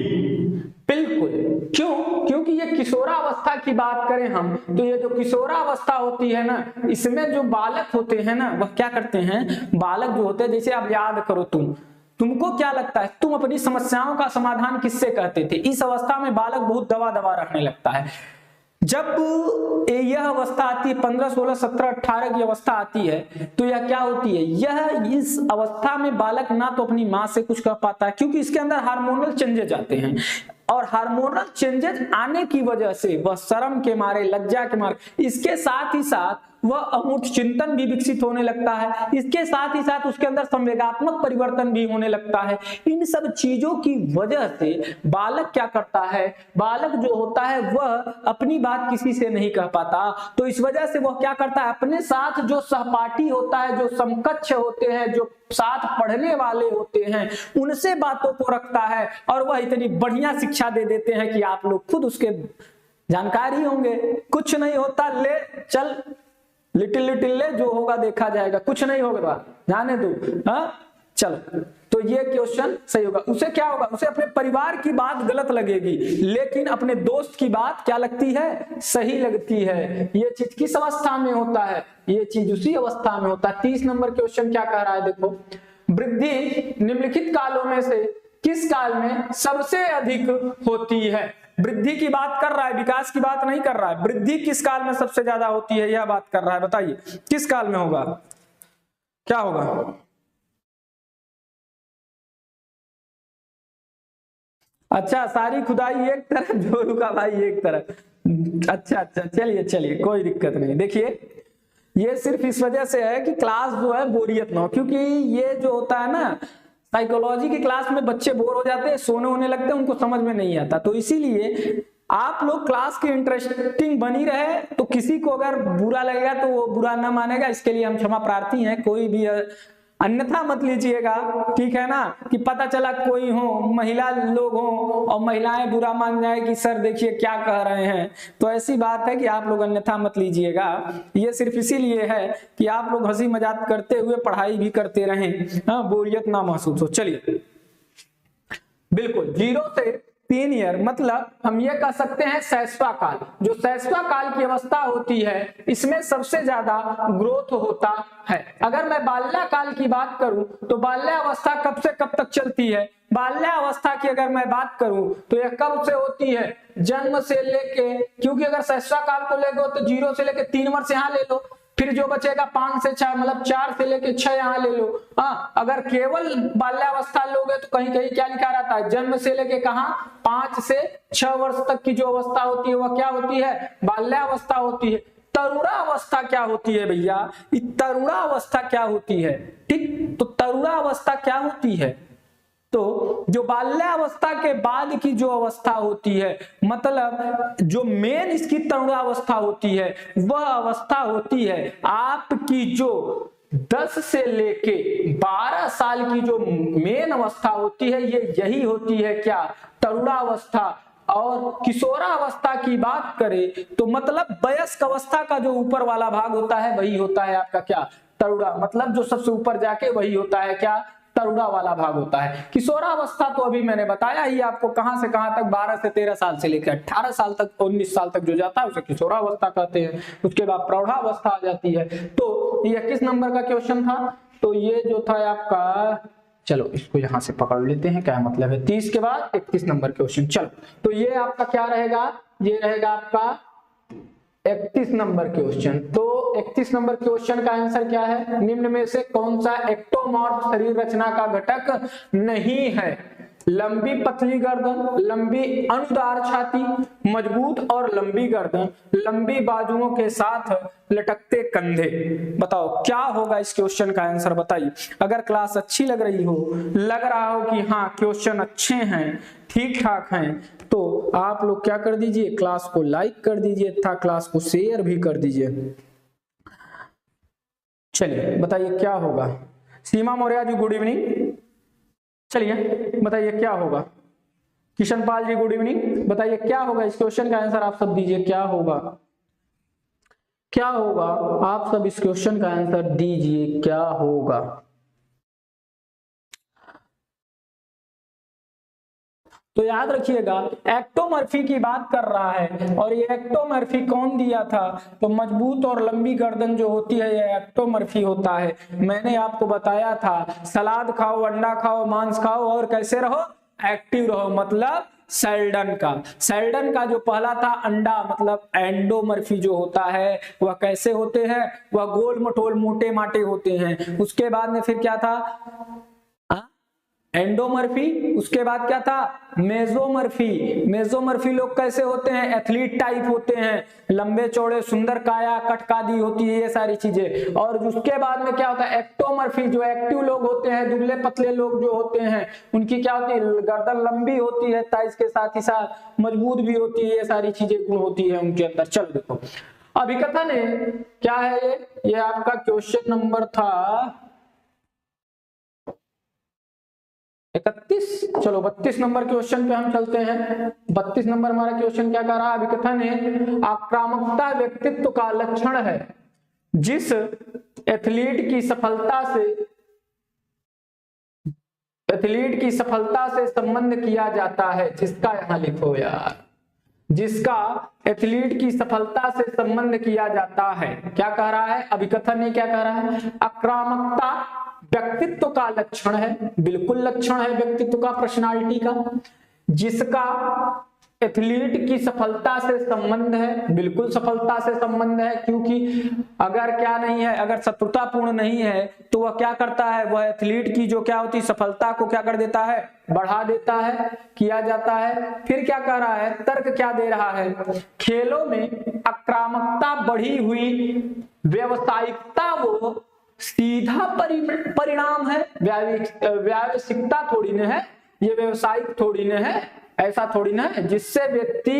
Speaker 1: बिल्कुल। क्यों, क्योंकि ये किशोरावस्था की बात करें हम, तो ये जो किशोरावस्था होती है ना, इसमें जो बालक होते हैं ना, वह क्या करते हैं, बालक जो होते हैं, जैसे आप याद करो, तुमको क्या लगता है, तुम अपनी समस्याओं का समाधान किससे कहते थे। इस अवस्था में बालक बहुत दवा रखने लगता है। जब यह अवस्था आती है 15, 16, 17, 18 की अवस्था आती है, तो यह क्या होती है, यह इस अवस्था में बालक ना तो अपनी माँ से कुछ कह पाता है, क्योंकि इसके अंदर हार्मोनल चेंजेस आते हैं, और हार्मोनल चेंजेस आने की वजह से वह शर्म के मारे, लज्जा के मारे, इसके साथ ही साथ वह अमूर्त चिंतन भी विकसित होने लगता है। इसके साथ ही साथ उसके अंदर संवेगात्मक परिवर्तन भी होने लगता है। इन सब चीजों की वजह से बालक क्या करता है, बालक जो होता है वह अपनी बात किसी से नहीं कह पाता। तो इस वजह से वह क्या करता है, अपने साथ जो सहपाठी होता है, जो समकक्ष होते हैं, जो साथ पढ़ने वाले होते हैं, उनसे बातों को रखता है, और वह इतनी बढ़िया शिक्षा दे देते हैं कि आप लोग खुद उसके जानकारी होंगे। कुछ नहीं होता, ले चल, लिटिल लिटिल ले, जो होगा देखा जाएगा, कुछ नहीं होगा, जाने दो, हाँ चलो। तो ये क्वेश्चन सही होगा। उसे क्या होगा, उसे अपने परिवार की बात गलत लगेगी, लेकिन अपने दोस्त की बात क्या लगती है, सही लगती है। ये चीज किस अवस्था में होता है, ये चीज उसी अवस्था में होता है। 30 नंबर क्वेश्चन क्या कह रहा है, देखो, वृद्धि निम्नलिखित कालों में से किस काल में सबसे अधिक होती है। वृद्धि की बात कर रहा है, विकास की बात नहीं कर रहा है। वृद्धि किस काल में सबसे ज्यादा होती है, यह बात कर रहा है। बताइए किस काल में होगा, क्या होगा। अच्छा, सारी खुदाई एक तरफ, जोरू का भाई एक तरफ। अच्छा, चलिए कोई दिक्कत नहीं। देखिए ये सिर्फ इस वजह से है कि क्लास जो है बोरियत ना हो, क्योंकि ये जो होता है ना, साइकोलॉजी की क्लास में बच्चे बोर हो जाते हैं, सोने होने लगते हैं, उनको समझ में नहीं आता। तो इसीलिए आप लोग क्लास की इंटरेस्टिंग बनी रहे, तो किसी को अगर बुरा लगेगा तो वो बुरा ना मानेगा, इसके लिए हम क्षमा प्रार्थी हैं। कोई भी अन्यथा मत लीजिएगा, ठीक है ना, कि पता चला कोई हो, महिला लोग हो और महिलाएं बुरा मान जाए कि सर देखिए क्या कह रहे हैं, तो ऐसी बात है कि आप लोग अन्यथा मत लीजिएगा। ये सिर्फ इसीलिए है कि आप लोग हंसी मजाक करते हुए पढ़ाई भी करते रहें, बोरियत ना महसूस हो। चलिए, बिल्कुल 0 से 3 ईयर मतलब हम ये कह सकते हैं शैशव काल। जो शैशव काल की अवस्था होती है इसमें सबसे ज्यादा ग्रोथ होता है। अगर मैं बाल्याकाल की बात करूं तो बाल्यावस्था कब से कब तक चलती है? बाल्यावस्था की अगर मैं बात करूं तो यह कब से होती है? जन्म से लेके, क्योंकि अगर शैशव काल को लेगे तो 0 से लेके 3 वर्ष यहाँ ले लो, फिर जो बचेगा 5 से 6 मतलब 4 से लेके 6 यहाँ ले लो। हाँ, अगर केवल बाल्यावस्था लोगे तो कहीं कहीं क्या लिखा रहता है? जन्म से लेके कहाँ 5 से 6 वर्ष तक की जो अवस्था होती है वह क्या होती है? बाल्यावस्था होती है। तरुणावस्था क्या होती है भैया? तरुणावस्था क्या होती है? ठीक, तो तरुणावस्था क्या होती है? तो जो बाल्यावस्था के बाद की जो अवस्था होती है, मतलब जो मेन इसकी तरुणावस्था होती है वह अवस्था होती है आपकी जो 10 से लेके 12 साल की जो मेन अवस्था होती है, ये यही होती है क्या? तरुणावस्था। और किशोरावस्था की बात करें तो मतलब वयस्क अवस्था का जो ऊपर वाला भाग होता है वही होता है आपका क्या? तरुणा। मतलब जो सबसे ऊपर जाके वही होता है क्या? तरुणा वाला भाग होता है। किशोरावस्था तो अभी मैंने बताया ही आपको, कहां से कहां तक, 12 से 13 साल से लेकर 18 साल तक, 19 साल तक जो जाता है उसे किशोरावस्था कहते हैं। उसके बाद प्रौढ़ावस्था आ जाती है। तो ये किस नंबर का क्वेश्चन था? तो ये जो था आपका, चलो इसको यहां से पकड़ लेते हैं, क्या मतलब है 30 के बाद 31 नंबर क्वेश्चन। चलो, तो ये आपका क्या रहेगा? ये रहेगा आपका 31 नंबर क्वेश्चन। तो 31 नंबर क्वेश्चन का आंसर क्या है? निम्न में से कौन सा एक्टोमॉर्फ शरीर रचना का घटक नहीं है? लंबी पतली गर्दन, लंबी अनुदार छाती, मजबूत और लंबी गर्दन, लंबी बाजुओं के साथ लटकते कंधे। बताओ क्या होगा इस क्वेश्चन का आंसर? बताइए। अगर क्लास अच्छी लग रही हो, लग रहा हो कि हाँ क्वेश्चन अच्छे हैं, ठीक ठाक हैं, तो आप लोग क्या कर दीजिए? क्लास को लाइक कर दीजिए तथा क्लास को शेयर भी कर दीजिए। चलिए बताइए क्या होगा। सीमा मौर्य जी गुड इवनिंग। चलिए बताइए क्या होगा। Kishan Pal ji good evening. बताइए क्या होगा इस क्वेश्चन का आंसर? आप सब दीजिए क्या होगा, क्या होगा? आप सब इस क्वेश्चन का आंसर दीजिए क्या होगा। तो याद रखिएगा एक्टोमर्फी की बात कर रहा है, और ये एक्टोमर्फी कौन दिया था? तो मजबूत और लंबी गर्दन जो होती है ये एक्टोमर्फी होता है। मैंने आपको बताया था सलाद खाओ, अंडा खाओ, मांस खाओ और कैसे रहो? एक्टिव रहो। मतलब सेल्डन का जो पहला था अंडा, मतलब एंडोमर्फी जो होता है वह कैसे होते हैं? वह गोल मटोल मोटे माटे होते हैं। उसके बाद में फिर क्या था? एंडोमर्फी। उसके बाद क्या था? मेसोमर्फी लोग कैसे होते हैं? एथलीट टाइप होते हैं, लंबे चौड़े, सुंदर काया, कटकादी होती है, ये सारी चीजें। और उसके बाद में क्या होता है? एक्टोमर्फी, जो एक्टिव लोग होते हैं, दुबले पतले लोग जो होते हैं, उनकी क्या होती है? गर्दन लंबी होती है, ताइज के साथ ही साथ मजबूत भी होती है, ये सारी चीजें गुण होती है उनके अंदर। चलो देखो अभिकथन है क्या है? ये आपका क्वेश्चन नंबर था 31। चलो 32 नंबर क्वेश्चन पे हम चलते हैं। 32 नंबर हमारा क्वेश्चन क्या कह रहा है? अभिकथन है आक्रामकता व्यक्तित्व का लक्षण है जिस एथलीट की सफलता से संबंध किया जाता है। जिसका यहां लिखो यार, जिसका एथलीट की सफलता से संबंध किया जाता है। क्या कह रहा है अभिकथन ने? क्या कह रहा है? आक्रामकता व्यक्तित्व का लक्षण है, बिल्कुल लक्षण है व्यक्तित्व का, पर्सनालिटी का। जिसका एथलीट की सफलता से संबंध है, बिल्कुल सफलता से संबंध है, क्योंकि अगर क्या नहीं है, अगर शत्रुतापूर्ण नहीं है तो वह क्या करता है? वह एथलीट की जो क्या होती है सफलता को क्या कर देता है? बढ़ा देता है, किया जाता है। फिर क्या कह रहा है? तर्क क्या दे रहा है? खेलों में आक्रामकता बढ़ी हुई व्यावसायिकता वो सीधा परिणाम है। व्यावसायिकता थोड़ी न है, ये व्यावसायिक थोड़ी न है, ऐसा थोड़ी ना है, जिससे व्यक्ति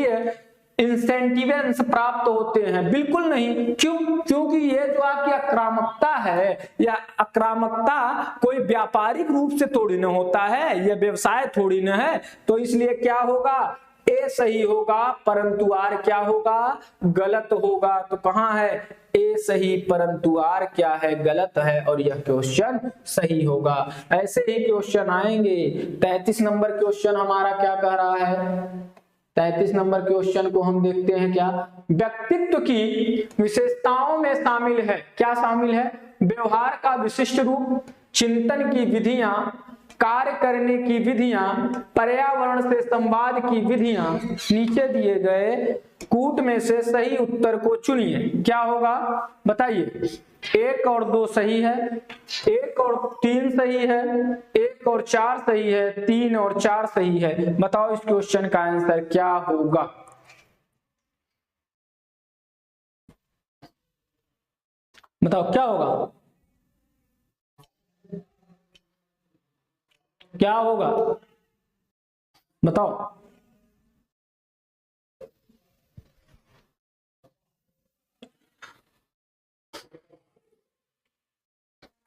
Speaker 1: इंसेंटिवेंस प्राप्त होते हैं? बिल्कुल नहीं। क्यों? क्योंकि ये जो आपकी आक्रामकता है, या आक्रामकता कोई व्यापारिक रूप से थोड़ी ना होता है, यह व्यवसाय थोड़ी ना है, तो इसलिए क्या होगा, ए सही होगा, परंतु आर क्या होगा, गलत होगा। तो कहां है ए सही परंतु आर क्या है, गलत है, और यह क्वेश्चन सही होगा। ऐसे ही क्वेश्चन आएंगे। 33 नंबर क्वेश्चन हमारा क्या कह रहा है, 33 नंबर क्वेश्चन को हम देखते हैं। क्या व्यक्तित्व की विशेषताओं में शामिल है, क्या शामिल है, व्यवहार का विशिष्ट रूप, चिंतन की विधियां, कार्य करने की विधियां, पर्यावरण से संवाद की विधियां। नीचे दिए गए कूट में से सही उत्तर को चुनिए। क्या होगा बताइए। 1 और 2 सही है, 1 और 3 सही है, 1 और 4 सही है, 3 और 4 सही है। बताओ इस क्वेश्चन का आंसर क्या होगा। बताओ क्या होगा, क्या होगा बताओ।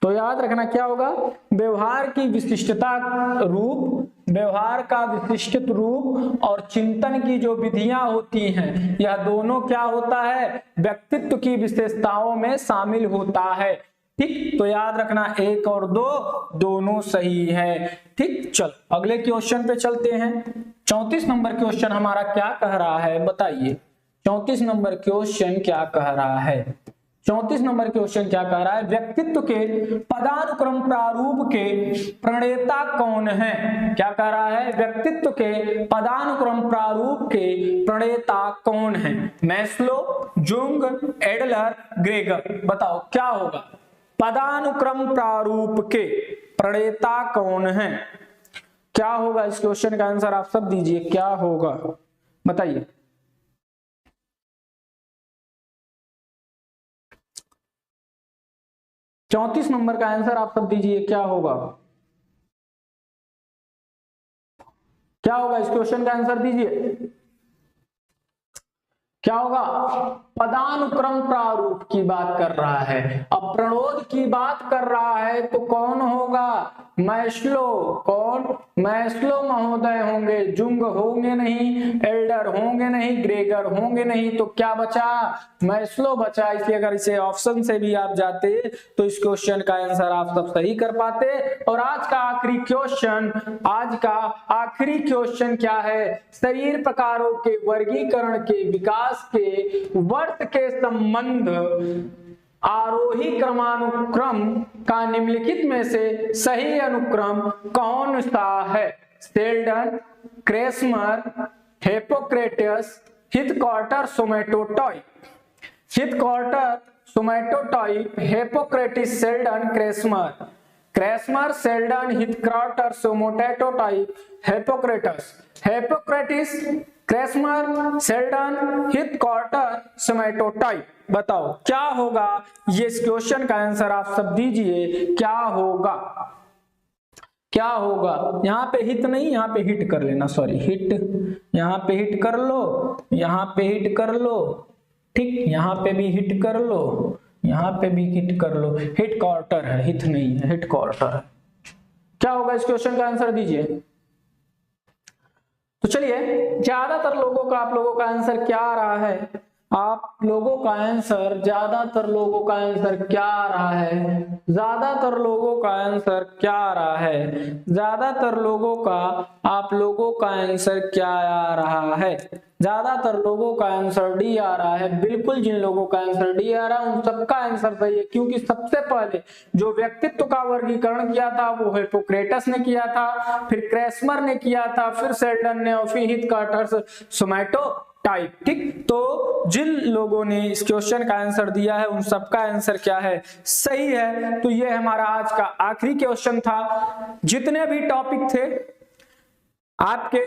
Speaker 1: तो याद रखना क्या होगा, व्यवहार की विशिष्टता रूप, व्यवहार का विशिष्ट रूप और चिंतन की जो विधियां होती हैं, यह दोनों क्या होता है, व्यक्तित्व की विशेषताओं में शामिल होता है। ठीक, तो याद रखना 1 और 2 दोनों सही है। ठीक, चल अगले क्वेश्चन पे चलते हैं। 34 नंबर क्वेश्चन हमारा क्या कह रहा है बताइए। 34 नंबर क्वेश्चन क्या कह रहा है, 34 नंबर क्वेश्चन क्या कह रहा है, व्यक्तित्व के पदानुक्रम प्रारूप के प्रणेता कौन है। क्या कह रहा है, व्यक्तित्व के पदानुक्रम प्रारूप के प्रणेता कौन है। Maslow, Jung, Adler, Gregor. बताओ क्या होगा, पदानुक्रम प्रारूप के प्रणेता कौन है, क्या होगा। इस क्वेश्चन का आंसर आप सब दीजिए, क्या होगा बताइए। चौंतीस नंबर का आंसर आप सब दीजिए, क्या होगा, क्या होगा। इस क्वेश्चन का आंसर दीजिए, क्या होगा, पदानुक्रम प्रारूप की बात कर रहा है। अब प्रणोद की बात कर रहा है तो कौन होगा, मैस्लो। कौन, मैस्लो महोदय होंगे, जुंग होंगे नहीं, एल्डर होंगे नहीं, ग्रेगर होंगे नहीं, तो क्या बचा, मैस्लो बचा। इसलिए अगर इसे ऑप्शन से भी आप जाते तो इस क्वेश्चन का आंसर आप सब सही कर पाते। और आज का आखिरी क्वेश्चन, आज का आखिरी क्वेश्चन क्या है, शरीर प्रकारों के वर्गीकरण के विकास के वर्ष के संबंध आरोही क्रमानुक्रम का निम्नलिखित में से सही अनुक्रम कौन सा है। Sheldon, Kretschmer, Hippocrates, Heath Carter, somatotype. Heath Carter, somatotype, Hippocrates, Sheldon, Kretschmer. Kretschmer, Sheldon, Heath Carter, somatotype, Hippocrates. Hippocrates, Kretschmer, Sheldon, Heath Carter, somatotype. बताओ क्या होगा। ये इस क्वेश्चन का आंसर आप सब दीजिए, क्या होगा, क्या होगा। यहाँ पे हिट नहीं, यहाँ पे हिट कर लेना, सॉरी हिट, यहाँ पे हिट कर लो, यहाँ पे हिट कर लो, ठीक, यहाँ पे भी हिट कर लो, यहाँ पे भी हिट कर लो। हिट क्वार्टर है, हिट नहीं है, हिट क्वार्टर है। क्या होगा इस क्वेश्चन का आंसर दीजिए। तो चलिए, ज्यादातर लोगों का, आप लोगों का आंसर क्या आ रहा है, आप लोगों का आंसर, ज्यादातर लोगों का आंसर क्या आ रहा है, ज्यादातर लोगों का आंसर क्या आ रहा है, ज्यादातर लोगों का, आप लोगों का आंसर क्या आ रहा है, ज्यादातर लोगों का आंसर डी आ रहा है। बिल्कुल, जिन लोगों का आंसर डी आ रहा है उन सबका आंसर सही है, क्योंकि सबसे पहले जो व्यक्तित्व का वर्गीकरण किया था वो हिप्पोक्रेटस ने किया था, फिर क्रेसमर ने किया था, फिर सेल्डन ने, और फिर हिथकॉर्टर, सोमेटोटाइप। ठीक, तो जिन लोगों ने इस क्वेश्चन का आंसर दिया है उन सबका आंसर क्या है, सही है। तो ये हमारा आज का आखिरी क्वेश्चन था। जितने भी टॉपिक थे आपके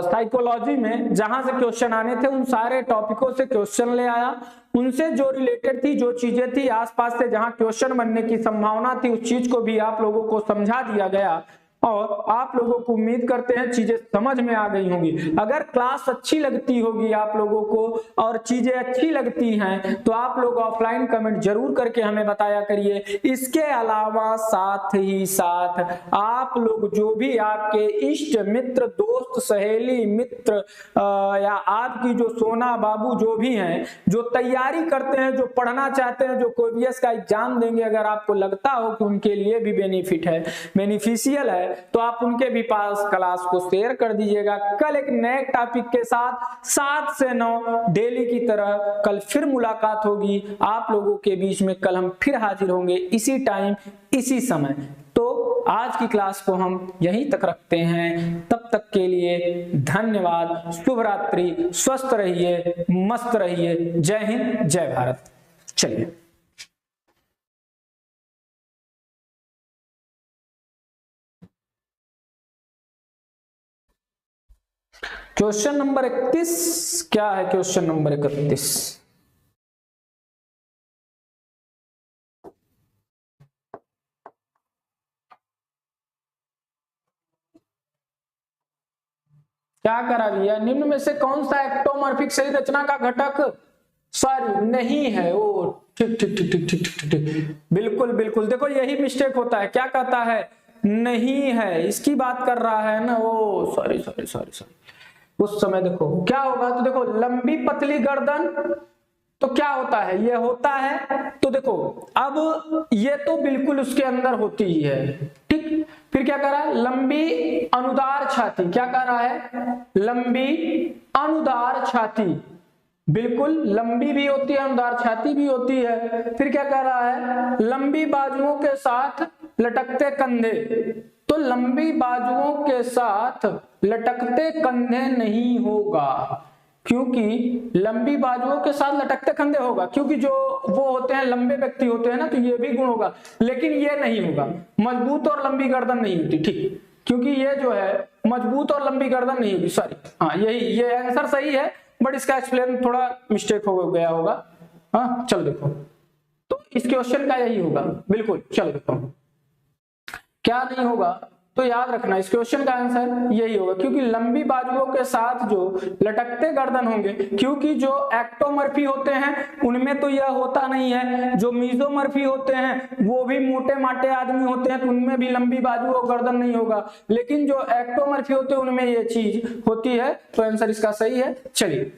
Speaker 1: साइकोलॉजी में, जहां से क्वेश्चन आने थे, उन सारे टॉपिकों से क्वेश्चन ले आया, उनसे जो रिलेटेड थी, जो चीजें थी आसपास से, जहां क्वेश्चन बनने की संभावना थी, उस चीज को भी आप लोगों को समझा दिया गया। और आप लोगों को उम्मीद करते हैं चीजें समझ में आ गई होंगी। अगर क्लास अच्छी लगती होगी आप लोगों को और चीजें अच्छी लगती हैं तो आप लोग ऑफलाइन कमेंट जरूर करके हमें बताया करिए। इसके अलावा साथ ही साथ आप लोग जो भी आपके इष्ट मित्र, दोस्त, सहेली, मित्र या आपकी जो सोना बाबू जो भी हैं, जो तैयारी करते हैं, जो पढ़ना चाहते हैं, जो KVS का एग्जाम देंगे, अगर आपको लगता हो कि उनके लिए भी बेनिफिट है, बेनिफिशियल है, तो आप उनके भी पास क्लास को शेयर कर दीजिएगा। कल एक नए टॉपिक के साथ 7 से 9 डेली की तरह कल फिर मुलाकात होगी आप लोगों के बीच में। कल हम फिर हाजिर होंगे इसी टाइम इसी समय। तो आज की क्लास को हम यहीं तक रखते हैं। तब तक के लिए धन्यवाद, शुभ रात्रि, स्वस्थ रहिए, मस्त रहिए। जय हिंद, जय भारत। चलिए क्वेश्चन नंबर 31 क्या है? क्वेश्चन नंबर 31 क्या करा भैया? निम्न में से कौन सा एक्टोमॉर्फिक शरीर रचना का घटक सॉरी नहीं है? ओ ठीक ठीक ठीक ठीक ठीक ठीक ठीक, बिल्कुल बिल्कुल। देखो यही मिस्टेक होता है। क्या कहता है? नहीं है, इसकी बात कर रहा है ना। ओ सॉरी सॉरी सॉरी सॉरी। उस समय देखो क्या होगा, तो देखो लंबी पतली गर्दन, तो क्या होता है? ये होता है। तो देखो अब ये तो बिल्कुल उसके अंदर होती ही है, ठीक। फिर क्या कह रहा है? लंबी अनुदार छाती। क्या कह रहा है? लंबी अनुदार छाती, बिल्कुल लंबी भी होती है, अनुदार छाती भी होती है। फिर क्या कह रहा है? लंबी बाजुओं के साथ लटकते कंधे। तो लंबी बाजुओं के साथ लटकते कंधे नहीं होगा, क्योंकि लंबी बाजुओं के साथ लटकते कंधे होगा, क्योंकि जो वो होते हैं लंबे व्यक्ति होते हैं ना, तो ये भी गुण होगा, लेकिन ये नहीं होगा। मजबूत और लंबी गर्दन नहीं होती, ठीक, क्योंकि ये जो है मजबूत और लंबी गर्दन नहीं होगी। सॉरी, हाँ यही ये आंसर सही है, बट इसका एक्सप्लेन थोड़ा मिस्टेक हो गया होगा। हाँ चलो देखो, तो इस क्वेश्चन का यही होगा बिल्कुल। चलो देखो क्या नहीं होगा, तो याद रखना इस क्वेश्चन का आंसर यही होगा, क्योंकि लंबी बाजुओं के साथ जो लटकते गर्दन होंगे, क्योंकि जो एक्टोमॉर्फी होते हैं उनमें तो यह होता नहीं है। जो मीजोमॉर्फी होते हैं वो भी मोटे माटे आदमी होते हैं, तो उनमें भी लंबी बाजू और गर्दन नहीं होगा, लेकिन जो एक्टोमॉर्फी होते हैं उनमें ये चीज होती है। तो आंसर इसका सही है। चलिए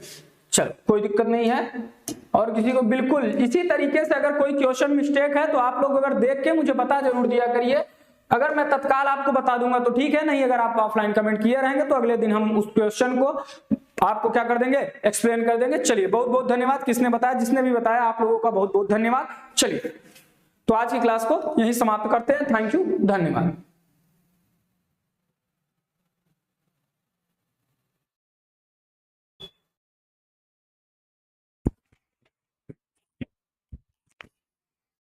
Speaker 1: चलो कोई दिक्कत नहीं है। और किसी को बिल्कुल इसी तरीके से अगर कोई क्वेश्चन मिस्टेक है तो आप लोग अगर देख के मुझे बता जरूर दिया करिए। अगर मैं तत्काल आपको बता दूंगा तो ठीक है, नहीं अगर आप ऑफलाइन कमेंट किए रहेंगे तो अगले दिन हम उस क्वेश्चन को आपको क्या कर देंगे, एक्सप्लेन कर देंगे। चलिए बहुत बहुत धन्यवाद, किसने बताया, जिसने भी बताया आप लोगों का बहुत बहुत धन्यवाद। चलिए तो आज की क्लास को यहीं समाप्त करते हैं। थैंक यू, धन्यवाद।